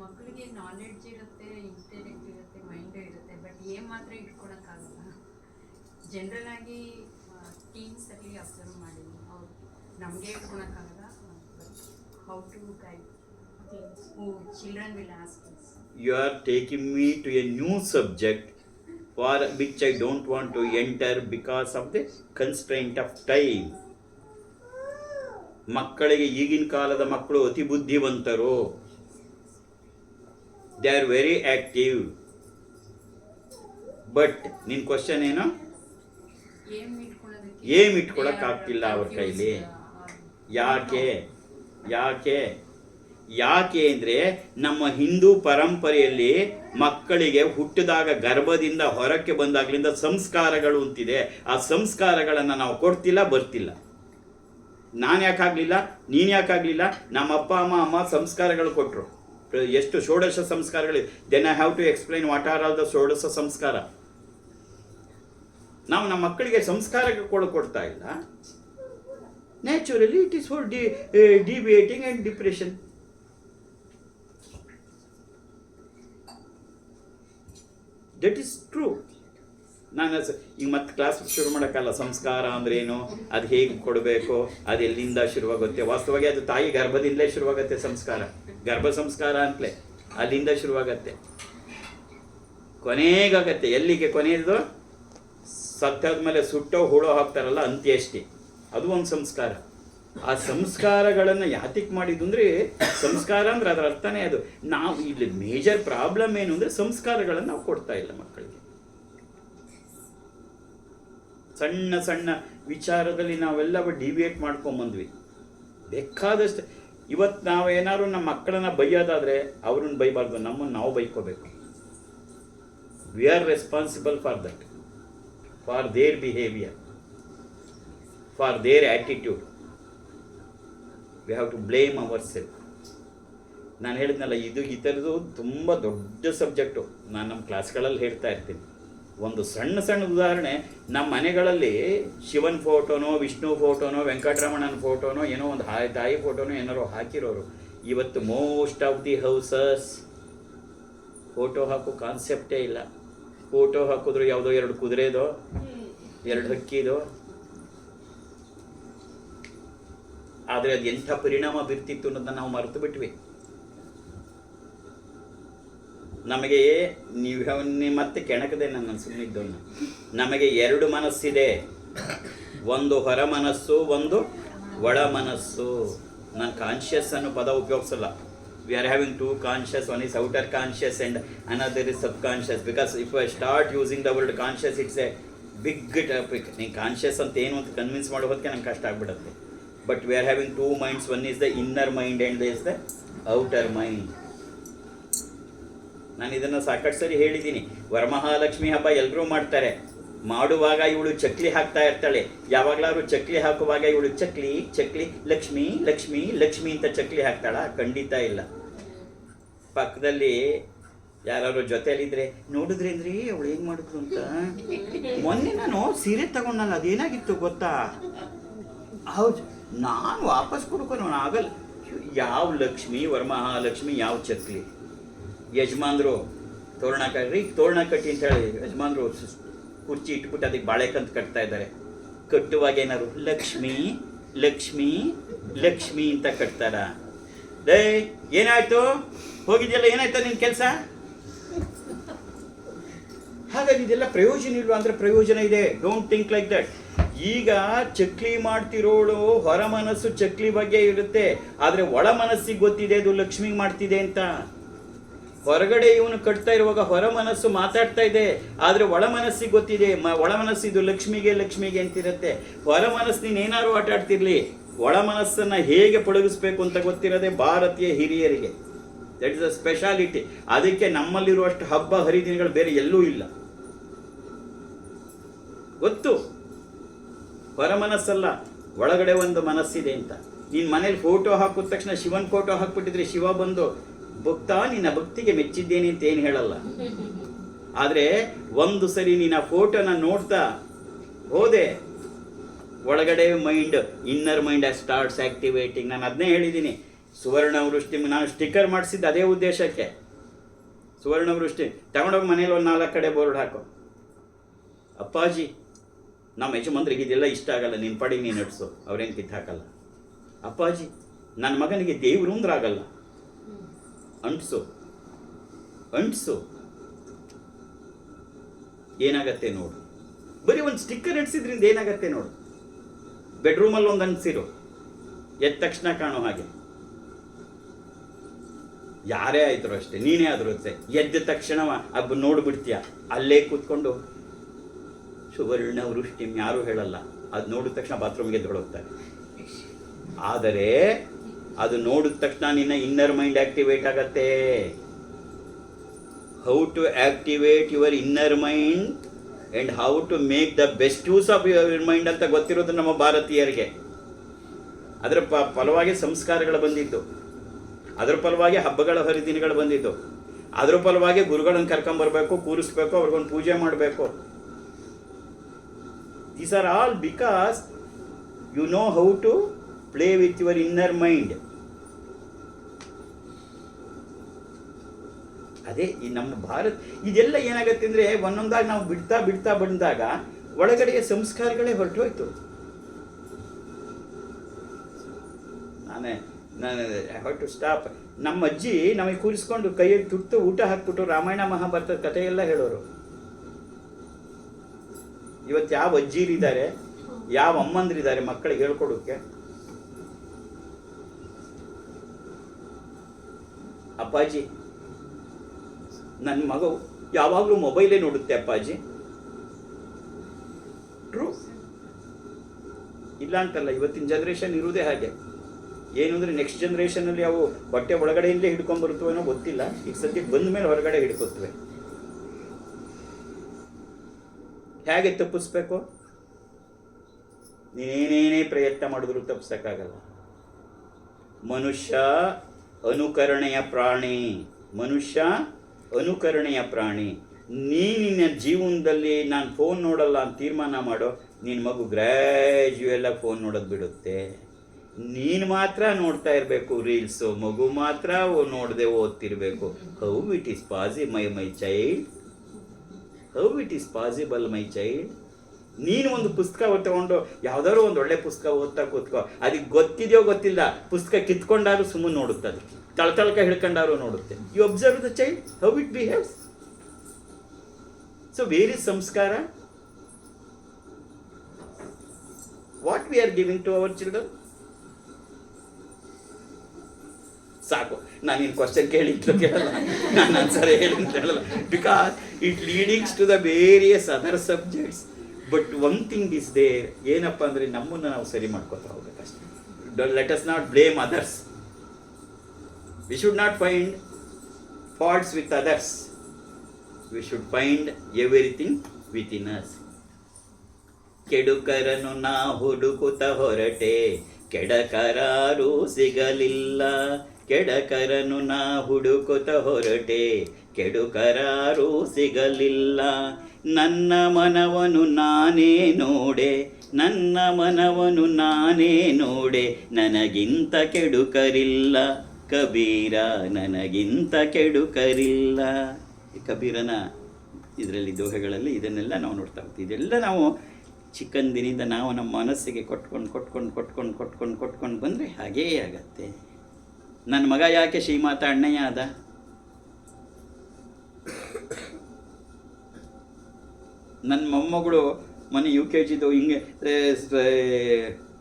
ಮಕ್ಕಳಿಗೆ knowledge ಇರುತ್ತೆ, intellect ಇರುತ್ತೆ, mind ಇರುತ್ತೆ, but ಏನ್ ಮಾತ್ರ ಇಟ್ಕೊಳಕ್ಕಾಗಲ್ಲ. ಜನರಲ್ ಆಗಿ ಟೀಮ್ಸ್ ಅಲ್ಲಿ ಅಬ್ಸರ್ವ್ ಮಾಡಿದ್ವಿ, ಅವ್ರು ನಮಗೆ ಇಟ್ಕೊಳಕ್ಕಾಗಲ್ಲ, how to guide children will ask us. You are taking me to a new subject for which I don't want to enter because of the constraint of time. ಮಕ್ಕಳಿಗೆ ಈಗಿನ ಕಾಲದ ಮಕ್ಕಳು ಅತಿ ಬುದ್ಧಿವಂತರು, they are very active. But ನಿನ್ನ question ಏನು? Aim ಇಟ್ಕೊಳಕ್ ಆಗ್ತಿಲ್ಲ ಅವ್ರ ಕೈಲಿ. ಯಾಕೆ ಯಾಕೆ ಯಾಕೆ ಅಂದರೆ ನಮ್ಮ ಹಿಂದೂ ಪರಂಪರೆಯಲ್ಲಿ ಮಕ್ಕಳಿಗೆ ಹುಟ್ಟಿದಾಗ ಗರ್ಭದಿಂದ ಹೊರಕ್ಕೆ ಬಂದಾಗಲಿಂದ ಸಂಸ್ಕಾರಗಳು ಅಂತಿದೆ. ಆ ಸಂಸ್ಕಾರಗಳನ್ನು ನಾವು ಕೊಡ್ತಿಲ್ಲ, ಬರ್ತಿಲ್ಲ. ನಾನು ಯಾಕಾಗಲಿಲ್ಲ, ನೀನು ಯಾಕಾಗಲಿಲ್ಲ? ನಮ್ಮ ಅಪ್ಪ ಅಮ್ಮ ಸಂಸ್ಕಾರಗಳು ಕೊಟ್ಟರು. ಎಷ್ಟು ಷೋಡಶ ಸಂಸ್ಕಾರಗಳು. Then I have to explain what are all the shodasha samskara. ನಾವು ನಮ್ಮ ಮಕ್ಕಳಿಗೆ ಸಂಸ್ಕಾರಗಳು ಕೊಡ್ತಾ ಇಲ್ಲ. Naturally it is for debating and depression. That is true. ನಾನು ಈಗ ಮತ್ತೆ ಕ್ಲಾಸ್ ಶುರು ಮಾಡೋಕ್ಕಲ್ಲ. ಸಂಸ್ಕಾರ ಅಂದ್ರೇನು, ಅದು ಹೇಗೆ ಕೊಡಬೇಕು, ಅದು ಎಲ್ಲಿಂದ ಶುರುವಾಗುತ್ತೆ. ವಾಸ್ತವವಾಗಿ ಅದು ತಾಯಿ ಗರ್ಭದಿಂದಲೇ ಶುರುವಾಗುತ್ತೆ ಸಂಸ್ಕಾರ. ಗರ್ಭ ಸಂಸ್ಕಾರ ಅಂತಲೇ ಅಲ್ಲಿಂದ ಶುರುವಾಗತ್ತೆ, ಕೊನೆಗಾಗತ್ತೆ. ಎಲ್ಲಿಗೆ ಕೊನೆಯದು? ಸತ್ತಾದ ಮೇಲೆ ಸುಟ್ಟೋ ಹುಳೋ ಹಾಕ್ತಾರಲ್ಲ, ಅಂತ್ಯಷ್ಟಿ. ಅದು ಒಂದು ಸಂಸ್ಕಾರ. ಆ ಸಂಸ್ಕಾರಗಳನ್ನು ಯಾತಿಕ್ ಮಾಡಿದ್ದು ಅಂದರೆ, ಸಂಸ್ಕಾರ ಅಂದ್ರೆ ಅದರ ಅರ್ಥನೇ ಅದು. ನಾವು ಇಲ್ಲಿ ಮೇಜರ್ ಪ್ರಾಬ್ಲಮ್ ಏನು ಅಂದರೆ ಸಂಸ್ಕಾರಗಳನ್ನು ನಾವು ಕೊಡ್ತಾ ಇಲ್ಲ ಮಕ್ಕಳಿಗೆ. ಸಣ್ಣ ಸಣ್ಣ ವಿಚಾರದಲ್ಲಿ ನಾವೆಲ್ಲ ಡಿಬೇಟ್ ಮಾಡ್ಕೊಂಬಂದ್ವಿ ಬೇಕಾದಷ್ಟು. ಇವತ್ತು ನಾವೇನಾದ್ರು ನಮ್ಮ ಮಕ್ಕಳನ್ನ ಬೈಯೋದಾದರೆ ಅವ್ರನ್ನ ಬೈಬಾರ್ದು, ನಮ್ಮನ್ನು ನಾವು ಬೈಕೋಬೇಕು. We are responsible for that, for their behaviour, for their attitude. We have to blame our self. ನಾನು ಹೇಳಿದ್ನಲ್ಲ, ಇದು ಈ ಥರದ್ದು ತುಂಬ ದೊಡ್ಡ ಸಬ್ಜೆಕ್ಟು. ನಾನು ನಮ್ಮ ಕ್ಲಾಸ್ಗಳಲ್ಲಿ ಹೇಳ್ತಾ ಇರ್ತೀನಿ. ಒಂದು ಸಣ್ಣ ಸಣ್ಣ ಉದಾಹರಣೆ, ನಮ್ಮ ಮನೆಗಳಲ್ಲಿ ಶಿವನ್ ಫೋಟೋನೋ, ವಿಷ್ಣು ಫೋಟೋನೋ, ವೆಂಕಟರಮಣನ ಫೋಟೋನೋ, ಏನೋ ಒಂದು ತಾಯಿ ಫೋಟೋನೋ ಏನಾರೋ ಹಾಕಿರೋರು. ಇವತ್ತು most of the houses photo ಹಾಕೋ ಕಾನ್ಸೆಪ್ಟೇ ಇಲ್ಲ. ಫೋಟೋ ಹಾಕಿದ್ರು ಯಾವುದೋ 2 ಕುದುರೆದೋ 2 ಹಕ್ಕಿದೋ. ಆದರೆ ಅದು ಎಂಥ ಪರಿಣಾಮ ಬೀರ್ತಿತ್ತು ಅನ್ನೋದನ್ನ ನಾವು ಮರೆತು ಬಿಟ್ವಿ. ನಮಗೆ ಮತ್ತೆ ಕೆಣಕದೆ ನನ್ನ ಸುಮ್ಮನಿದ್ದವನ್ನ. ನಮಗೆ 2 ಮನಸ್ಸಿದೆ, ಒಂದು ಹೊರ ಮನಸ್ಸು, ಒಂದು ಒಳ ಮನಸ್ಸು. ನಾನು ಕಾನ್ಷಿಯಸ್ ಅನ್ನೋ ಪದ ಉಪಯೋಗಿಸಲ್ಲ. We are having 2 conscious. One is outer conscious and another is subconscious. Because if I start using the word conscious, it's a big topic. ನೀನು ಕಾನ್ಷಿಯಸ್ ಅಂತ ಏನು ಅಂತ ಕನ್ವಿನ್ಸ್ ಮಾಡೋ ಹೊತ್ತಿಗೆ ನಂಗೆ ಕಷ್ಟ ಆಗ್ಬಿಡುತ್ತೆ. But we are having 2 minds. One is the inner mind and is the outer mind. ನಾನು ಇದನ್ನು ಸಾಕಷ್ಟು ಸರಿ ಹೇಳಿದ್ದೀನಿ. ವರಮಹಾಲಕ್ಷ್ಮಿ ಹಬ್ಬ ಎಲ್ಲರೂ ಮಾಡ್ತಾರೆ. ಮಾಡುವಾಗ ಇವಳು ಚಕ್ಲಿ ಹಾಕ್ತಾ ಇರ್ತಾಳೆ. ಯಾವಾಗಲಾದ್ರು ಚಕ್ಲಿ ಹಾಕುವಾಗ ಇವಳು ಚಕ್ಲಿ ಚಕ್ಲಿ ಲಕ್ಷ್ಮಿ ಲಕ್ಷ್ಮಿ ಲಕ್ಷ್ಮಿ ಅಂತ ಚಕ್ಲಿ ಹಾಕ್ತಾಳ? ಖಂಡಿತ ಇಲ್ಲ. ಪಕ್ಕದಲ್ಲಿ ಯಾರು ಜೊತೆಯಲ್ಲಿದ್ದರೆ ನೋಡಿದ್ರೇನ್ರಿ ಅವಳು ಏನು ಮಾಡಿದ್ರು ಅಂತ. ಮೊನ್ನೆ ನಾನು ಸೀರೆ ತಗೊಂಡಲ್ಲ, ಅದೇನಾಗಿತ್ತು ಗೊತ್ತಾ? ಹೌದು, ನಾನು ವಾಪಸ್ ಕೊಡ್ಕೊಂಡು ಆಗಲ್ಲ. ಯಾವ ಲಕ್ಷ್ಮಿ, ವರಮಹಾಲಕ್ಷ್ಮಿ, ಯಾವ ಚಕ್ಲಿ? ಯಜಮಾನ್ರು ತೋರಣ ಕಟ್ಟಿ ಅಂತ ಹೇಳಿ ಯಜಮಾನ್ರು ಕುರ್ಚಿ ಇಟ್ಬಿಟ್ಟು ಅದಕ್ಕೆ ಬಾಳೆಕಂತ ಕಟ್ತಾ ಇದ್ದಾರೆ. ಕಟ್ಟುವಾಗ ಏನಾರು ಲಕ್ಷ್ಮಿ ಲಕ್ಷ್ಮಿ ಲಕ್ಷ್ಮಿ ಅಂತ ಕಟ್ತಾರ? ಡೇ ಏನಾಯ್ತು, ಹೋಗಿದ್ಯಲ್ಲ, ಏನಾಯ್ತು ನಿನ್ನ ಕೆಲಸ? ಹಾಗಾಗಿ ಇದೆಲ್ಲ ಪ್ರಯೋಜನ ಇಲ್ವಾ ಅಂದರೆ ಪ್ರಯೋಜನ ಇದೆ. Don't think like that. ಈಗ ಚಕ್ಲಿ ಮಾಡ್ತಿರೋಳು ಹೊರ ಮನಸ್ಸು ಚಕ್ಲಿ ಬಗ್ಗೆ ಇರುತ್ತೆ, ಆದರೆ ಒಳ ಮನಸ್ಸಿಗೆ ಗೊತ್ತಿದೆ ಅದು ಲಕ್ಷ್ಮಿಗೆ ಮಾಡ್ತಿದೆ ಅಂತ. ಹೊರಗಡೆ ಇವನು ಕಟ್ತಾ ಇರುವಾಗ ಹೊರ ಮನಸ್ಸು ಮಾತಾಡ್ತಾ ಇದೆ, ಆದರೆ ಒಳ ಮನಸ್ಸಿಗೆ ಗೊತ್ತಿದೆ ಒಳ ಮನಸ್ಸಿದು ಲಕ್ಷ್ಮಿಗೆ ಅಂತಿರುತ್ತೆ. ಹೊರ ಮನಸ್ಸು ನೀನು ಏನಾದ್ರು ಆಟ ಆಡ್ತಿರ್ಲಿ, ಒಳ ಮನಸ್ಸನ್ನು ಹೇಗೆ ಪಳಗಿಸ್ಬೇಕು ಅಂತ ಗೊತ್ತಿರೋದೆ ಭಾರತೀಯ ಹಿರಿಯರಿಗೆ. That is a speciality. ಅದಕ್ಕೆ ನಮ್ಮಲ್ಲಿರುವಷ್ಟು ಹಬ್ಬ ಹರಿದಿನಗಳು ಬೇರೆ ಎಲ್ಲೂ ಇಲ್ಲ. ಗೊತ್ತು, ಹೊರ ಮನಸ್ಸಲ್ಲ, ಒಳಗಡೆ ಒಂದು ಮನಸ್ಸಿದೆ ಅಂತ. ನೀನು ಮನೇಲಿ ಫೋಟೋ ಹಾಕಿದ ತಕ್ಷಣ ಶಿವನ್ ಫೋಟೋ ಹಾಕ್ಬಿಟ್ಟಿದ್ರೆ ಶಿವ ಬಂದು ಭಕ್ತ ನಿನ್ನ ಭಕ್ತಿಗೆ ಮೆಚ್ಚಿದ್ದೇನೆ ಅಂತ ಏನು ಹೇಳಲ್ಲ. ಆದರೆ ಒಂದು ಸರಿ ನೀನು ಆ ಫೋಟೋನ ನೋಡ್ತಾ ಹೋದೆ, ಒಳಗಡೆ mind, inner mind starts activating. ನಾನು ಅದನ್ನೇ ಹೇಳಿದ್ದೀನಿ, ಸುವರ್ಣವೃಷ್ಟಿ ನಾನು ಸ್ಟಿಕ್ಕರ್ ಮಾಡಿಸಿದ್ದು ಅದೇ ಉದ್ದೇಶಕ್ಕೆ. ಸುವರ್ಣವೃಷ್ಟಿ ತಗೊಂಡೋಗಿ ಮನೇಲಿ ಒಂದು 4 ಕಡೆ ಬೋರ್ಡ್ ಹಾಕೋ. ಅಪ್ಪಾಜಿ ನಮ್ಮ ಯಜಮಾನ್ರಿಗೆ ಇದೆಲ್ಲ ಇಷ್ಟ ಆಗಲ್ಲ, ನಿನ್ನ ಪಾಡಿಗೆ ನೀನು ನಡ್ಸು, ಅವ್ರೇನು ಕಿತ್ತು ಹಾಕಲ್ಲ. ಅಪ್ಪಾಜಿ ನನ್ನ ಮಗನಿಗೆ ದೇವ್ರು ಅಂದ್ರೆ ಆಗಲ್ಲ, ಅಂಟಿಸು ಅಂಟಿಸು, ಏನಾಗತ್ತೆ ನೋಡು. ಬರೀ ಒಂದು ಸ್ಟಿಕ್ಕರ್ ಅಂಟಿಸಿದ್ರಿಂದ ಏನಾಗತ್ತೆ ನೋಡು. ಬೆಡ್ರೂಮಲ್ಲಿ ಒಂದು ಅಂಟಿಸಿರು, ಎದ್ದ ತಕ್ಷಣ ಕಾಣೋ ಹಾಗೆ. ಯಾರೇ ಆಯ್ತರು ಅಷ್ಟೇ, ನೀನೇ ಆದರೂ ಅಷ್ಟೇ, ಎದ್ದ ತಕ್ಷಣ ಹಬ್ಬ ನೋಡ್ಬಿಡ್ತೀಯ. ಅಲ್ಲೇ ಕೂತ್ಕೊಂಡು ಸುವರ್ಣ ವೃಷ್ಟಿ ಯಾರೂ ಹೇಳಲ್ಲ, ಅದು ನೋಡಿದ ತಕ್ಷಣ ಬಾತ್ರೂಮ್ಗೆ ದೊಡ್ಡೋಗ್ತಾರೆ. ಆದರೆ ಅದು ನೋಡಿದ ತಕ್ಷಣ ನಿನ್ನ ಇನ್ನರ್ ಮೈಂಡ್ ಆಕ್ಟಿವೇಟ್ ಆಗತ್ತೆ. How to activate your inner mind and how to make the best use of your mind ಅಂತ ಗೊತ್ತಿರೋದು ನಮ್ಮ ಭಾರತೀಯರಿಗೆ. ಅದರ ಫಲವಾಗಿ ಸಂಸ್ಕಾರಗಳು ಬಂದಿದ್ದು, ಅದರ ಫಲವಾಗಿ ಹಬ್ಬಗಳ ಹರಿದಿನಗಳು ಬಂದಿದ್ದು, ಅದರ ಫಲವಾಗಿ ಗುರುಗಳನ್ನು ಕರ್ಕೊಂಬರ್ಬೇಕು, ಕೂರಿಸ್ಬೇಕು, ಅವ್ರಿಗೊಂದು ಪೂಜೆ ಮಾಡಬೇಕು. These are all because you know how to play with your inner mind. ಅದೇ ಈ ನಮ್ಮ ಭಾರತ ಇದೆಲ್ಲ ಏನಾಗುತ್ತೆ ಅಂದರೆ ಒಂದೊಂದಾಗಿ ನಾವು ಬಿಡ್ತಾ ಬಂದಾಗ ಒಳಗಡೆಯ ಸಂಸ್ಕಾರಗಳೇ ಹೊರಟೋಯ್ತು. ನಾನು ಹ್ಯಾವ್ ಟು ಸ್ಟಾಪ್. ನಮ್ಮ ಅಜ್ಜಿ ನಮಗೆ ಕೂರಿಸ್ಕೊಂಡು ಕೈಯಲ್ಲಿ ತುಟ್ಟು ಊಟ ಹಾಕ್ಬಿಟ್ಟು ರಾಮಾಯಣ ಮಹಾಭಾರತದ ಕಥೆಯೆಲ್ಲ ಹೇಳೋರು. ಇವತ್ತು ಯಾವ ಅಜ್ಜಿರಿದ್ದಾರೆ, ಯಾವ ಅಮ್ಮಂದ್ರಿದ್ದಾರೆ ಮಕ್ಕಳಿಗೆ ಹೇಳ್ಕೊಡೋಕ್ಕೆ? ಅಪ್ಪಾಜಿ ನನ್ನ ಮಗು ಯಾವಾಗಲೂ ಮೊಬೈಲೇ ನೋಡುತ್ತೆ ಅಪ್ಪಾಜಿ. ಟ್ರೂ, ಇಲ್ಲ ಅಂತಲ್ಲ, ಇವತ್ತಿನ ಜನ್ರೇಷನ್ ಇರುವುದೇ ಹಾಗೆ. ಏನು ಅಂದರೆ ನೆಕ್ಸ್ಟ್ ಜನ್ರೇಷನಲ್ಲಿ ಅವು ಹೊಟ್ಟೆ ಒಳಗಡೆಯಿಂದಲೇ ಹಿಡ್ಕೊಂಡ್ಬರುತ್ತವೇನೋ ಗೊತ್ತಿಲ್ಲ. ಈಗ ಸದ್ಯಕ್ಕೆ ಬಂದ ಮೇಲೆ ಹೊರಗಡೆ ಹಿಡ್ಕೊತ್ವೆ. ಹೇಗೆ ತಪ್ಪಿಸ್ಬೇಕು? ನೀನೇನೇ ಪ್ರಯತ್ನ ಮಾಡಿದ್ರು ತಪ್ಪಿಸೋಕ್ಕಾಗಲ್ಲ. ಮನುಷ್ಯ ಅನುಕರಣೆಯ ಪ್ರಾಣಿ. ಮನುಷ್ಯ ಅನುಕರಣೆಯ ಪ್ರಾಣಿ. ನಿನ್ನ ಜೀವನದಲ್ಲಿ ನಾನು ಫೋನ್ ನೋಡಲ್ಲ ಅಂತ ತೀರ್ಮಾನ ಮಾಡೋ, ನಿನ್ನ ಮಗು ಗ್ರ್ಯಾಜುಯಲಾಗಿ ಫೋನ್ ನೋಡೋದು ಬಿಡುತ್ತೆ. ನೀನು ಮಾತ್ರ ನೋಡ್ತಾ ಇರಬೇಕು ರೀಲ್ಸು, ಮಗು ಮಾತ್ರ ನೋಡದೆ ಓದ್ತಿರ್ಬೇಕು. How it is possible my child? How it is possible my child? ನೀನು ಒಂದು ಪುಸ್ತಕ ತಗೊಂಡು ಯಾವ್ದಾದ್ರು ಒಂದು ಒಳ್ಳೆ ಪುಸ್ತಕ ಓದ್ತಾ ಕೂತ್ಕೋ. ಅದಕ್ಕೆ ಗೊತ್ತಿದೆಯೋ ಗೊತ್ತಿಲ್ಲ, ಪುಸ್ತಕ ಕಿತ್ಕೊಂಡಾರು ಸುಮ್ಮನೆ ನೋಡುತ್ತೆ, ಅದು ತಳಕ ಹಿಡ್ಕೊಂಡಾರು ನೋಡುತ್ತೆ. You observe the child, how it behaves. So where is samskara? What we are giving to our children? ಸಾಕು, ನಾನು ಇನ್ನು ಕ್ವಶನ್ ಕೇಳಿಟ್ಲು ಕೇಳಲ್ಲ, ನಾನು ಆನ್ಸರ್ ಹೇಳಿ ಅಂತ ಹೇಳಲ್ಲ. Because it leadings to the various other subjects. But one thing is there, ಏನಪ್ಪ ಅಂದರೆ ನಮ್ಮನ್ನು ನಾವು ಸರಿ ಮಾಡ್ಕೋತಾ ಹೋಗ್ಬೇಕಷ್ಟೇ. Let us not blame others. We should not find faults with others. We should find everything within us. ಕೆಡುಕರನು ನಾ ಹುಡುಕುತ್ತ ಹೊರಟೆ, ಕೆಡಕರಾರು ಸಿಗಲಿಲ್ಲ. ಕೆಡಕರನು ನಾ ಹುಡುಕುತ್ತ ಹೊರಟೆ, ಕೆಡುಕರಾರು ಸಿಗಲಿಲ್ಲ. ನನ್ನ ಮನವನು ನಾನೇ ನೋಡೆ, ನನ್ನ ಮನವನು ನಾನೇ ನೋಡೆ, ನನಗಿಂತ ಕೆಡುಕರಿಲ್ಲ ಕಬೀರ, ನನಗಿಂತ ಕೆಡುಕರಿಲ್ಲ. ಕಬೀರನ ಇದರಲ್ಲಿ ದೋಹೆಗಳಲ್ಲಿ ಇದನ್ನೆಲ್ಲ ನಾವು ನೋಡ್ತಾ ಹೋಗ್ತೀವಿ. ಇದೆಲ್ಲ ನಾವು ಚಿಕ್ಕಂದಿನಿಂದ ನಾವು ನಮ್ಮ ಮನಸ್ಸಿಗೆ ಕೊಟ್ಕೊಂಡು ಬಂದರೆ ಹಾಗೇ ಆಗತ್ತೆ. ನನ್ನ ಮಗ ಯಾಕೆ ಶ್ರೀಮಾತ ಅಣ್ಣಯ್ಯ ಆದ? ನನ್ನ ಮೊಮ್ಮಗಳು ಮೊನ್ನೆ UKGದು ಹಿಂಗೆ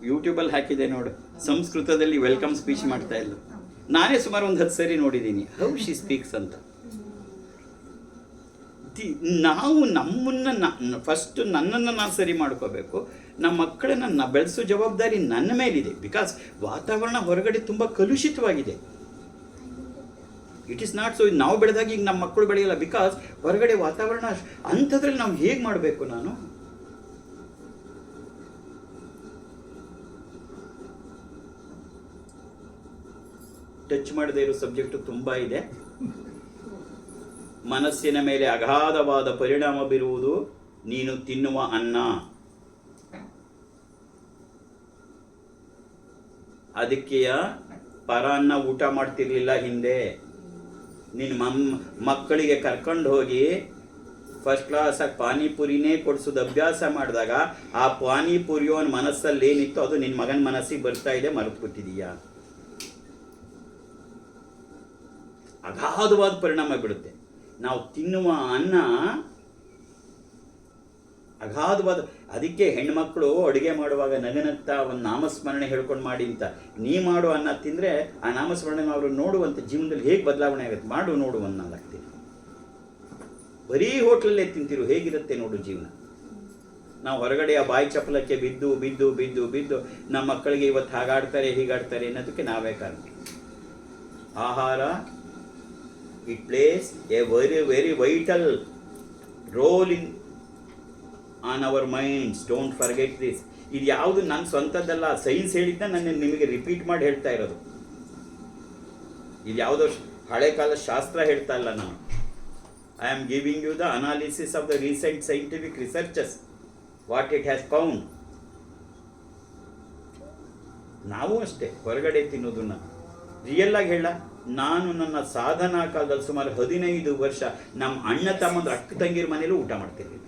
ಯೂಟ್ಯೂಬಲ್ಲಿ ಹಾಕಿದೆ ನೋಡು, ಸಂಸ್ಕೃತದಲ್ಲಿ ವೆಲ್ಕಮ್ ಸ್ಪೀಚ್ ಮಾಡ್ತಾ ಇಲ್ಲ. ನಾನೇ ಸುಮಾರು ಒಂದು 10 ಸರಿ ನೋಡಿದ್ದೀನಿ ಹೌ ಶಿ ಸ್ಪೀಕ್ಸ್ ಅಂತ. ನಾವು ನಮ್ಮನ್ನು ಫಸ್ಟ್ ನನ್ನನ್ನು ನಾನು ಸರಿ ಮಾಡ್ಕೋಬೇಕು. ನಮ್ಮ ಮಕ್ಕಳನ್ನು ಬೆಳೆಸೋ ಜವಾಬ್ದಾರಿ ನನ್ನ ಮೇಲಿದೆ. ಬಿಕಾಸ್ ವಾತಾವರಣ ಹೊರಗಡೆ ತುಂಬ ಕಲುಷಿತವಾಗಿದೆ. It is not so. ನಾವು ಬೆಳೆದಾಗ ಈಗ ನಮ್ಮ ಮಕ್ಕಳು ಬೆಳೆಯಲ್ಲ, ಬಿಕಾಸ್ ಹೊರಗಡೆ ವಾತಾವರಣ ಅಂಥದ್ರಲ್ಲಿ ನಾವು ಹೇಗೆ ಮಾಡಬೇಕು? ನಾನು ಟಚ್ ಮಾಡದೇ ಇರೋ ಸಬ್ಜೆಕ್ಟು ತುಂಬ ಇದೆ. ಮನಸ್ಸಿನ ಮೇಲೆ ಅಗಾಧವಾದ ಪರಿಣಾಮ ಬೀರುವುದು ನೀನು ತಿನ್ನುವ ಅನ್ನ. ಅದಕ್ಕೆಯ ಪರಾನ್ನ ಊಟ ಮಾಡ್ತಿರ್ಲಿಲ್ಲ ಹಿಂದೆ. ನಿನ್ನ ಮಕ್ಕಳಿಗೆ ಕರ್ಕೊಂಡು ಹೋಗಿ ಫಸ್ಟ್ ಕ್ಲಾಸಾಗಿ ಪಾನಿಪುರಿನೇ ಕೊಡಿಸೋದು ಅಭ್ಯಾಸ ಮಾಡಿದಾಗ ಆ ಪಾನಿಪುರಿಯೋನ ಮನಸ್ಸಲ್ಲಿ ಏನಿತ್ತು ಅದು ನಿನ್ನ ಮಗನ ಮನಸ್ಸಿಗೆ ಬರ್ತಾ ಇದೆ, ಮರೆತುಬಿಟ್ಟಿದೀಯಾ? ಅಗಾಧವಾದ ಪರಿಣಾಮ ಬೀಳುತ್ತೆ. ನಾವು ತಿನ್ನುವ ಅನ್ನ ಅಗಾಧವಾದ. ಅದಕ್ಕೆ ಹೆಣ್ಮಕ್ಳು ಅಡುಗೆ ಮಾಡುವಾಗ ನಗನಗ್ತಾ ಒಂದು ನಾಮಸ್ಮರಣೆ ಹೇಳ್ಕೊಂಡು ಮಾಡಿ ಅಂತ. ನೀ ಮಾಡೋ ಅನ್ನ ತಿಂದರೆ ಆ ನಾಮಸ್ಮರಣೆ ಅವರು ನೋಡುವಂಥ ಜೀವನದಲ್ಲಿ ಹೇಗೆ ಬದಲಾವಣೆ ಆಗುತ್ತೆ. ಮಾಡು ನೋಡು ಅನ್ನಲಾಗ್ತೀನಿ. ಬರೀ ಹೋಟ್ಲಲ್ಲೇ ತಿಂತಿರು, ಹೇಗಿರುತ್ತೆ ನೋಡು ಜೀವನ. ನಾವು ಹೊರಗಡೆ ಆ ಬಾಯಿ ಚಪಲಕ್ಕೆ ಬಿದ್ದು ಬಿದ್ದು ಬಿದ್ದು ಬಿದ್ದು ನಮ್ಮ ಮಕ್ಕಳಿಗೆ ಇವತ್ತು ಹಾಗಾಡ್ತಾರೆ ಹೀಗಾಡ್ತಾರೆ ಅನ್ನೋದಕ್ಕೆ ನಾವೇ ಕಾರಣ. ಆಹಾರ it place a very very vital role in on our minds. Don't forget this. ಇದು ಯಾವುದು ನನ್ನ ಸ್ವಂತದ್ದಲ್ಲ, ಸೈನ್ಸ್ ಹೇಳಿದ್ದ ನಾನು ನಿಮಗೆ ರಿಪೀಟ್ ಮಾಡಿ ಹೇಳ್ತಾ ಇರೋದು. ಇದು ಯಾವುದೋ ಹಳೆ ಕಾಲ ಶಾಸ್ತ್ರ ಹೇಳ್ತಾ ಇಲ್ಲ ನಾನು. I am giving you the analysis of the recent scientific researches, what it has found. ನಾವು ಅಷ್ಟೇ ಹೊರಗಡೆ ತಿನ್ನೋದನ್ನ ರಿಯಲ್ ಆಗಿ ಹೇಳ. ನಾನು ನನ್ನ ಸಾಧನಾ ಕಾಲದಲ್ಲಿ ಸುಮಾರು 15 ವರ್ಷ ನಮ್ಮ ಅಣ್ಣ ತಮ್ಮಂದ್ರ ಅಕ್ಕ ತಂಗಿರ ಮನೇಲೂ ಊಟ ಮಾಡ್ತಿರ್ಲಿಲ್ಲ.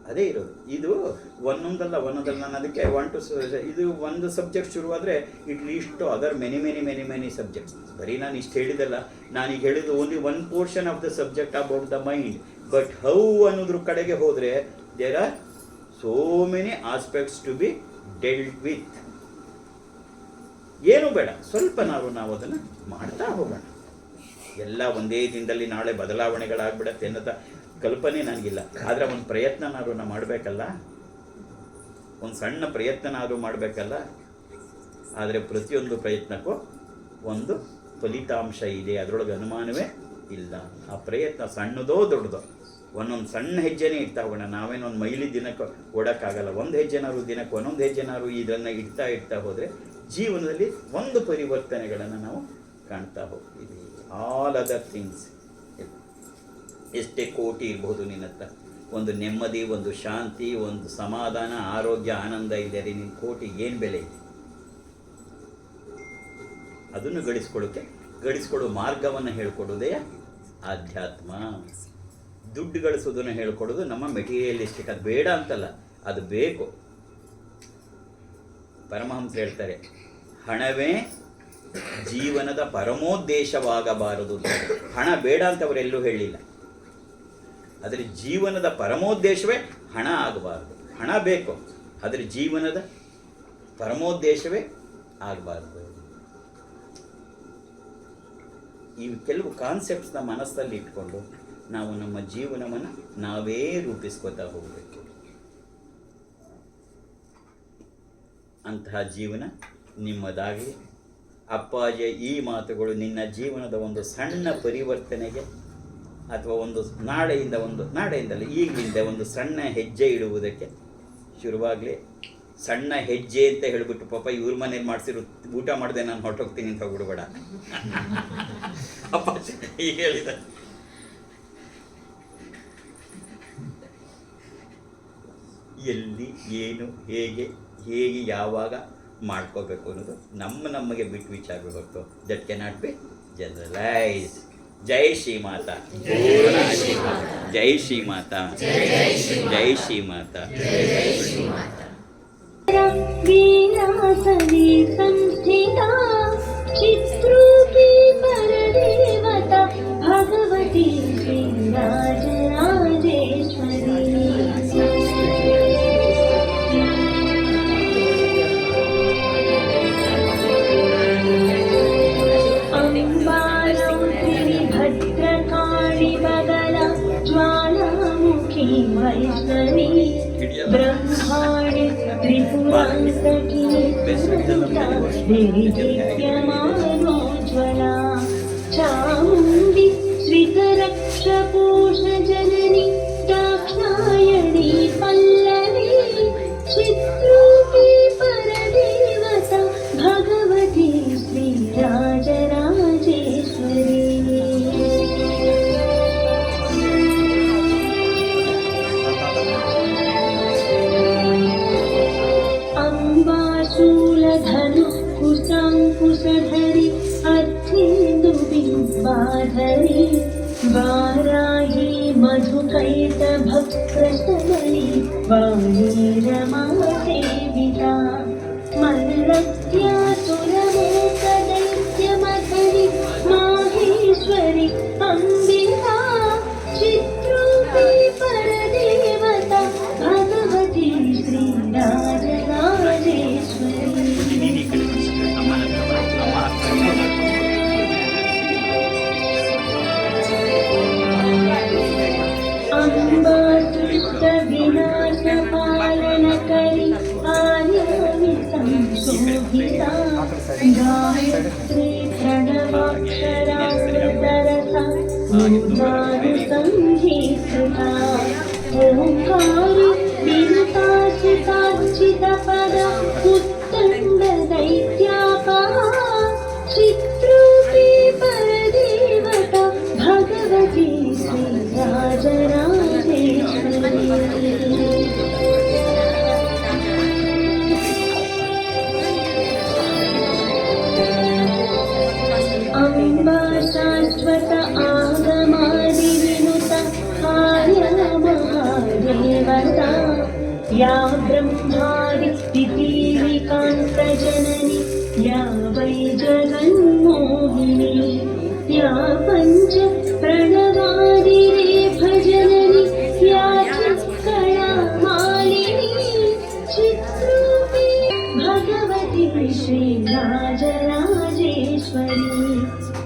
ಅದೇ ಇರೋದು. ಇದು ಒಂದೊಂದಲ್ಲ ನಾನು ಅದಕ್ಕೆ ಇದು ಒಂದು ಸಬ್ಜೆಕ್ಟ್ ಶುರುವಾದರೆ ಇಟ್ ಲೀಸ್ಟ್ ಟು ಅದರ್ ಮೆನಿ ಸಬ್ಜೆಕ್ಟ್ಸ್. ಬರೀ ನಾನು ಇಷ್ಟು ಹೇಳಿದಲ್ಲ, ನಾನೀಗ ಹೇಳಿದ್ದು only one portion of the subject about the mind. But how ಅನ್ನೋದ್ರ ಕಡೆಗೆ ಹೋದರೆ there are so many aspects to be dealt with. ಏನೂ ಬೇಡ, ಸ್ವಲ್ಪ ನಾವು ಅದನ್ನು ಮಾಡ್ತಾ ಹೋಗೋಣ. ಎಲ್ಲ ಒಂದೇ ದಿನದಲ್ಲಿ ನಾಳೆ ಬದಲಾವಣೆಗಳಾಗ್ಬಿಡತ್ತೆ ಅನ್ನೋದ ಕಲ್ಪನೆ ನನಗಿಲ್ಲ. ಆದರೆ ಒಂದು ಪ್ರಯತ್ನನಾದ್ರೂ ನಾವು ಮಾಡಬೇಕಲ್ಲ, ಒಂದು ಸಣ್ಣ ಪ್ರಯತ್ನನಾದ್ರೂ ಮಾಡಬೇಕಲ್ಲ. ಆದರೆ ಪ್ರತಿಯೊಂದು ಪ್ರಯತ್ನಕ್ಕೂ ಒಂದು ಫಲಿತಾಂಶ ಇದೆ, ಅದರೊಳಗೆ ಅನುಮಾನವೇ ಇಲ್ಲ. ಆ ಪ್ರಯತ್ನ ಸಣ್ಣದೋ ದೊಡ್ಡದೋ ಒಂದೊಂದು ಸಣ್ಣ ಹೆಜ್ಜೆನೇ ಇಡ್ತಾ ಹೋಗೋಣ. ನಾವೇನೊಂದು ಮೈಲಿ ದಿನಕ್ಕೆ ಓಡೋಕ್ಕಾಗಲ್ಲ. ಒಂದು ಹೆಜ್ಜೆನಾದ್ರು ದಿನಕ್ಕೆ ಒಂದೊಂದು ಹೆಜ್ಜೆನಾದ್ರು ಇದನ್ನು ಇಡ್ತಾ ಹೋದರೆ ಜೀವನದಲ್ಲಿ ಒಂದು ಪರಿವರ್ತನೆಗಳನ್ನು ನಾವು ಕಾಣ್ತಾ ಹೋಗ್ತೀವಿ. ಆಲ್ ಅದರ್ ಥಿಂಗ್ಸ್, ಎಷ್ಟೇ ಕೋಟಿ ಇರಬಹುದು ನಿನ್ನ ಹತ್ರ, ಒಂದು ನೆಮ್ಮದಿ, ಒಂದು ಶಾಂತಿ, ಒಂದು ಸಮಾಧಾನ, ಆರೋಗ್ಯ, ಆನಂದ ಇದೆ. ನಿನ್ನ ಕೋಟಿ ಏನು ಬೆಲೆ ಇದೆ? ಅದನ್ನು ಗಳಿಸ್ಕೊಡೋ ಮಾರ್ಗವನ್ನು ಹೇಳ್ಕೊಡೋದೇ ಆಧ್ಯಾತ್ಮ. ದುಡ್ಡು ಗಳಿಸೋದನ್ನು ಹೇಳ್ಕೊಡೋದು ನಮ್ಮ ಮೆಟೀರಿಯಲಿಸ್ಟಿಕ್. ಅದು ಬೇಡ ಅಂತಲ್ಲ, ಅದು ಬೇಕು. ಪರಮಹಂಸ ಹೇಳ್ತಾರೆ, ಹಣವೇ ಜೀವನದ ಪರಮೋದ್ದೇಶವಾಗಬಾರದು. ಹಣ ಬೇಡ ಅಂತ ಅವರೆಲ್ಲೂ ಹೇಳಿಲ್ಲ. ಆದರೆ ಜೀವನದ ಪರಮೋದ್ದೇಶವೇ ಹಣ ಆಗಬಾರ್ದು. ಹಣ ಬೇಕು, ಆದರೆ ಜೀವನದ ಪರಮೋದ್ದೇಶವೇ ಆಗಬಾರ್ದು. ಈ ಕೆಲವು ಕಾನ್ಸೆಪ್ಟ್ಸ್ನ ಮನಸ್ಸಲ್ಲಿ ಇಟ್ಕೊಂಡು ನಾವು ನಮ್ಮ ಜೀವನವನ್ನು ನಾವೇ ರೂಪಿಸ್ಕೊತಾ ಹೋಗಬೇಕು. ಅಂತಹ ಜೀವನ ನಿಮ್ಮದಾಗಲಿ. ಅಪ್ಪಾಜಿಯ ಈ ಮಾತುಗಳು ನಿನ್ನ ಜೀವನದ ಒಂದು ಸಣ್ಣ ಪರಿವರ್ತನೆಗೆ ಅಥವಾ ಒಂದು ನಾಳೆಯಿಂದಲ್ಲ ಈಗಲಿಂದ ಒಂದು ಸಣ್ಣ ಹೆಜ್ಜೆ ಇಡುವುದಕ್ಕೆ ಶುರುವಾಗಲಿ. ಸಣ್ಣ ಹೆಜ್ಜೆ ಅಂತ ಹೇಳಿಬಿಟ್ಟು ಪಾಪ ಇವ್ರ ಮನೇಲಿ ಮಾಡಿಸಿರೋ ಊಟ ಮಾಡಿದೆ ನಾನು ಹೊರಟೋಗ್ತೀನಿ ಅಂತ ಹೋಗ್ಬಿಡ್ಬೇಡ. ಅಪ್ಪ ಈಗ ಹೇಳಿದ ಎಲ್ಲಿ ಏನು ಹೇಗೆ ಯಾವಾಗ ಮಾಡ್ಕೋಬೇಕು ಅನ್ನೋದು ನಮಗೆ ಬಿಟ್ಟು ವಿಚಾರ ಹೊರತು ದಟ್ ಕೆನಾಟ್ ಬಿ ಜನರಲೈಸ್. ಜೈ ಶ್ರೀ ಮಾತಾ, ಜೈ ಶ್ರೀ ಮಾತಾ, ಜೈ ಶ್ರೀ ಮಾತಾ. वीरासने संस्थिता चित्रूपी परदेवता भगवती श्रीराजराजेश्वरी। अम्बालौकिनी भद्रकाली बगला ज्वालामुखी वैष्णवी ब्रह्माणि त्रिपुरांसखी दिव्यमानोज्ज्वला चामुण्डी श्रितरक्षपोषजननी दाक्षायणी पल्लवी चित्रूपी परदेवता भगवती श्रीराजराजेश्वरी। गङ्गाधरी वाराही मधुकैटभप्रशमनी वाणी रमा सेविता मल्लत्यासुरमूकदैत्यमथनि माहेश्वरी अम्बिका चित्रूपी परदेवता भगवती श्रीराजराजेश्वरी अम्बा दुष्टविनाशपालनकरी आयामि संशोभिता गायत्री प्रणवाक्षरामृतरसा मूर्धानुसंहीकृता ओङ्कारी विनुतासितार्चितपदा उत्तण्डदैत्यापहा चित्रूपी परदेवता भगवती श्रीराजराजेश्वरी अम्बा शाश्वत आगमादिविनुत आर्या महादेवता या ब्रह्मादि पिपीलिकान्तजननी या वै जगन्मोहिनी या पञ्च प्रणवादिरेफजननी या चित्कला मालिनी चित्रूपी भगवती श्रीराजराजेश्वरी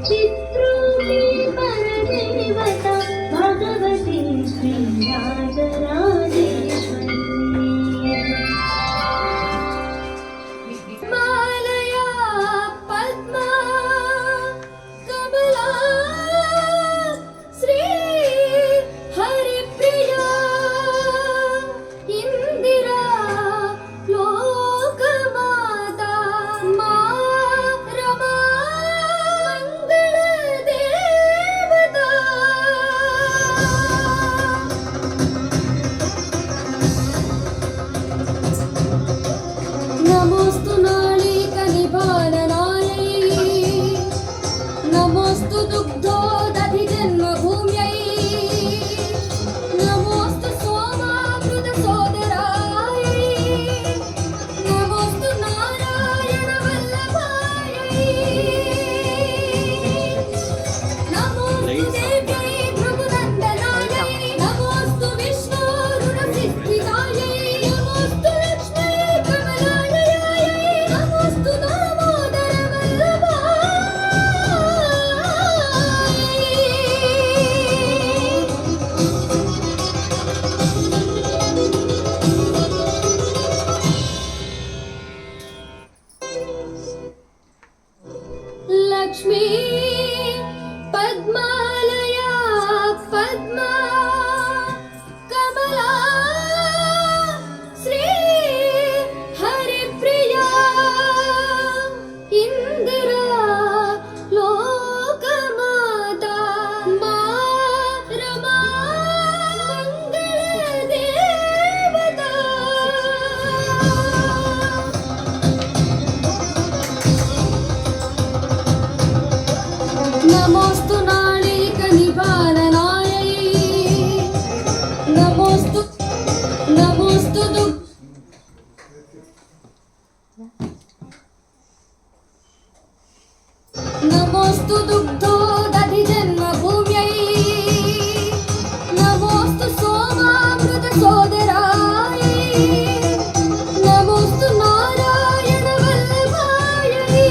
चित्रूपी परदेवता भगवती श्रीराजराजेश्वरी मालया पद्मा कमला श्री हरिप्रिया इंदिरा लोकमाता मा रमा मंगल देवता नमोस्तु नाळिकनिभाननायै नमोस्तु दुग्धोदधिजन्मभूम्यै नमोस्तु सोमामृतसोदरायै नमोस्तु नारायणवल्लभायै नमोस्तु देव्यै भृगुनन्दनायै नमोस्तु विष्णोरुणसिद्धिदायै नमोस्तु लक्ष्म्यै कमलालयायै नमोस्तु दामोदरवल्लभायै लक्ष्मी पद्मालया पद्मा कमला श्री हरिप्रिया इंदिरा लोकमाता मा रमा मंगल देवता नमोस्तु नाळिकनिभाननायै नमोस्तु नमोस्तु नमोस्तु दुग्धोदधिजन्मभूम्यै नमोस्तु सोमामृतसोदरायै नमोस्तु नारायणवल्लभायै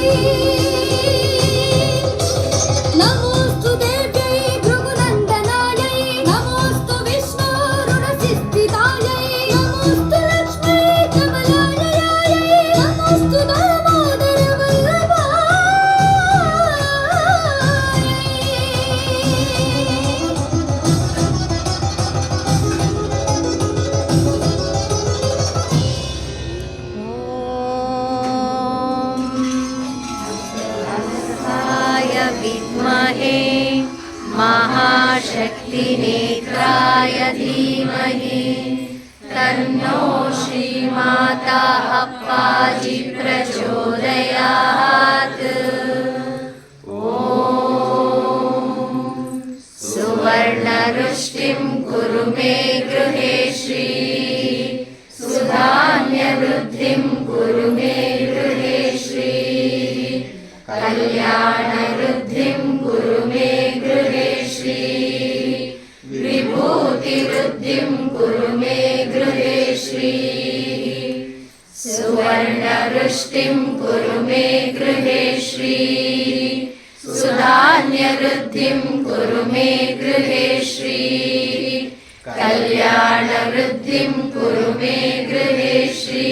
नमोस्तु देव्यै भृगुनन्दनायै नमोस्तु विष्णोरुणसिद्धिदायै नमोस्तु लक्ष्म्यै कमलालयायै नमोस्तु दामोदरवल्लभायै विद्महे महाशक्तिनेत्राय धीमहि तन्नो श्रीमाता अप्पाजि प्रचोदयात्। ॐ सुवर्णरुष्टिं कुरु मे गृहे श्री सुधान्यवृद्धिं कुरु मे गृहे श्री कल्याणवृद्धिं कुरु मे गृहे श्री विभूतिवृद्धिं कुरु मे गृहे श्री सुवर्णरुष्टिं कुरु मे गृहे श्री सुधान्यवृद्धिं कुरु मे गृहे श्री कल्याणवृद्धिं कुरु मे गृहे श्री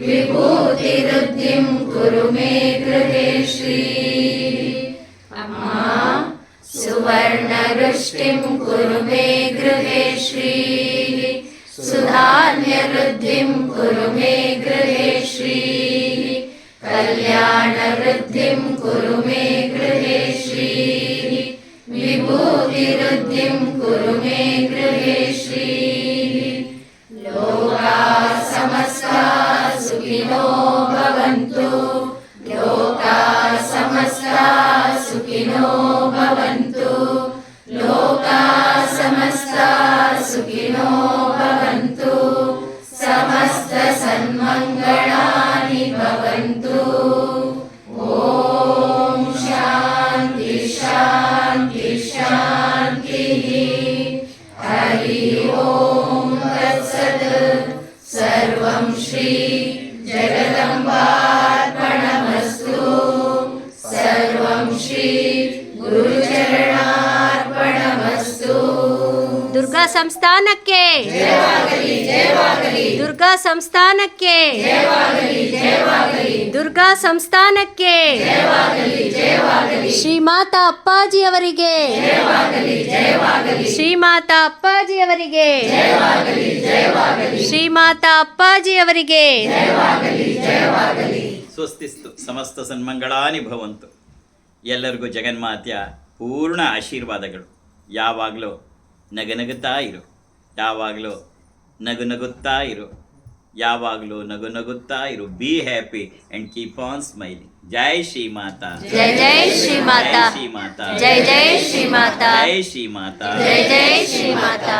विभूतिवृद्धिं कुरु मे गृहे श्री अम्मा सुवर्णरुष्टिं कुरु मे गृहे श्री सुधान्यवृद्धिं कुरु मे गृहे श्री कल्याणवृद्धिं कुरु मे गृहे श्री विभूतिवृद्धिं कुरु मे गृहे श्री लोकाः समस्ताः सुखिनो भवन्तु लोकाः समस्ताः सुखिनो भवन्तु लोकाः समस्ताः सुखिनो भवन्तु समस्त सन्मङ्गलानि भवन्तु ॐ शान्ति शान्ति शान्तिः हरि ॐ तत्सत् सर्वं श्री जगदम्बार्पणमस्तु सर्वं श्री गुरुचरणार्पणमस्तु ದುರ್ಗಾ ಸಂಸ್ಥಾನಕ್ಕೆ ದುರ್ಗಾ ಸಂಸ್ಥಾನಕ್ಕೆ ದುರ್ಗಾ ಸಂಸ್ಥಾನಕ್ಕೆ ಶ್ರೀಮಾತಾ ಅಪ್ಪಾಜಿಯವರಿಗೆ ಶ್ರೀಮಾತಾ ಅಪ್ಪಾಜಿಯವರಿಗೆ ಶ್ರೀಮಾತಾ ಅಪ್ಪಾಜಿಯವರಿಗೆ ಸ್ವಸ್ತಿಸ್ತು ಸಮಸ್ತ ಸನ್ಮಂಗಳಾನಿ ಭವಂತು. ಎಲ್ಲರಿಗೂ ಜಗನ್ಮಾತೆಯ ಪೂರ್ಣ ಆಶೀರ್ವಾದಗಳು. ಯಾವಾಗಲೂ ನಗುತ್ತಾ ಇರು, ಯಾವಾಗಲೂ ನಗುತ್ತಾ ಇರು, ಯಾವಾಗಲೂ ನಗುತ್ತಾ ಇರು. Be happy and keep on smiling. ಜೈ ಶ್ರೀ ಮಾತಾ, ಜೈ ಜೈ ಶ್ರೀ ಮಾತಾ, ಶ್ರೀ ಮಾತಾ, ಜೈ ಜೈ ಶ್ರೀ ಮಾತಾ, ಜೈ ಶ್ರೀ ಮಾತಾ, ಜೈ ಜೈ ಶ್ರೀ ಮಾತಾ.